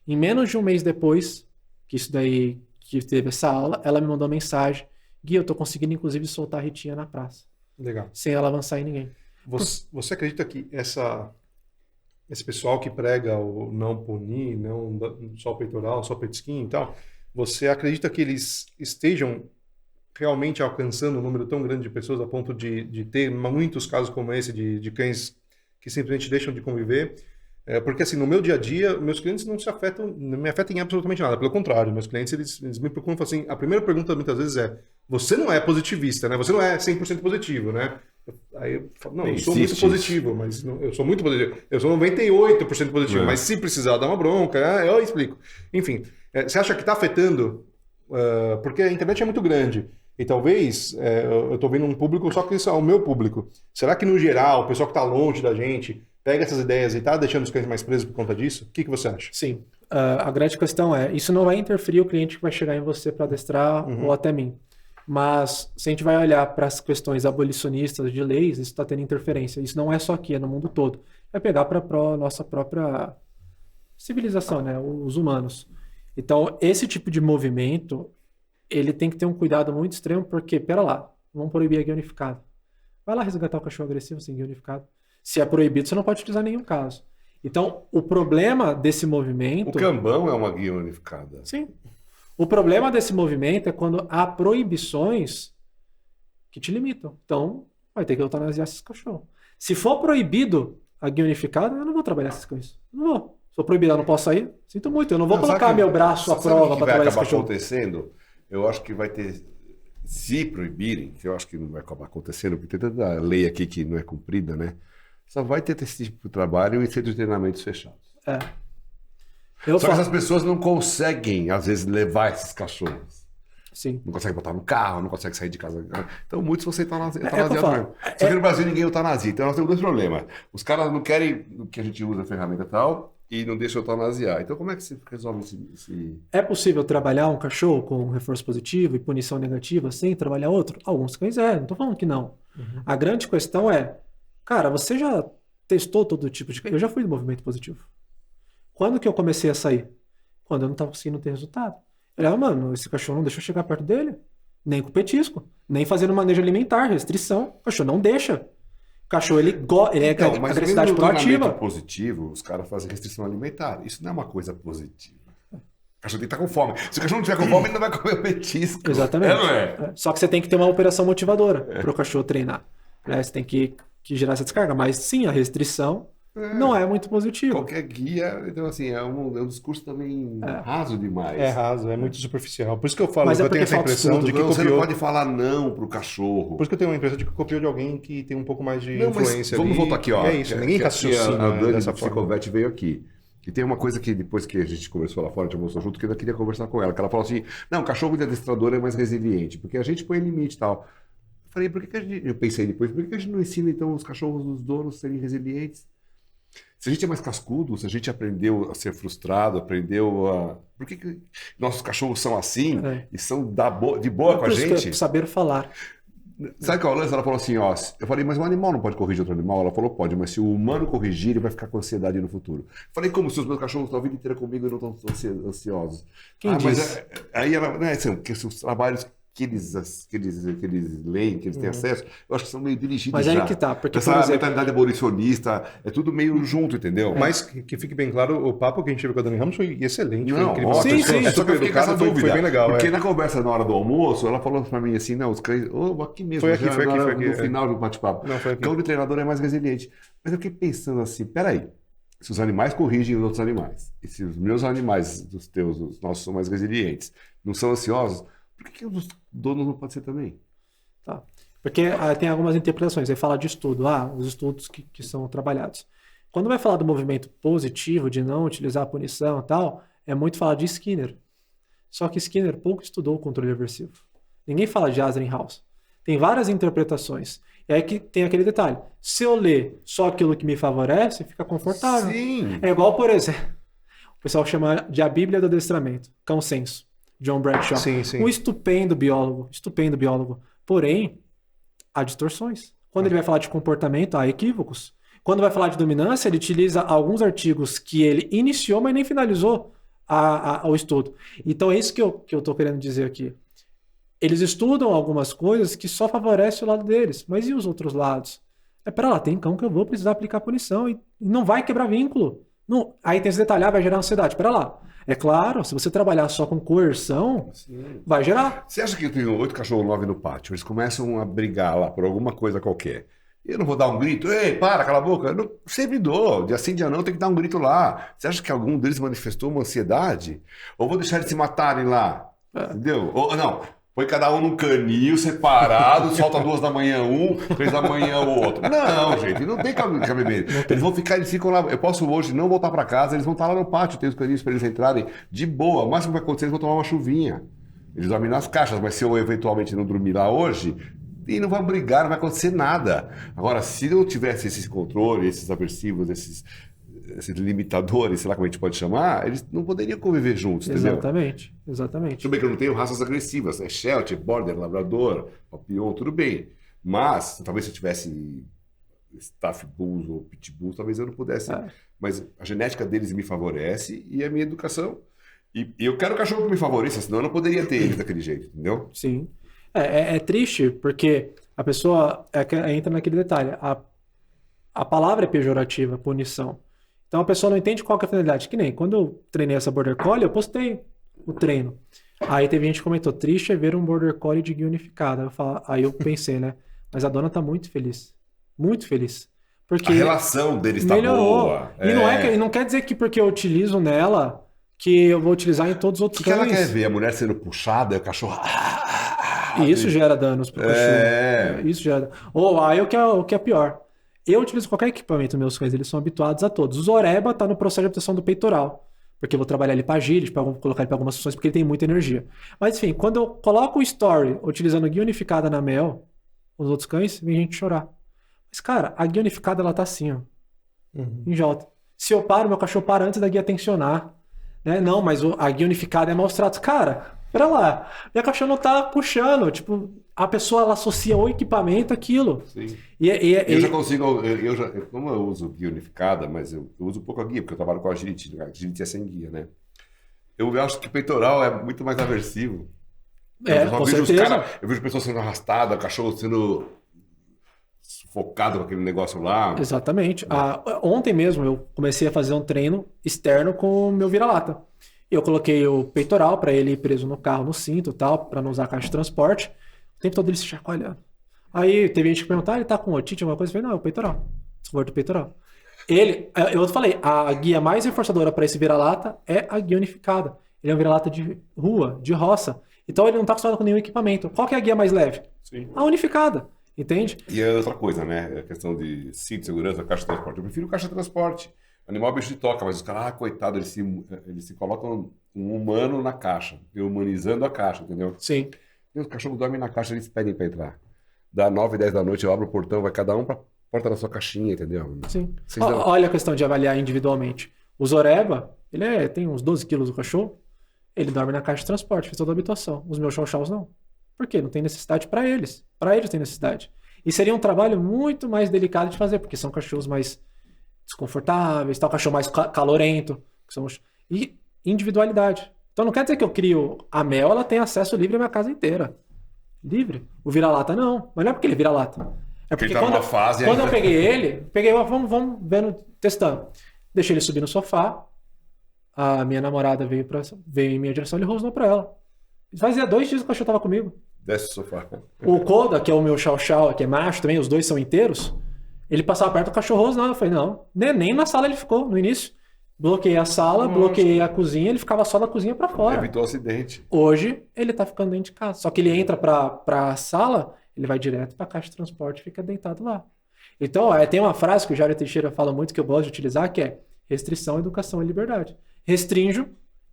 Em menos de um mês depois, que teve essa aula, ela me mandou uma mensagem. Gui, eu tô conseguindo inclusive soltar a Ritinha na praça. Legal. Sem ela avançar em ninguém. Você acredita que esse pessoal que prega o não punir, não só o peitoral, só o petisquinho e tal, você acredita que eles estejam realmente alcançando um número tão grande de pessoas a ponto de ter muitos casos como esse de cães que simplesmente deixam de conviver? Porque assim, no meu dia a dia, meus clientes não me afetam em absolutamente nada. Pelo contrário, meus clientes eles me procuram e falam assim, a primeira pergunta muitas vezes é, você não é positivista, né? Você não é 100% positivo, né? Aí eu falo, não, eu sou muito positivo, mas não, eu sou muito positivo. Eu sou 98% positivo, mas se precisar dar uma bronca, eu explico. Enfim, você acha que está afetando porque a internet é muito grande. E talvez, eu estou vendo um público, só que isso é o meu público. Será que, no geral, o pessoal que está longe da gente pega essas ideias e está deixando os clientes mais presos por conta disso? O que você acha? Sim. A grande questão isso não vai interferir o cliente que vai chegar em você para adestrar ou até mim. Mas, se a gente vai olhar para as questões abolicionistas de leis, isso está tendo interferência. Isso não é só aqui, é no mundo todo. Vai pegar para a nossa própria civilização, né? Os humanos. Então, esse tipo de movimento, ele tem que ter um cuidado muito extremo, porque, pera lá, vamos proibir a guia unificada. Vai lá resgatar o cachorro agressivo sem guia unificada. Se é proibido, você não pode utilizar em nenhum caso. Então, o problema desse movimento... O Kanban é uma guia unificada. Sim. O problema desse movimento é quando há proibições que te limitam. Então, vai ter que eutanasiar esses cachorros. Se for proibido a guia unificada, eu não vou trabalhar essas coisas. Não vou. Se for proibido, eu não posso sair. Sinto muito. Eu não vou colocar meu braço à prova para trabalhar esse cachorro. Sabe o que vai acabar acontecendo? Eu acho que vai ter... Se proibirem, que eu acho que não vai acabar acontecendo, porque tem tanta lei aqui que não é cumprida, né? Só vai ter esse tipo de trabalho em centros de treinamentos fechados. Só que essas pessoas não conseguem, às vezes, levar esses cachorros. Sim. Não conseguem botar no carro, não conseguem sair de casa. Então, muitos vão ser eutanasiados mesmo. Só que no Brasil ninguém eutanasia. Então, nós temos dois problemas. Os caras não querem que a gente use a ferramenta tal e não deixam eutanasiar. Então, como é que se resolve esse... É possível trabalhar um cachorro com reforço positivo e punição negativa sem trabalhar outro? Alguns cães não estou falando que não. A grande questão cara, você já testou todo tipo de... Eu já fui do movimento positivo. Quando que eu comecei a sair? Quando eu não estava conseguindo ter resultado. Eu olhava, mano, esse cachorro não deixa eu chegar perto dele. Nem com petisco. Nem fazendo manejo alimentar, restrição. O cachorro não deixa. O cachorro, ele é agressividade proativa. Positivo, os caras fazem restrição alimentar. Isso não é uma coisa positiva. O cachorro tem que estar com fome. Se o cachorro não tiver com fome, ele não vai comer o petisco. Exatamente. Não é? Só que você tem que ter uma operação motivadora para o cachorro treinar. Você tem que gerar essa descarga. Mas sim, a restrição não é muito positivo. Qualquer guia, então assim, é um discurso também raso demais. É raso, é muito superficial. Por isso que eu falo, Mas eu tenho essa impressão de que você não pode falar não pro cachorro. Por isso que eu tenho uma impressão de que copiou de alguém que tem um pouco mais de influência. Vamos voltar aqui, ó. É isso, ninguém raciocina a Dani dessa forma. Psicovete veio aqui. E tem uma coisa que depois que a gente conversou lá fora, a gente almoçou junto, que eu ainda queria conversar com ela. Que ela falou assim, não, o cachorro de adestrador é mais resiliente, porque a gente põe limite e tal. Eu falei, por que a gente... Eu pensei depois, por que a gente não ensina então os cachorros dos donos a serem resilientes? Se a gente é mais cascudo, se a gente aprendeu a ser frustrado, aprendeu a... Por que nossos cachorros são assim e são de boa com a gente? Saber falar. Sabe qual é o lance? Ela falou assim, ó, eu falei, mas um animal não pode corrigir outro animal? Ela falou, pode, mas se o humano corrigir, ele vai ficar com ansiedade no futuro. Eu falei, como se os meus cachorros estão a vida inteira comigo e não estão ansiosos? Quem diz? Mas aí ela, né, assim, que os trabalhos que eles leem, que eles têm acesso, eu acho que são meio dirigidos. Mas aí que tá, porque essa mentalidade abolicionista é tudo meio junto, entendeu? Mas que fique bem claro, o papo que a gente teve com a Dani Ramos foi excelente, não, foi ótimo. Sim, só que eu fiquei com essa dúvida, foi bem legal. Porque na conversa na hora do almoço, ela falou pra mim assim, não, os cães... aqui mesmo, foi aqui. No final do bate-papo. Cão de treinador é mais resiliente. Mas eu fiquei pensando assim, peraí, se os animais corrigem os outros animais, e se os meus animais, os nossos são mais resilientes, não são ansiosos, por que os donos não podem ser também? Tá. Porque tem algumas interpretações. Aí fala de estudo, os estudos que são trabalhados. Quando vai falar do movimento positivo, de não utilizar a punição e tal, é muito falar de Skinner. Só que Skinner pouco estudou o controle aversivo. Ninguém fala de Asringhaus. Tem várias interpretações. E aí que tem aquele detalhe. Se eu ler só aquilo que me favorece, fica confortável. Sim. É igual, por exemplo, o pessoal chama de a Bíblia do Adestramento, Cão Senso. John Bradshaw. Sim. Um estupendo biólogo. Porém, há distorções. Quando ele vai falar de comportamento, há equívocos. Quando vai falar de dominância, ele utiliza alguns artigos que ele iniciou, mas nem finalizou o estudo. Então é isso que eu estou querendo dizer aqui. Eles estudam algumas coisas que só favorecem o lado deles. Mas e os outros lados? Pera lá, tem cão que eu vou precisar aplicar punição e não vai quebrar vínculo. Não, aí tem esse detalhar, vai gerar ansiedade. Pera lá. É claro, se você trabalhar só com coerção, vai gerar. Você acha que eu tenho 8 cachorros 9 no pátio? Eles começam a brigar lá por alguma coisa qualquer. Eu não vou dar um grito, ei, para, cala a boca. Eu não, sempre dou, dia sim, dia não, tem que dar um grito lá. Você acha que algum deles manifestou uma ansiedade? Ou vou deixar eles se matarem lá? Entendeu? Ou não, põe cada um num canil separado, solta 2 da manhã um, 3 da manhã o outro. Não, gente, não tem cabimento. Eles vão ficar, eles ficam lá. Eu posso hoje não voltar para casa, eles vão estar lá no pátio, tem os caninhos para eles entrarem de boa. O máximo que vai acontecer, eles vão tomar uma chuvinha. Eles dormem nas caixas, mas se eu eventualmente não dormir lá hoje, e não vão brigar, não vai acontecer nada. Agora, se não tivesse esse controle, esses aversivos, esses limitadores, sei lá como a gente pode chamar, eles não poderiam conviver juntos, entendeu? Exatamente. Tudo bem que eu não tenho raças agressivas, né? Sheltie, Border, Labrador, Papillon, tudo bem. Mas, talvez se eu tivesse Staff Bulls ou Pitbull, talvez eu não pudesse. Mas a genética deles me favorece e a minha educação. E eu quero cachorro que me favoreça, senão eu não poderia ter eles daquele jeito, entendeu? Sim. É triste porque a pessoa entra naquele detalhe. A palavra é pejorativa, punição. Então a pessoa não entende qual que é a finalidade. Que nem quando eu treinei essa Border Collie, eu postei o treino. Aí teve gente que comentou, triste é ver um Border Collie de guia unificada. Aí eu pensei, né? Mas a dona tá muito feliz. Muito feliz. Porque a relação deles tá boa. E não quer dizer que porque eu utilizo nela, que eu vou utilizar em todos os outros cães. O que ela quer ver? A mulher sendo puxada e o cachorro... E isso gera danos pro cachorro. Isso gera... Aí o que é pior. Eu utilizo qualquer equipamento, meus cães, eles são habituados a todos. O Zoreba tá no processo de adaptação do peitoral. Porque eu vou trabalhar ele para agility, para colocar ele para algumas funções, porque ele tem muita energia. Mas enfim, quando eu coloco o story utilizando guia unificada na Mel, os outros cães, vem gente chorar. Mas cara, a guia unificada ela tá assim, ó. Em J. Se eu paro, meu cachorro para antes da guia tensionar. Né? Não, mas a guia unificada é maus tratos. Cara, pera lá. Minha cachorra não tá puxando. Tipo, a pessoa ela associa o equipamento àquilo. Sim. Eu já consigo, como eu uso guia unificada, mas eu uso pouco a guia, porque eu trabalho com a agility. A agility é sem guia, né? Eu acho que o peitoral é muito mais aversivo. Com certeza. Eu vejo pessoas sendo arrastadas, cachorro sendo sufocado com aquele negócio lá. Exatamente. Ontem mesmo eu comecei a fazer um treino externo com o meu vira-lata. Eu coloquei o peitoral para ele ir preso no carro, no cinto e tal, para não usar a caixa de transporte. O tempo todo ele se chacoalhando. Aí teve gente que perguntou, ele tá com otite, alguma coisa? Eu falei, não, é o peitoral. Desconforto do peitoral. Eu falei, a guia mais reforçadora para esse vira-lata é a guia unificada. Ele é um vira-lata de rua, de roça. Então ele não tá acostumado com nenhum equipamento. Qual que é a guia mais leve? Sim. A unificada. Entende? E é outra coisa, né? A questão de cinto de segurança, caixa de transporte. Eu prefiro caixa de transporte. Animal é bicho de toca, mas os caras, coitado, eles se colocam um humano na caixa, humanizando a caixa, entendeu? Sim. E os cachorros dormem na caixa, eles pedem pra entrar. Dá 9, 10 da noite, eu abro o portão, vai cada um pra porta da sua caixinha, entendeu? Sim. Olha a questão de avaliar individualmente. O Zoreba, ele tem uns 12 quilos o cachorro, ele dorme na caixa de transporte, fez toda a habitação. Os meus chow-chows não. Por quê? Não tem necessidade para eles. Para eles tem necessidade. E seria um trabalho muito mais delicado de fazer, porque são cachorros mais desconfortáveis, tal, cachorro mais calorento. E individualidade. Então não quer dizer que eu crio a Mel, ela tem acesso livre à minha casa inteira. Livre. O vira-lata não. Mas não é porque ele vira-lata. É porque tá numa fase quando eu peguei ele, vamos vendo, testando. Deixei ele subir no sofá. A minha namorada veio em minha direção, ele rosnou pra ela. Fazia 2 dias que o cachorro tava comigo. Desce o sofá. O Koda, que é o meu chow-chow, que é macho também, os dois são inteiros, ele passava perto do cachorro rosnado. Eu falei, não, nem na sala ele ficou no início. Bloqueei a sala, bloqueei a cozinha, ele ficava só da cozinha pra fora. Evitou acidente. Hoje, ele tá ficando dentro de casa. Só que ele entra pra sala, ele vai direto pra caixa de transporte e fica deitado lá. Então, tem uma frase que o Jairo Teixeira fala muito, que eu gosto de utilizar, que é restrição, educação e liberdade. Restrinjo,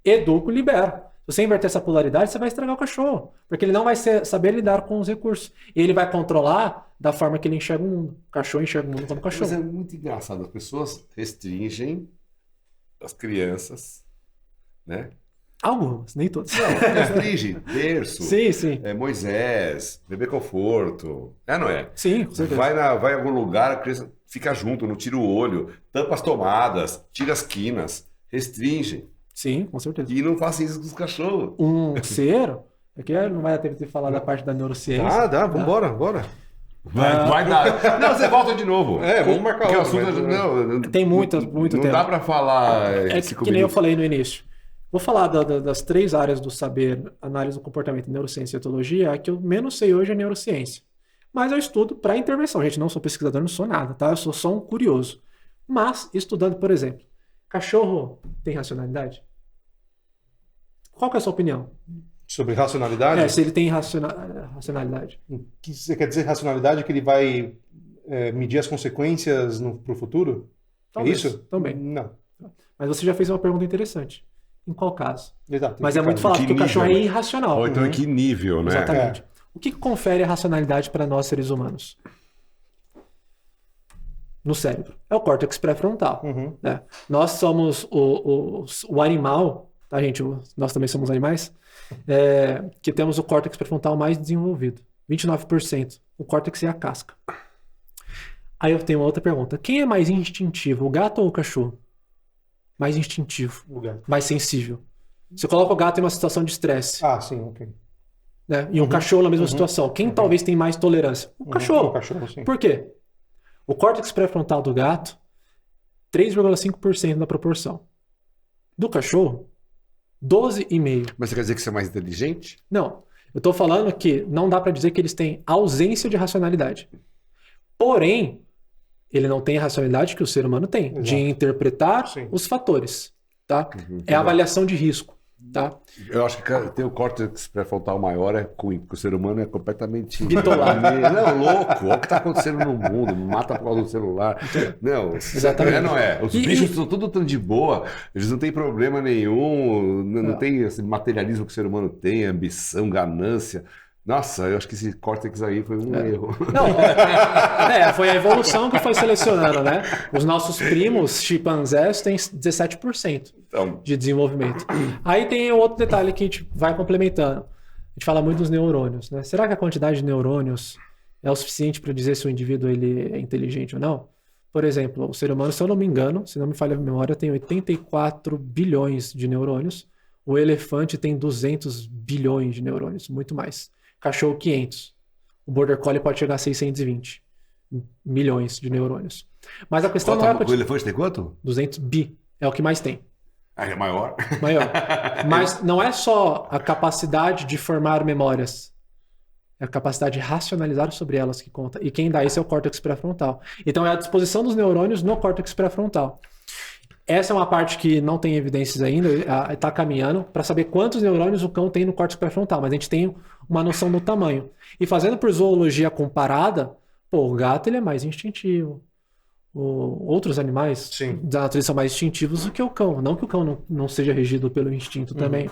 educo, libero. Se você inverter essa polaridade, você vai estragar o cachorro. Porque ele não vai saber lidar com os recursos. E ele vai controlar da forma que ele enxerga o mundo. O cachorro enxerga o mundo como cachorro. Mas é muito engraçado. As pessoas restringem as crianças, né? Algumas, nem todas. Não, restringem. Berço. Sim. Moisés, bebê conforto. Não é? Sim, com certeza. Vai em algum lugar, a criança fica junto, não tira o olho, tampa as tomadas, tira as quinas, restringe. Sim, com certeza. E não faça isso com os cachorros. Um ser, aqui não vai ter que falar da parte da neurociência. Dá, vambora, bora. Vai dar. Não, você volta de novo. Vamos marcar outro. Tem muito não tempo. Não dá pra falar. Que nem eu falei no início. Vou falar das 3 áreas do saber, análise do comportamento, neurociência e etologia. A que eu menos sei hoje é neurociência. Mas eu estudo para intervenção. Gente, não sou pesquisador, não sou nada, tá? Eu sou só um curioso. Mas, estudando, por exemplo, cachorro tem racionalidade? Qual que é a sua opinião? Sobre racionalidade? Se ele tem racionalidade. O que você quer dizer racionalidade? Que ele vai medir as consequências pro futuro? Talvez, é isso? Também. Não. Mas você já fez uma pergunta interessante. em qual caso. Exato. Mas é muito falado que o cachorro é irracional. Ou então em que nível, né? Exatamente. O que confere a racionalidade para nós, seres humanos? No cérebro. É o córtex pré-frontal. Né? Nós somos o animal, tá, gente? Nós também somos animais, que temos o córtex pré-frontal mais desenvolvido. 29%. O córtex é a casca. Aí eu tenho uma outra pergunta. Quem é mais instintivo, o gato ou o cachorro? Mais instintivo. O gato. Mais sensível. Você coloca o gato em uma situação de estresse. Ah, sim, ok. Né? E o cachorro na mesma situação. Quem talvez tem mais tolerância? O cachorro. O cachorro, sim. Por quê? O córtex pré-frontal do gato, 3,5% da proporção. Do cachorro, 12,5%. Mas você quer dizer que você é mais inteligente? Não. Eu estou falando que não dá para dizer que eles têm ausência de racionalidade. Porém, ele não tem a racionalidade que o ser humano tem, Exato. de interpretar os fatores. Tá? É a avaliação de risco. Tá? Eu acho que ter o córtex pré-frontal maior é ruim, porque o ser humano é completamente... Bitolado. Não, louco. Olha o que está acontecendo no mundo. Mata por causa do celular. Não, exatamente. Não é. Os bichos são tudo tão de boa. Eles não têm problema nenhum. Não tem esse materialismo que o ser humano tem, ambição, ganância. Nossa, eu acho que esse córtex aí foi um erro. Não, foi a evolução que foi selecionando, né? Os nossos primos chimpanzés têm 17% de desenvolvimento. Aí tem outro detalhe que a gente vai complementando. A gente fala muito dos neurônios, né? Será que a quantidade de neurônios é o suficiente para dizer se o indivíduo ele é inteligente ou não? Por exemplo, o ser humano, se eu não me engano, se não me falha a memória, tem 84 bilhões de neurônios. O elefante tem 200 bilhões de neurônios, muito mais. Cachorro 500. O Border Collie pode chegar a 620 milhões de neurônios. Mas a questão não é... O elefante tem quanto? 200 bi. É o que mais tem. Ah, é maior? Maior. Mas não é só a capacidade de formar memórias. É a capacidade de racionalizar sobre elas que conta. E quem dá isso é o córtex pré-frontal. Então é a disposição dos neurônios no córtex pré-frontal. Essa é uma parte que não tem evidências ainda, está caminhando, para saber quantos neurônios o cão tem no córtex pré-frontal, mas a gente tem uma noção do tamanho. E fazendo por zoologia comparada, o gato ele é mais instintivo. Outros animais da natureza são mais instintivos do que o cão. Não que o cão não seja regido pelo instinto também.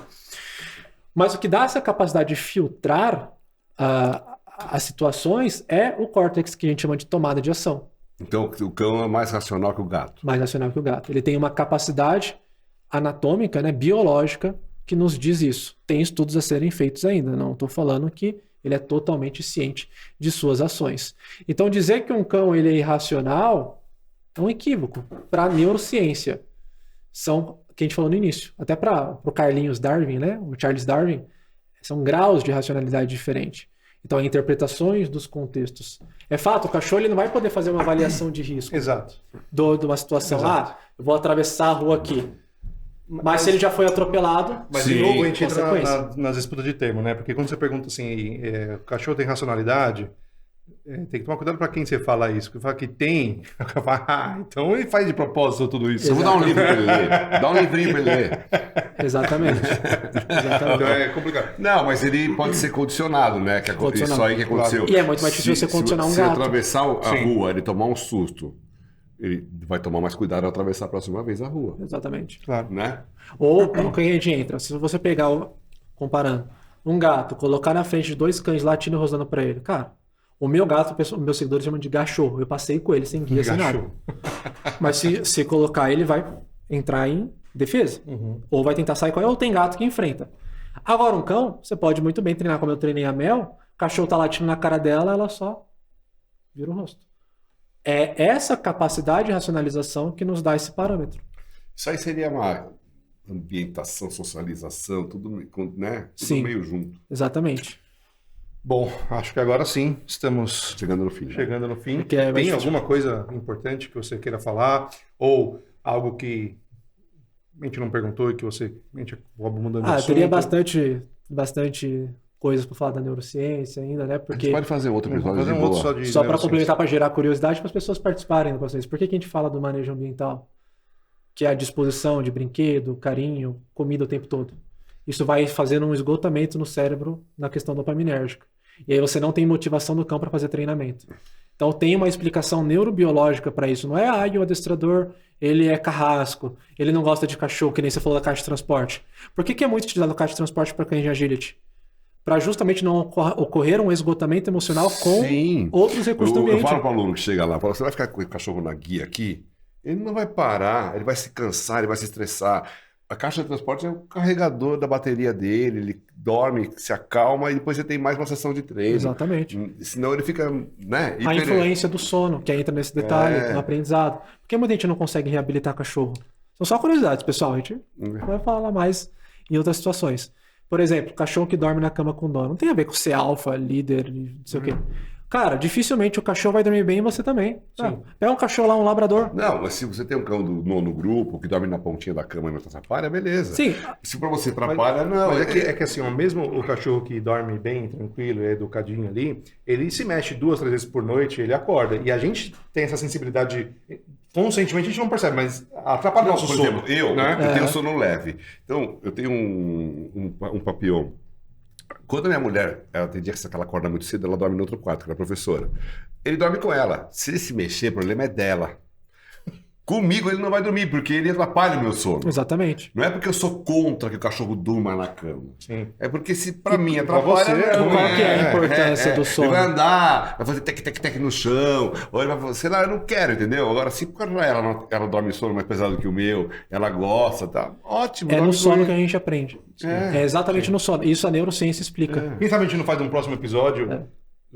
Mas o que dá essa capacidade de filtrar as situações é o córtex que a gente chama de tomada de ação. Então o cão é mais racional que o gato. Mais racional que o gato. Ele tem uma capacidade anatômica, né, biológica, que nos diz isso. Tem estudos a serem feitos ainda. Não estou falando que ele é totalmente ciente de suas ações. Então dizer que um cão ele é irracional é um equívoco para a neurociência. São, que a gente falou no início, até para o Carlinhos Darwin, né, o Charles Darwin, são graus de racionalidade diferentes. Então, interpretações dos contextos. É fato, o cachorro ele não vai poder fazer uma avaliação de risco. Exato. De uma situação. Exato. Eu vou atravessar a rua aqui. Mas se ele já foi atropelado... Mas de novo a gente entra nas disputas de termo, né? Porque quando você pergunta assim, o cachorro tem racionalidade, tem que tomar cuidado para quem você fala isso. Porque fala que tem, então ele faz de propósito tudo isso. Eu vou dar um livro para ele ler. Dá um livrinho para ele ler. Exatamente. Então é complicado. Não, mas ele pode ser condicionado, né? Isso aí que aconteceu. E é muito mais difícil você condicionar um gato. Se atravessar a rua, ele tomar um susto, ele vai tomar mais cuidado ao atravessar a próxima vez a rua. Exatamente. Claro. Né? Ou, o que a gente entra, se você pegar, comparando, um gato, colocar na frente de 2 cães latindo e rosnando para ele, cara, o meu gato, meus seguidores chamam de gachorro. Eu passei com ele sem guia, sem nada. Mas se colocar, ele vai entrar em defesa. Ou vai tentar sair com ele, ou tem gato que enfrenta. Agora, um cão, você pode muito bem treinar como eu treinei a Mel, o cachorro tá latindo na cara dela, ela só vira o rosto. É essa capacidade de racionalização que nos dá esse parâmetro. Isso aí seria uma ambientação, socialização, tudo, né? Tudo sim, meio junto. Exatamente. Bom, acho que agora sim estamos chegando no fim. Chegando no fim. Tem alguma coisa importante que você queira falar? Ou algo que a gente não perguntou e que a gente acabou mudando de assunto? Teria bastante coisas para falar da neurociência ainda, né? Porque a gente pode fazer outro episódio só para complementar, para gerar curiosidade para as pessoas participarem do processo. Por que a gente fala do manejo ambiental? Que é a disposição de brinquedo, carinho, comida o tempo todo. Isso vai fazendo um esgotamento no cérebro na questão dopaminérgica. E aí você não tem motivação do cão para fazer treinamento. Então tem uma explicação neurobiológica para isso. Não é, o adestrador, ele é carrasco, ele não gosta de cachorro, que nem você falou da caixa de transporte. Por que é muito utilizado a caixa de transporte para cães de agility? Para justamente não ocorrer um esgotamento emocional com outros recursos do ambiente. Eu falo para o aluno que chega lá, você vai ficar com o cachorro na guia aqui, ele não vai parar, ele vai se cansar, ele vai se estressar. A caixa de transporte é o carregador da bateria dele, ele dorme, se acalma e depois você tem mais uma sessão de treino. Exatamente. Senão ele fica, né? A influência do sono, que entra nesse detalhe, no aprendizado. Por que muita gente não consegue reabilitar cachorro? São só curiosidades, pessoal. A gente vai falar mais em outras situações. Por exemplo, cachorro que dorme na cama com dono. Não tem a ver com ser alfa, líder, não sei o quê. Cara, dificilmente o cachorro vai dormir bem e você também. Pega um cachorro lá, um labrador. Não, mas se você tem um cão do nono grupo que dorme na pontinha da cama e não te atrapalha, beleza. Sim. Se pra você atrapalha, não. Mas é que assim, mesmo o cachorro que dorme bem, tranquilo, é educadinho ali, ele se mexe 2, 3 vezes por noite, ele acorda. E a gente tem essa sensibilidade, conscientemente a gente não percebe, mas atrapalha o nosso sono. Por exemplo, eu tenho sono leve. Então, eu tenho um papillon. Quando a minha mulher, ela tem dia que ela acorda muito cedo, ela dorme no outro quarto, que ela é professora. Ele dorme com ela. Se ele se mexer, o problema é dela. Comigo ele não vai dormir, porque ele atrapalha o meu sono. Exatamente. Não é porque eu sou contra que o cachorro durma na cama. Sim. É porque se pra mim atrapalha... Qual que é a importância do sono? Ele vai andar, vai fazer tec-tec-tec no chão, ou ele vai fazer, sei lá, eu não quero, entendeu? Agora, se ela dorme sono mais pesado que o meu, ela gosta, tá ótimo. É no sono que a gente aprende. É exatamente no sono. Isso a neurociência explica. Quem sabe a gente não faz um próximo episódio...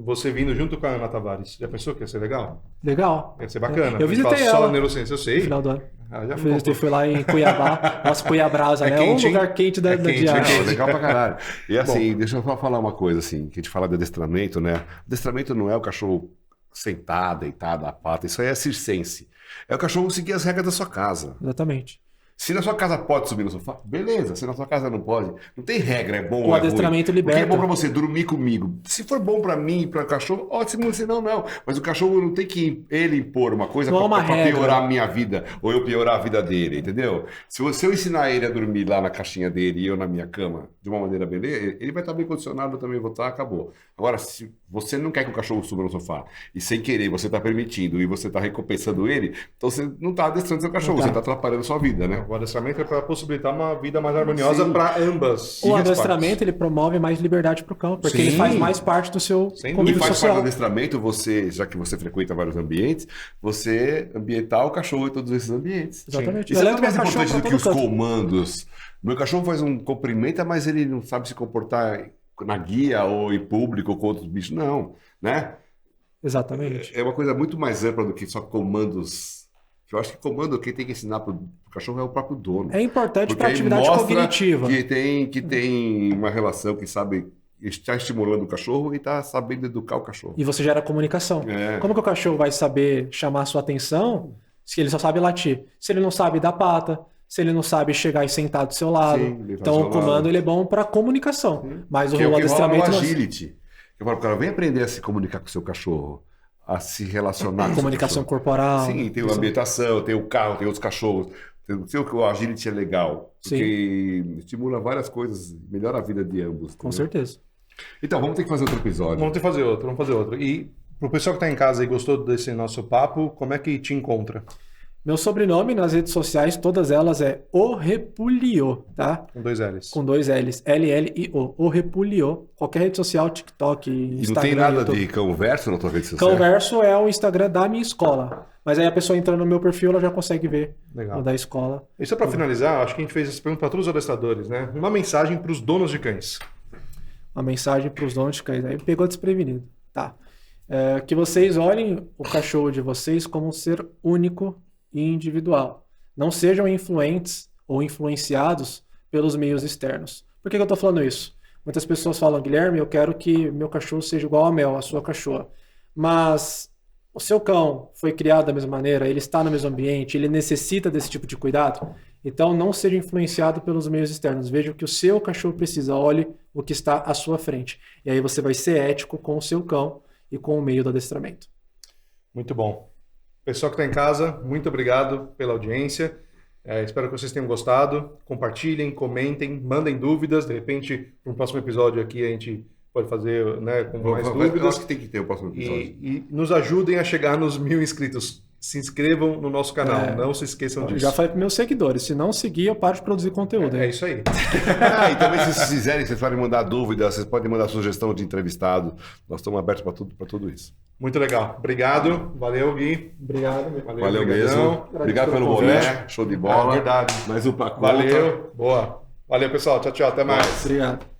Você vindo junto com a Ana Tavares. Já pensou que ia ser legal? Legal. Ia ser bacana. Eu visitei ela. Só a neurociência, eu sei. No final do ano. Já fui lá em Cuiabá. Nossa, Cuiabrasa, né? Quente, um lugar quente da diária. Legal pra caralho. E assim, deixa eu só falar uma coisa, assim, que a gente fala de adestramento, né? Adestramento não é o cachorro sentado, deitado, a pata. Isso aí é circense. É o cachorro seguir as regras da sua casa. Exatamente. Se na sua casa pode subir no sofá, beleza. Se na sua casa não pode, não tem regra, é bom ou é ruim. O adestramento liberta. O que é bom pra você? Dormir comigo. Se for bom pra mim e pra cachorro, ótimo, senão não. Mas o cachorro não tem que ele impor uma coisa pra piorar a minha vida ou eu piorar a vida dele, entendeu? Se eu ensinar ele a dormir lá na caixinha dele e eu na minha cama, de uma maneira beleza, ele vai estar bem condicionado, eu também vou estar, acabou. Agora, se você não quer que o cachorro suba no sofá e sem querer você está permitindo e você está recompensando ele, então você não está adestrando seu cachorro, você está atrapalhando a sua vida, né? O adestramento é para possibilitar uma vida mais harmoniosa para ambas. O adestramento ele promove mais liberdade para o cão, porque ele faz mais parte do seu convívio social. E faz social. parte do adestramento, você, já que você frequenta vários ambientes, você ambientar o cachorro em todos esses ambientes. Exatamente. Isso é muito mais importante do que os comandos. Meu cachorro faz um cumprimento, mas ele não sabe se comportar na guia ou em público ou com outros bichos. Não, né? Exatamente. É uma coisa muito mais ampla do que só comandos. Eu acho que comando, quem tem que ensinar para o cachorro é o próprio dono. É importante para a atividade cognitiva. Que tem uma relação que sabe, está estimulando o cachorro e está sabendo educar o cachorro. E você gera comunicação. Como que o cachorro vai saber chamar a sua atenção se ele só sabe latir? Se ele não sabe dar pata, se ele não sabe chegar e sentar do seu lado. Então o comando ele é bom para comunicação. Mas o adestramento... agility. Eu falo para o cara, vem aprender a se comunicar com o seu cachorro. A se relacionar com comunicação corporal. Sim, tem a ambientação, tem o carro, tem outros cachorros. O agility é legal, porque estimula várias coisas, melhora a vida de ambos. Com certeza. Então, vamos ter que fazer outro episódio. Vamos fazer outro. E pro pessoal que está em casa e gostou desse nosso papo, como é que te encontra? Meu sobrenome nas redes sociais, todas elas é O Repulio, tá? Com 2 L's. Com 2 L's. L-L-I-O. O Repulio. Qualquer rede social, TikTok, Instagram. E não tem nada YouTube. de Cãoverso na tua rede social? Cãoverso é o Instagram da minha escola. Mas aí a pessoa entrando no meu perfil, ela já consegue ver o da escola. E só para finalizar, acho que a gente fez essa pergunta para todos os adestradores, né? Uma mensagem para os donos de cães. Uma mensagem para os donos de cães. Aí pegou desprevenido. Tá. Que vocês olhem o cachorro de vocês como um ser único e individual. Não sejam influentes ou influenciados pelos meios externos. Por que eu estou falando isso? Muitas pessoas falam, Guilherme, eu quero que meu cachorro seja igual a Mel, a sua cachorra. Mas o seu cão foi criado da mesma maneira, ele está no mesmo ambiente, ele necessita desse tipo de cuidado. Então não seja influenciado pelos meios externos. Veja o que o seu cachorro precisa, olhe o que está à sua frente. E aí você vai ser ético com o seu cão e com o meio do adestramento. Muito bom. Pessoal que está em casa, muito obrigado pela audiência. Espero que vocês tenham gostado. Compartilhem, comentem, mandem dúvidas. De repente, no próximo episódio aqui a gente pode fazer, né, com mais dúvidas. Eu acho que tem que ter o próximo episódio. E nos ajudem a chegar nos 1000 inscritos. Se inscrevam no nosso canal, não se esqueçam disso. Já falei para meus seguidores, se não seguir, eu paro de produzir conteúdo. É isso aí. E também, se vocês quiserem, vocês podem mandar dúvidas, vocês podem mandar sugestão de entrevistado. Nós estamos abertos para tudo isso. Muito legal. Obrigado. Valeu, Gui. Obrigado. Valeu mesmo. Obrigado pelo boné. Show de bola. Verdade. Mais um pra conta. Valeu. Boa. Valeu, pessoal. Tchau, tchau. Até mais. Obrigado.